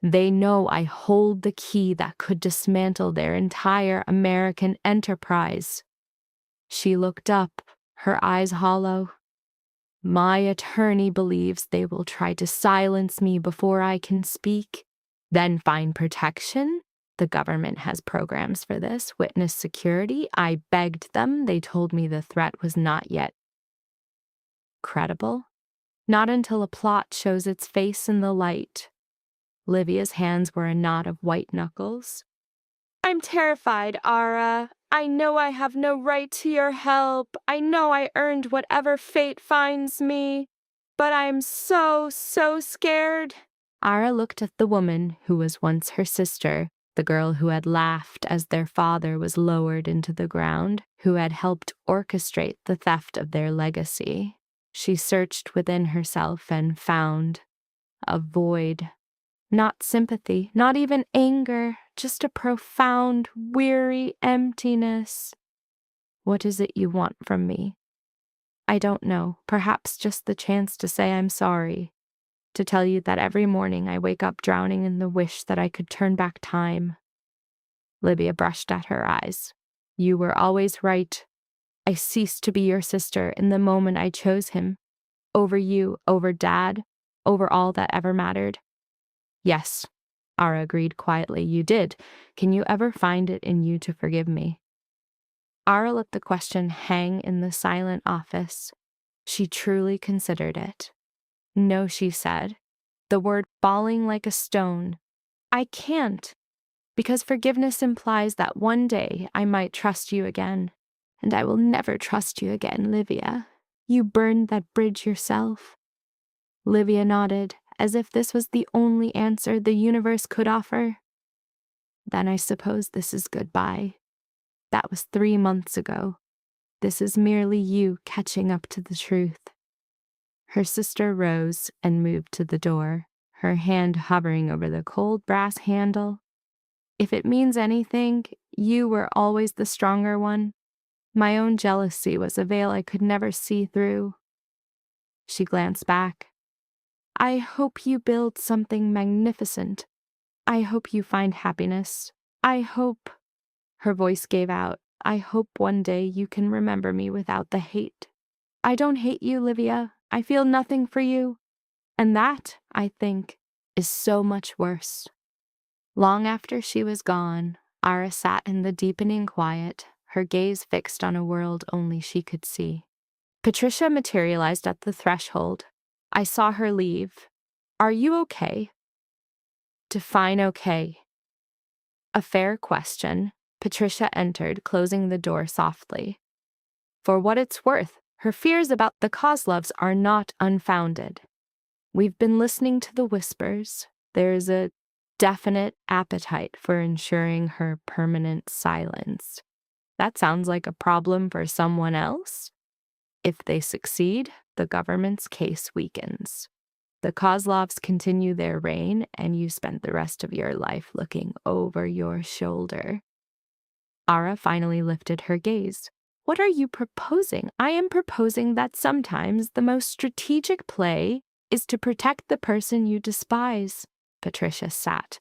They know I hold the key that could dismantle their entire American enterprise." She looked up, her eyes hollow. "My attorney believes they will try to silence me before I can speak, then find protection. The government has programs for this, witness security. I begged them. They told me the threat was not yet credible. Not until a plot shows its face in the light." Livia's hands were a knot of white knuckles. "I'm terrified, Ara. I know I have no right to your help. I know I earned whatever fate finds me. But I'm so scared." Ara looked at the woman who was once her sister, the girl who had laughed as their father was lowered into the ground, who had helped orchestrate the theft of their legacy. She searched within herself and found a void. Not sympathy, not even anger, just a profound, weary emptiness. "What is it you want from me?" "I don't know. Perhaps just the chance to say I'm sorry. To tell you that every morning I wake up drowning in the wish that I could turn back time." Livia brushed at her eyes. "You were always right. I ceased to be your sister in the moment I chose him. Over you, over Dad, over all that ever mattered." "Yes," Ara agreed quietly, "you did. Can you ever find it in you to forgive me?" Ara let the question hang in the silent office. She truly considered it. "No," she said, the word falling like a stone. "I can't, because forgiveness implies that one day I might trust you again. And I will never trust you again, Livia. You burned that bridge yourself." Livia nodded, as if this was the only answer the universe could offer. "Then I suppose this is goodbye. That was 3 months ago. This is merely you catching up to the truth." Her sister rose and moved to the door, her hand hovering over the cold brass handle. "If it means anything, you were always the stronger one. My own jealousy was a veil I could never see through." She glanced back. "I hope you build something magnificent. I hope you find happiness. I hope," her voice gave out, "I hope one day you can remember me without the hate. I don't hate you, Livia. I feel nothing for you. And that, I think, is so much worse." Long after she was gone, Ara sat in the deepening quiet, her gaze fixed on a world only she could see. Patricia materialized at the threshold. I saw her leave. "Are you okay?" Define okay. A fair question, Patricia entered, closing the door softly. For what it's worth, her fears about the Kozlovs are not unfounded. We've been listening to the whispers. There's a definite appetite for ensuring her permanent silence. That sounds like a problem for someone else. If they succeed, the government's case weakens. The Kozlovs continue their reign, and you spend the rest of your life looking over your shoulder. Ara finally lifted her gaze. What are you proposing? I am proposing that sometimes the most strategic play is to protect the person you despise. Patricia sat.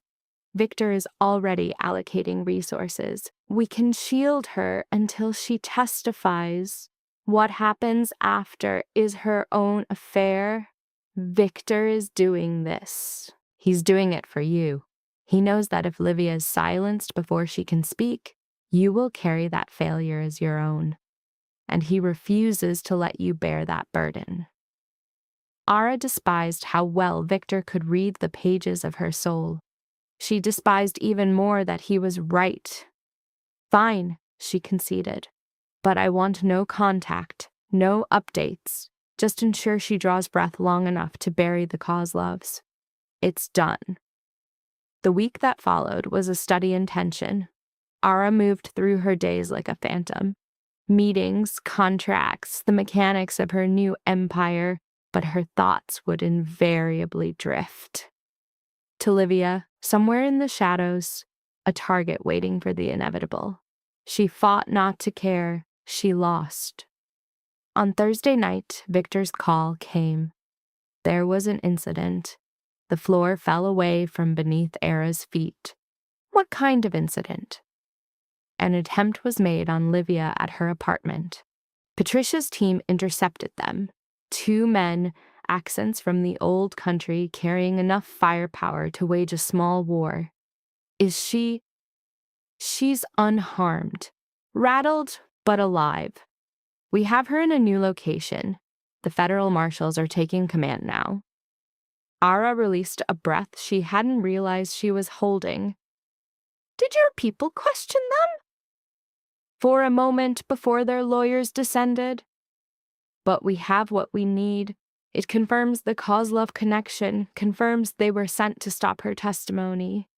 Victor is already allocating resources. We can shield her until she testifies. What happens after is her own affair. Victor is doing this. He's doing it for you. He knows that if Livia is silenced before she can speak, you will carry that failure as your own. And he refuses to let you bear that burden. Ara despised how well Victor could read the pages of her soul. She despised even more that he was right. Fine, she conceded. But I want no contact, no updates. Just ensure she draws breath long enough to bury the Kozlovs. It's done. The week that followed was a study in tension. Ara moved through her days like a phantom. Meetings, contracts, the mechanics of her new empire, but her thoughts would invariably drift. To Livia, somewhere in the shadows, a target waiting for the inevitable. She fought not to care. She lost. On Thursday night, Victor's call came. There was an incident. The floor fell away from beneath Ara's feet. What kind of incident? An attempt was made on Livia at her apartment. Patricia's team intercepted them. 2 men, accents from the old country, carrying enough firepower to wage a small war. She's unharmed. Rattled, but alive. We have her in a new location. The federal marshals are taking command now. Ara released a breath she hadn't realized she was holding. Did your people question them? For a moment before their lawyers descended. But we have what we need. It confirms the Kozlov connection, confirms they were sent to stop her testimony.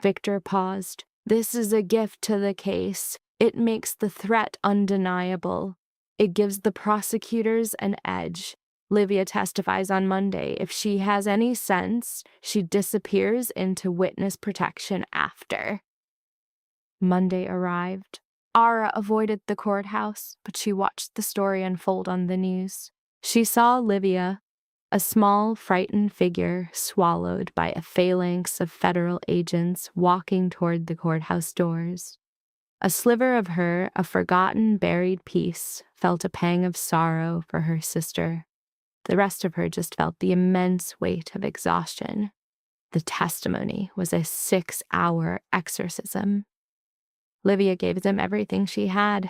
Victor paused. This is a gift to the case. It makes the threat undeniable. It gives the prosecutors an edge. Livia testifies on Monday. If she has any sense, she disappears into witness protection after. Monday arrived. Ara avoided the courthouse, but she watched the story unfold on the news. She saw Livia, a small, frightened figure swallowed by a phalanx of federal agents walking toward the courthouse doors. A sliver of her, a forgotten, buried piece, felt a pang of sorrow for her sister. The rest of her just felt the immense weight of exhaustion. The testimony was a 6-hour exorcism. Livia gave them everything she had.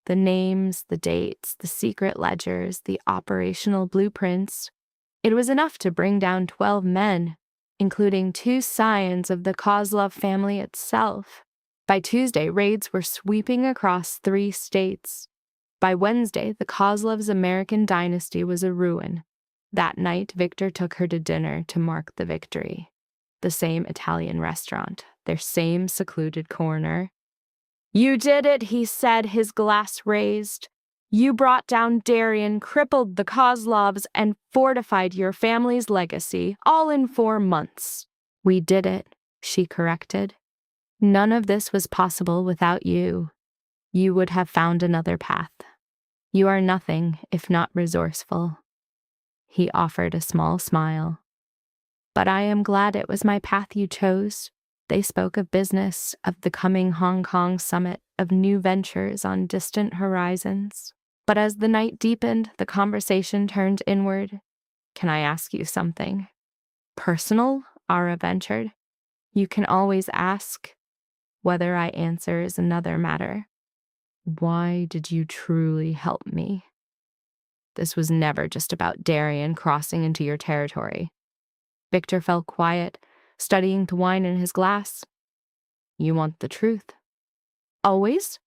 The names, the dates, the secret ledgers, the operational blueprints. It was enough to bring down 12 men, including 2 scions of the Kozlov family itself. By Tuesday, raids were sweeping across 3 states. By Wednesday, the Kozlov's American dynasty was a ruin. That night, Victor took her to dinner to mark the victory. The same Italian restaurant, their same secluded corner. You did it, he said, his glass raised. You brought down Darian, crippled the Kozlovs, and fortified your family's legacy, all in 4 months. We did it, she corrected. None of this was possible without you. You would have found another path. You are nothing if not resourceful. He offered a small smile. But I am glad it was my path you chose. They spoke of business, of the coming Hong Kong summit, of new ventures on distant horizons. But as the night deepened, the conversation turned inward. Can I ask you something? Personal? Ara ventured. You can always ask. Whether I answer is another matter. Why did you truly help me? This was never just about Darian crossing into your territory. Victor fell quiet, studying the wine in his glass. You want the truth. Always?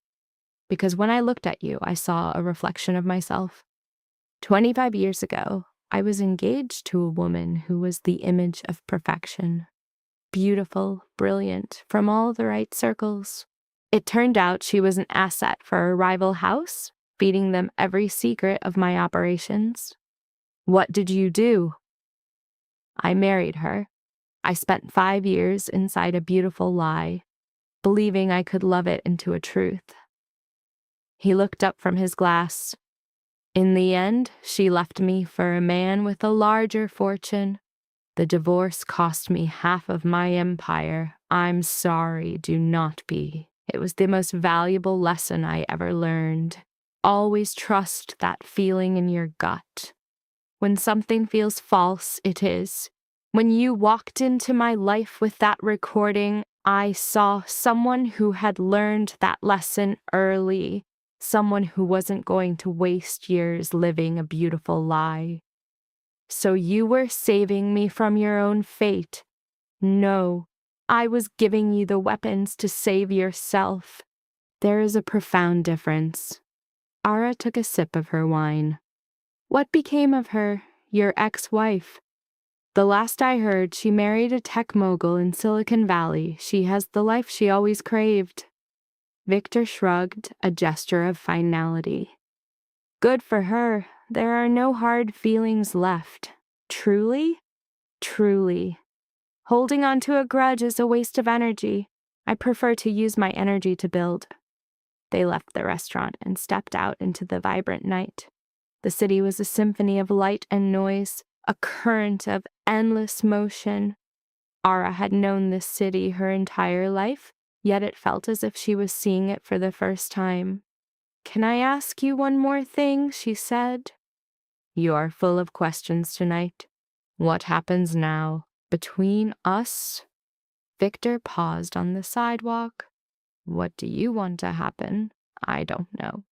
Because when I looked at you, I saw a reflection of myself. 25 years ago, I was engaged to a woman who was the image of perfection. Beautiful, brilliant, from all the right circles. It turned out she was an asset for a rival house, feeding them every secret of my operations. What did you do? I married her. I spent 5 years inside a beautiful lie, believing I could love it into a truth. He looked up from his glass. In the end, she left me for a man with a larger fortune. The divorce cost me half of my empire. I'm sorry, do not be. It was the most valuable lesson I ever learned. Always trust that feeling in your gut. When something feels false, it is. When you walked into my life with that recording, I saw someone who had learned that lesson early, someone who wasn't going to waste years living a beautiful lie. So you were saving me from your own fate. No, I was giving you the weapons to save yourself. There is a profound difference. Ara took a sip of her wine. What became of her, your ex-wife? The last I heard, she married a tech mogul in Silicon Valley. She has the life she always craved. Victor shrugged, a gesture of finality. Good for her. There are no hard feelings left. Truly? Truly. Holding on to a grudge is a waste of energy. I prefer to use my energy to build. They left the restaurant and stepped out into the vibrant night. The city was a symphony of light and noise, a current of endless motion. Ara had known this city her entire life, yet it felt as if she was seeing it for the first time. Can I ask you one more thing? She said. You are full of questions tonight. What happens now? Between us? Victor paused on the sidewalk. What do you want to happen? I don't know.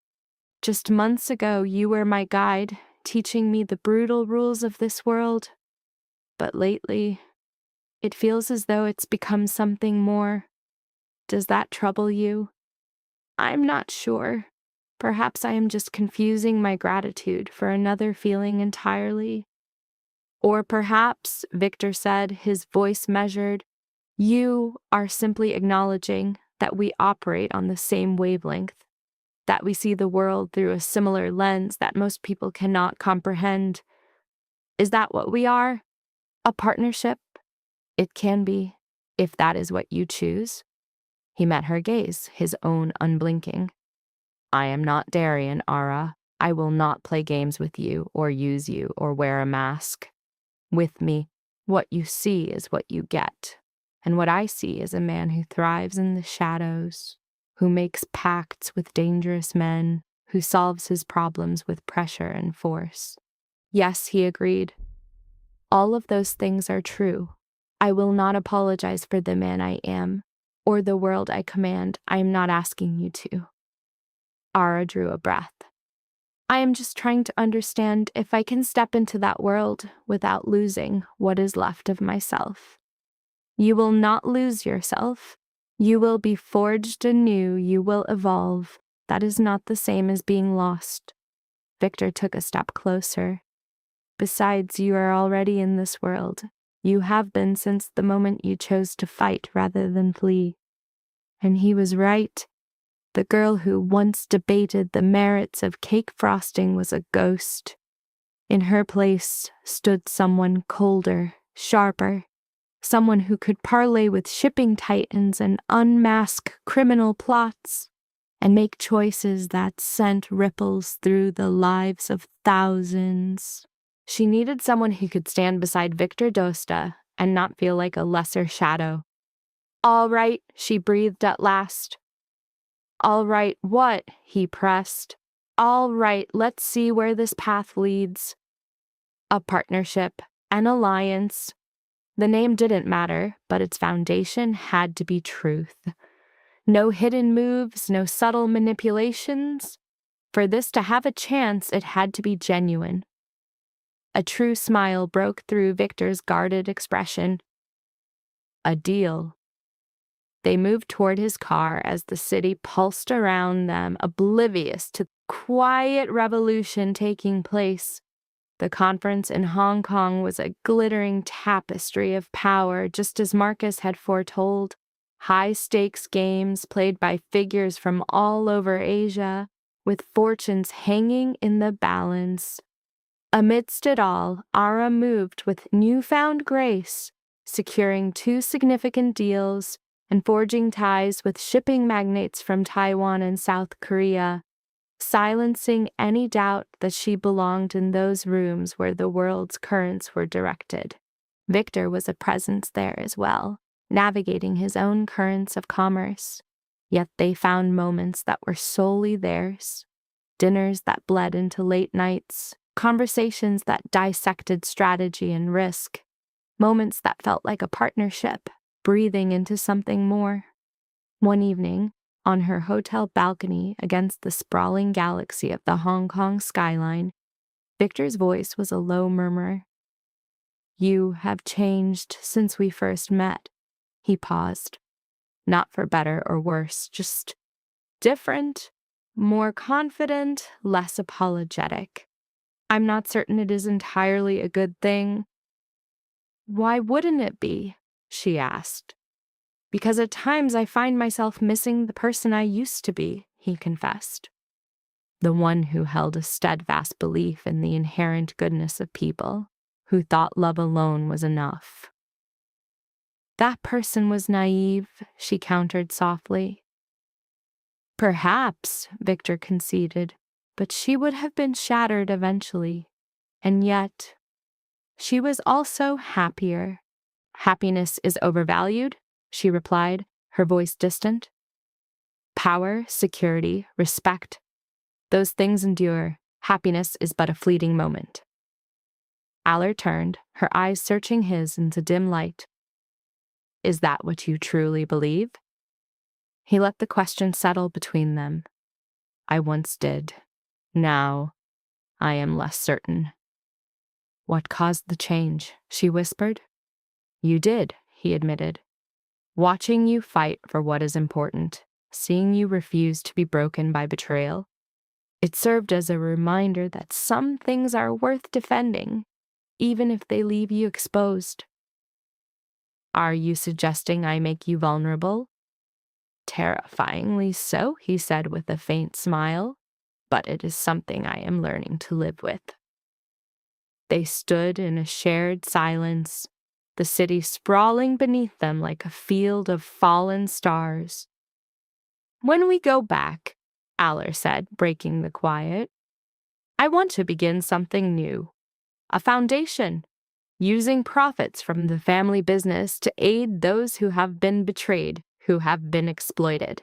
Just months ago, you were my guide, teaching me the brutal rules of this world. But lately, it feels as though it's become something more. Does that trouble you? I'm not sure. Perhaps I am just confusing my gratitude for another feeling entirely. Or perhaps, Victor said, his voice measured, you are simply acknowledging that we operate on the same wavelength, that we see the world through a similar lens that most people cannot comprehend. Is that what we are? A partnership? It can be, if that is what you choose. He met her gaze, his own unblinking. I am not Darian, Ara. I will not play games with you, or use you, or wear a mask. With me, what you see is what you get. And what I see is a man who thrives in the shadows, who makes pacts with dangerous men, who solves his problems with pressure and force. Yes, he agreed. All of those things are true. I will not apologize for the man I am, or the world I command. I am not asking you to. Ara drew a breath. I am just trying to understand if I can step into that world without losing what is left of myself. You will not lose yourself. You will be forged anew. You will evolve. That is not the same as being lost. Victor took a step closer. Besides, you are already in this world. You have been since the moment you chose to fight rather than flee. And he was right. The girl who once debated the merits of cake frosting was a ghost. In her place stood someone colder, sharper, someone who could parley with shipping titans and unmask criminal plots, and make choices that sent ripples through the lives of thousands. She needed someone who could stand beside Victor Dosta and not feel like a lesser shadow. All right, she breathed at last. All right, what? He pressed. All right, let's see where this path leads. A partnership, an alliance. The name didn't matter, but its foundation had to be truth. No hidden moves, no subtle manipulations. For this to have a chance, it had to be genuine. A true smile broke through Victor's guarded expression. A deal. They moved toward his car as the city pulsed around them, oblivious to the quiet revolution taking place. The conference in Hong Kong was a glittering tapestry of power, just as Marcus had foretold. High-stakes games played by figures from all over Asia, with fortunes hanging in the balance. Amidst it all, Ara moved with newfound grace, securing 2 significant deals and forging ties with shipping magnates from Taiwan and South Korea, silencing any doubt that she belonged in those rooms where the world's currents were directed. Victor was a presence there as well, navigating his own currents of commerce. Yet they found moments that were solely theirs, dinners that bled into late nights, conversations that dissected strategy and risk, moments that felt like a partnership, breathing into something more. One evening, on her hotel balcony against the sprawling galaxy of the Hong Kong skyline, Victor's voice was a low murmur. "You have changed since we first met." He paused. Not for better or worse, just different, more confident, less apologetic. "I'm not certain it is entirely a good thing." "Why wouldn't it be?" she asked. "Because at times I find myself missing the person I used to be," he confessed. The one who held a steadfast belief in the inherent goodness of people, who thought love alone was enough. "That person was naive," she countered softly. "Perhaps," Victor conceded, "but she would have been shattered eventually. And yet, she was also happier." "Happiness is overvalued," she replied, her voice distant. "Power, security, respect, those things endure. Happiness is but a fleeting moment." Aller turned, her eyes searching his into dim light. "Is that what you truly believe?" He let the question settle between them. "I once did. Now, I am less certain." "What caused the change?" she whispered. "You did," he admitted. "Watching you fight for what is important, seeing you refuse to be broken by betrayal. It served as a reminder that some things are worth defending, even if they leave you exposed." "Are you suggesting I make you vulnerable?" "Terrifyingly so," he said with a faint smile, "but it is something I am learning to live with." They stood in a shared silence, the city sprawling beneath them like a field of fallen stars. "When we go back," Aller said, breaking the quiet, "I want to begin something new. A foundation, using profits from the family business to aid those who have been betrayed, who have been exploited,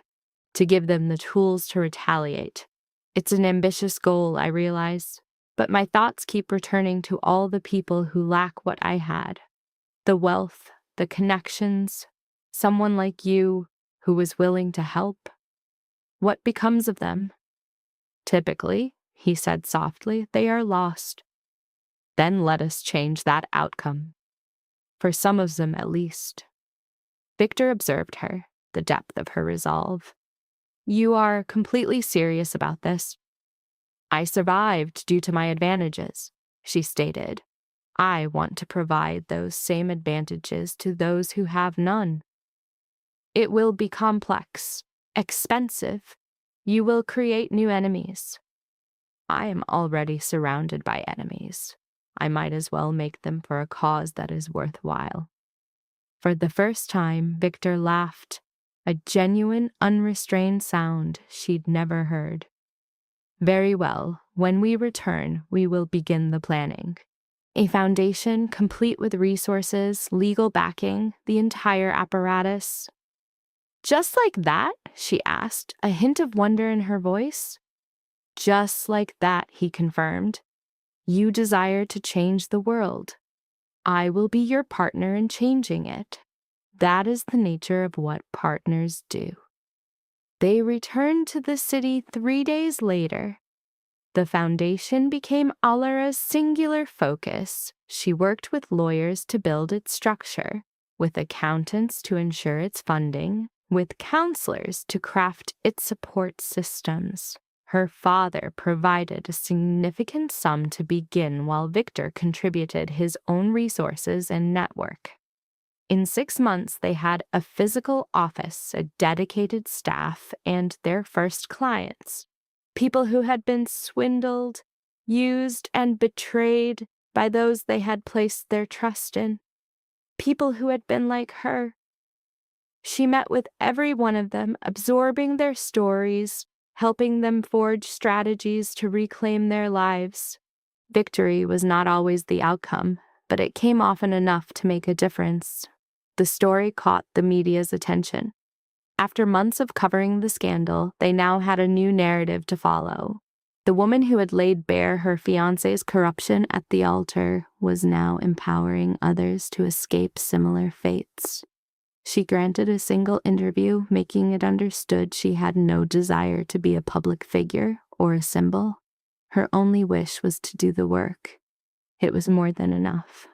to give them the tools to retaliate. It's an ambitious goal, I realize, but my thoughts keep returning to all the people who lack what I had. The wealth, the connections, someone like you who was willing to help. What becomes of them? Typically," he said softly, "they are lost. Then let us change that outcome. For some of them at least." Victor observed her, the depth of her resolve. "You are completely serious about this?" "I survived due to my advantages," she stated. "I want to provide those same advantages to those who have none." "It will be complex, expensive. You will create new enemies." "I am already surrounded by enemies. I might as well make them for a cause that is worthwhile." For the first time, Victor laughed, a genuine, unrestrained sound she'd never heard. "Very well. When we return, we will begin the planning. A foundation complete with resources, legal backing, the entire apparatus." "Just like that?" she asked, a hint of wonder in her voice. "Just like that," he confirmed. "You desire to change the world. I will be your partner in changing it. That is the nature of what partners do." They returned to the city 3 days later. The foundation became Alara's singular focus. She worked with lawyers to build its structure, with accountants to ensure its funding, with counselors to craft its support systems. Her father provided a significant sum to begin, while Victor contributed his own resources and network. In 6 months, they had a physical office, a dedicated staff, and their first clients. People who had been swindled, used, and betrayed by those they had placed their trust in. People who had been like her. She met with every one of them, absorbing their stories, helping them forge strategies to reclaim their lives. Victory was not always the outcome, but it came often enough to make a difference. The story caught the media's attention. After months of covering the scandal, they now had a new narrative to follow. The woman who had laid bare her fiancé's corruption at the altar was now empowering others to escape similar fates. She granted a single interview, making it understood she had no desire to be a public figure or a symbol. Her only wish was to do the work. It was more than enough.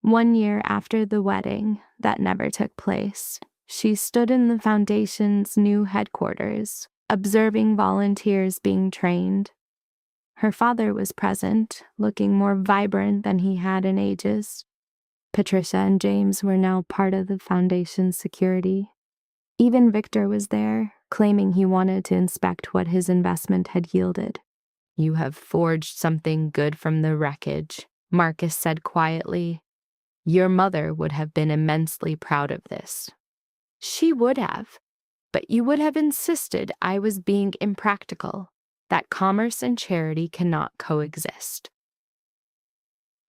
1 year after the wedding, that never took place, she stood in the foundation's new headquarters, observing volunteers being trained. Her father was present, looking more vibrant than he had in ages. Patricia and James were now part of the foundation's security. Even Victor was there, claiming he wanted to inspect what his investment had yielded. "You have forged something good from the wreckage," Marcus said quietly. "Your mother would have been immensely proud of this." "She would have, but you would have insisted I was being impractical, that commerce and charity cannot coexist."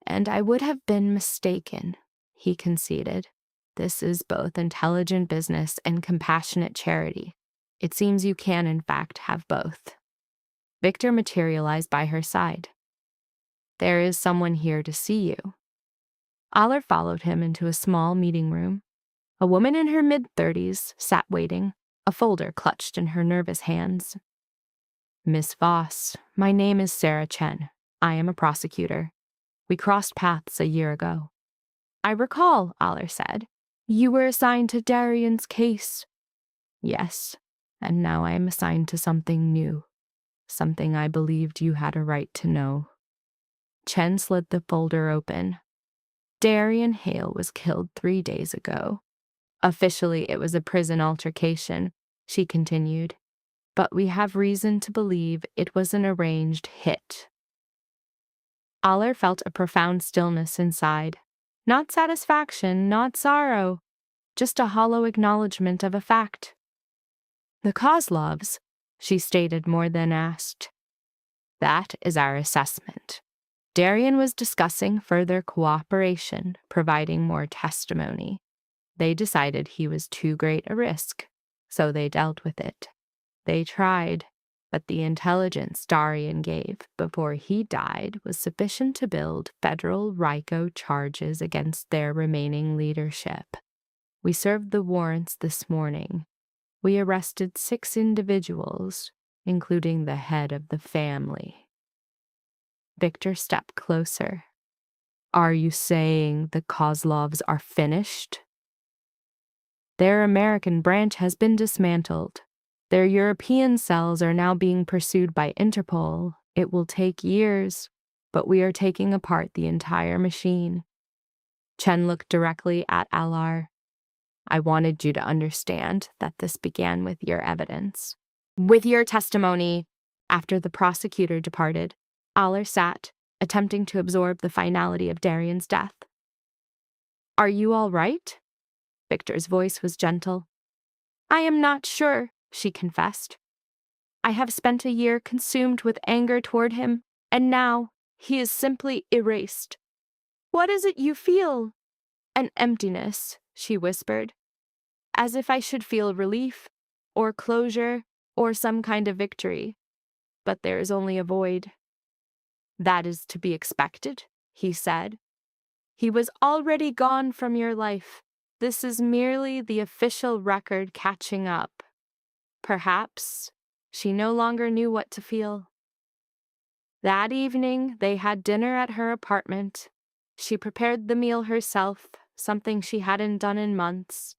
"And I would have been mistaken," he conceded. "This is both intelligent business and compassionate charity. It seems you can, in fact, have both." Victor materialized by her side. "There is someone here to see you." Aller followed him into a small meeting room. A woman in her mid-30s sat waiting, a folder clutched in her nervous hands. "Miss Voss, my name is Sarah Chen. I am a prosecutor. We crossed paths a year ago." "I recall," Aller said. "You were assigned to Darian's case." "Yes, and now I am assigned to something new. Something I believed you had a right to know." Chen slid the folder open. "Darian Hale was killed 3 days ago. Officially, it was a prison altercation," she continued. "But we have reason to believe it was an arranged hit." Aller felt a profound stillness inside. Not satisfaction, not sorrow, just a hollow acknowledgement of a fact. "The Kozlovs," she stated more than asked. "That is our assessment. Darian was discussing further cooperation, providing more testimony. They decided he was too great a risk, so they dealt with it. They tried, but the intelligence Darian gave before he died was sufficient to build federal RICO charges against their remaining leadership. We served the warrants this morning. We arrested 6 individuals, including the head of the family." Victor stepped closer. "Are you saying the Kozlovs are finished?" "Their American branch has been dismantled. Their European cells are now being pursued by Interpol. It will take years, but we are taking apart the entire machine." Chen looked directly at Alar. "I wanted you to understand that this began with your evidence." "With your testimony." After the prosecutor departed, Aller sat, attempting to absorb the finality of Darian's death. "Are you all right?" Victor's voice was gentle. "I am not sure," she confessed. "I have spent a year consumed with anger toward him, and now he is simply erased." "What is it you feel?" "An emptiness," she whispered. "As if I should feel relief, or closure, or some kind of victory. But there is only a void." "That is to be expected," he said. "He was already gone from your life. This is merely the official record catching up." Perhaps she no longer knew what to feel. That evening, they had dinner at her apartment. She prepared the meal herself, something she hadn't done in months.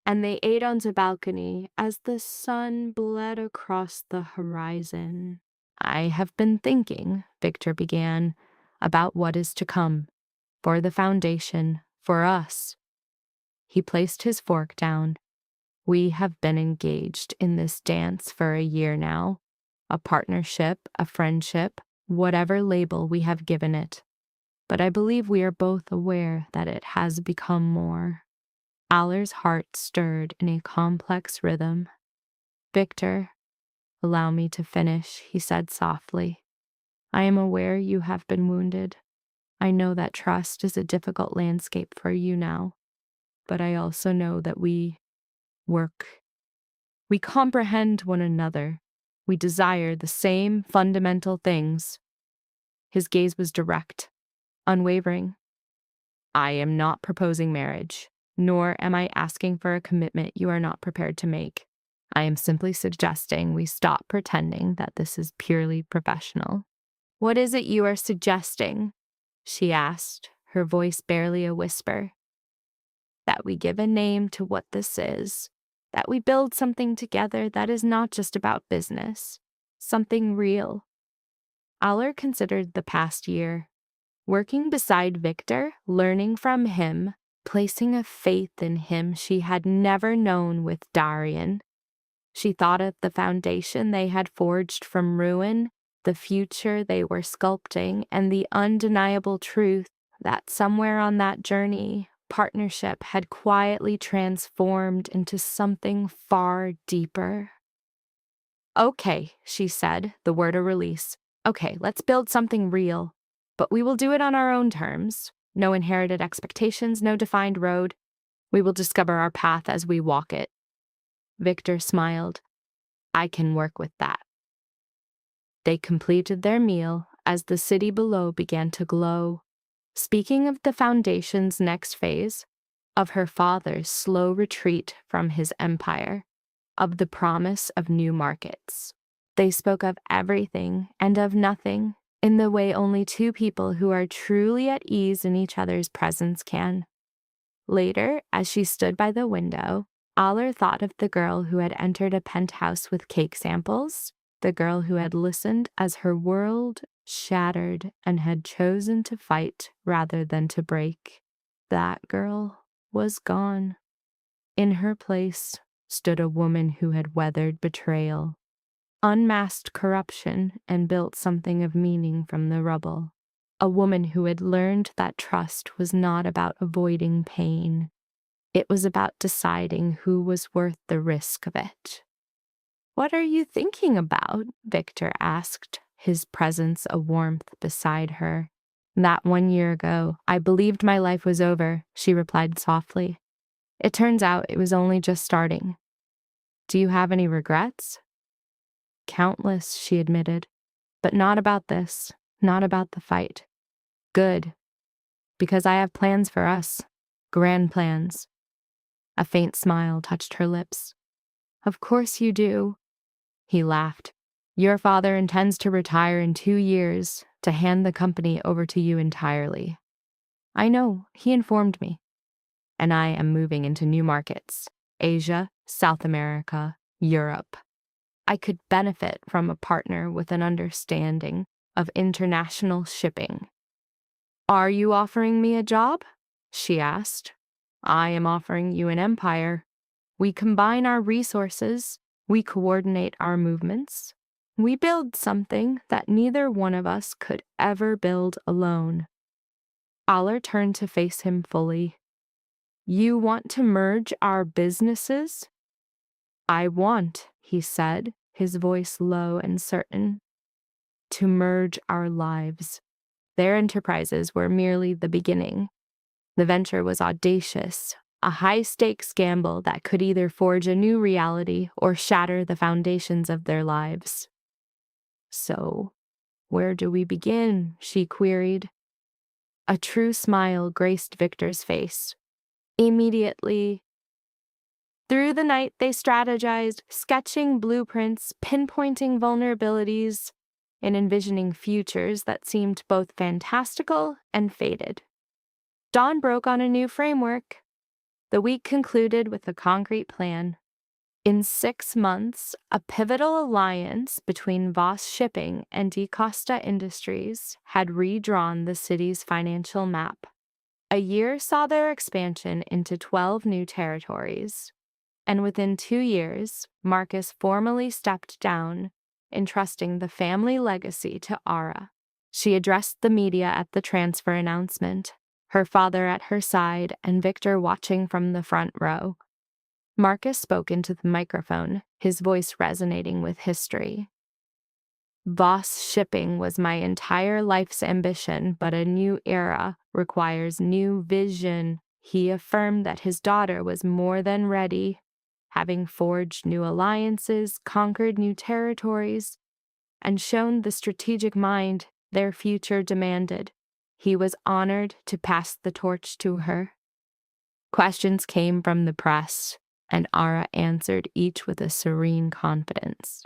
and they ate on the balcony as the sun bled across the horizon. I have been thinking, Victor began, about what is to come, for the foundation, for us. He placed his fork down. We have been engaged in this dance for a year now, a partnership, a friendship, whatever label we have given it. But I believe we are both aware that it has become more. Aller's heart stirred in a complex rhythm. Victor, allow me to finish, he said softly. I am aware you have been wounded. I know that trust is a difficult landscape for you now, but I also know that we work. We comprehend one another. We desire the same fundamental things. His gaze was direct, unwavering. I am not proposing marriage, nor am I asking for a commitment you are not prepared to make. I am simply suggesting we stop pretending that this is purely professional. What is it you are suggesting? She asked, her voice barely a whisper. That we give a name to what this is, that we build something together that is not just about business, something real. Aller considered the past year, working beside Victor, learning from him, placing a faith in him she had never known with Darian. She thought of the foundation they had forged from ruin, the future they were sculpting, and the undeniable truth that somewhere on that journey, partnership had quietly transformed into something far deeper. Okay, she said, the word a release. Okay, let's build something real. But we will do it on our own terms. No inherited expectations, no defined road. We will discover our path as we walk it. Victor smiled. I can work with that. They completed their meal as the city below began to glow. Speaking of the foundation's next phase, of her father's slow retreat from his empire, of the promise of new markets. They spoke of everything and of nothing in the way only two people who are truly at ease in each other's presence can. Later, as she stood by the window, Aller thought of the girl who had entered a penthouse with cake samples, the girl who had listened as her world shattered and had chosen to fight rather than to break. That girl was gone. In her place stood a woman who had weathered betrayal, unmasked corruption, and built something of meaning from the rubble. A woman who had learned that trust was not about avoiding pain. It was about deciding who was worth the risk of it. What are you thinking about? Victor asked, his presence a warmth beside her. That 1 year ago, I believed my life was over, she replied softly. It turns out it was only just starting. Do you have any regrets? Countless, she admitted, but not about this, not about the fight. Good, because I have plans for us, grand plans. A faint smile touched her lips. Of course you do. He laughed. Your father intends to retire in 2 years, to hand the company over to you entirely. I know, he informed me. And I am moving into new markets, Asia, South America, Europe. I could benefit from a partner with an understanding of international shipping. Are you offering me a job? She asked. I am offering you an empire. We combine our resources. We coordinate our movements. We build something that neither one of us could ever build alone. Aller turned to face him fully. You want to merge our businesses? I want, he said, his voice low and certain, to merge our lives. Their enterprises were merely the beginning. The venture was audacious, a high-stakes gamble that could either forge a new reality or shatter the foundations of their lives. So, where do we begin? She queried. A true smile graced Victor's face. Immediately, through the night they strategized, sketching blueprints, pinpointing vulnerabilities, and envisioning futures that seemed both fantastical and fated. Dawn broke on a new framework. The week concluded with a concrete plan. In 6 months, a pivotal alliance between Voss Shipping and DaCosta Industries had redrawn the city's financial map. A year saw their expansion into 12 new territories, and within 2 years, Marcus formally stepped down, entrusting the family legacy to Ara. She addressed the media at the transfer announcement, her father at her side and Victor watching from the front row. Marcus spoke into the microphone, his voice resonating with history. Voss Shipping was my entire life's ambition, but a new era requires new vision. He affirmed that his daughter was more than ready, having forged new alliances, conquered new territories, and shown the strategic mind their future demanded. He was honored to pass the torch to her. Questions came from the press, and Ara answered each with a serene confidence.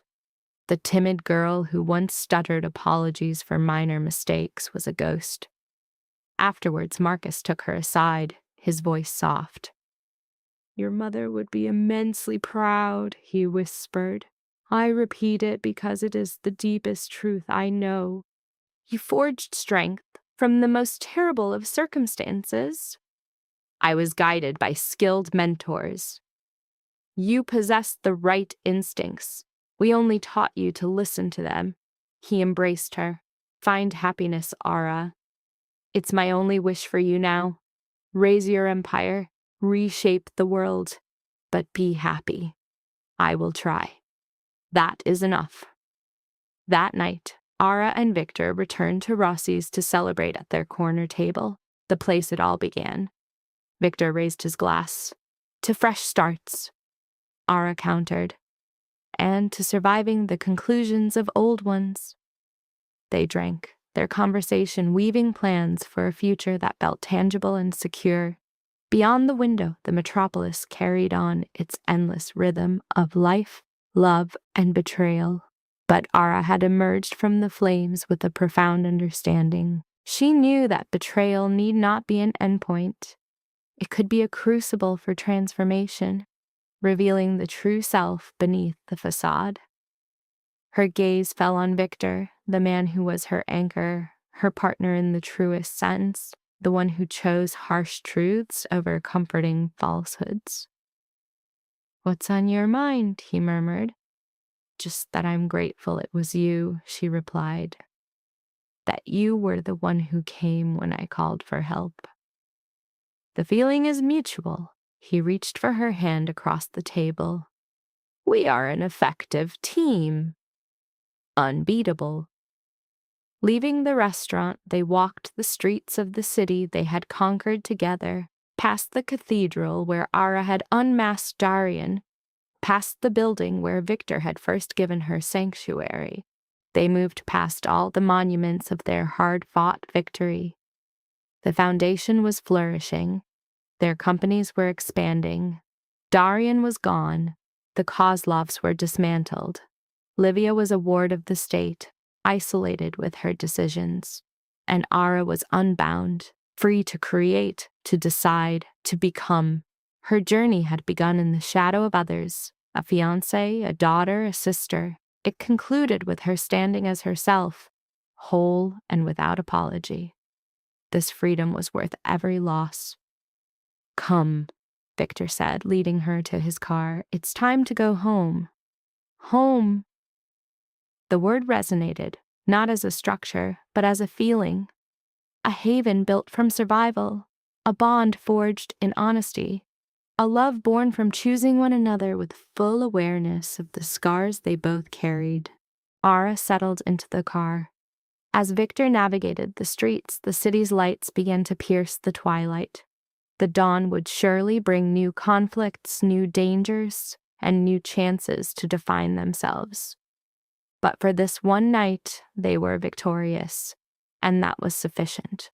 The timid girl who once stuttered apologies for minor mistakes was a ghost. Afterwards, Marcus took her aside, his voice soft. "Your mother would be immensely proud," he whispered. "I repeat it because it is the deepest truth I know. You forged strength from the most terrible of circumstances. I was guided by skilled mentors. You possessed the right instincts. We only taught you to listen to them." He embraced her. "Find happiness, Ara. It's my only wish for you now. Raise your empire, reshape the world, but be happy. I will try. That is enough." That night, Ara and Victor returned to Rossi's to celebrate at their corner table, the place it all began. Victor raised his glass. "To fresh starts," Ara countered, "and to surviving the conclusions of old ones." They drank, their conversation weaving plans for a future that felt tangible and secure. Beyond the window, the metropolis carried on its endless rhythm of life, love, and betrayal. But Ara had emerged from the flames with a profound understanding. She knew that betrayal need not be an endpoint. It could be a crucible for transformation, revealing the true self beneath the facade. Her gaze fell on Victor, the man who was her anchor, her partner in the truest sense, the one who chose harsh truths over comforting falsehoods. "What's on your mind?" he murmured. "Just that I'm grateful it was you," she replied. "That you were the one who came when I called for help." "The feeling is mutual." He reached for her hand across the table. "We are an effective team. Unbeatable." Leaving the restaurant, they walked the streets of the city they had conquered together, past the cathedral where Ara had unmasked Darian, past the building where Victor had first given her sanctuary. They moved past all the monuments of their hard-fought victory. The foundation was flourishing. Their companies were expanding. Darian was gone. The Kozlovs were dismantled. Livia was a ward of the state, isolated with her decisions. And Ara was unbound, free to create, to decide, to become. Her journey had begun in the shadow of others, a fiancé, a daughter, a sister. It concluded with her standing as herself, whole and without apology. This freedom was worth every loss. "Come," Victor said, leading her to his car. "It's time to go home." Home. The word resonated, not as a structure, but as a feeling. A haven built from survival, a bond forged in honesty, a love born from choosing one another with full awareness of the scars they both carried. Ara settled into the car. As Victor navigated the streets, the city's lights began to pierce the twilight. The dawn would surely bring new conflicts, new dangers, and new chances to define themselves. But for this one night, they were victorious, and that was sufficient.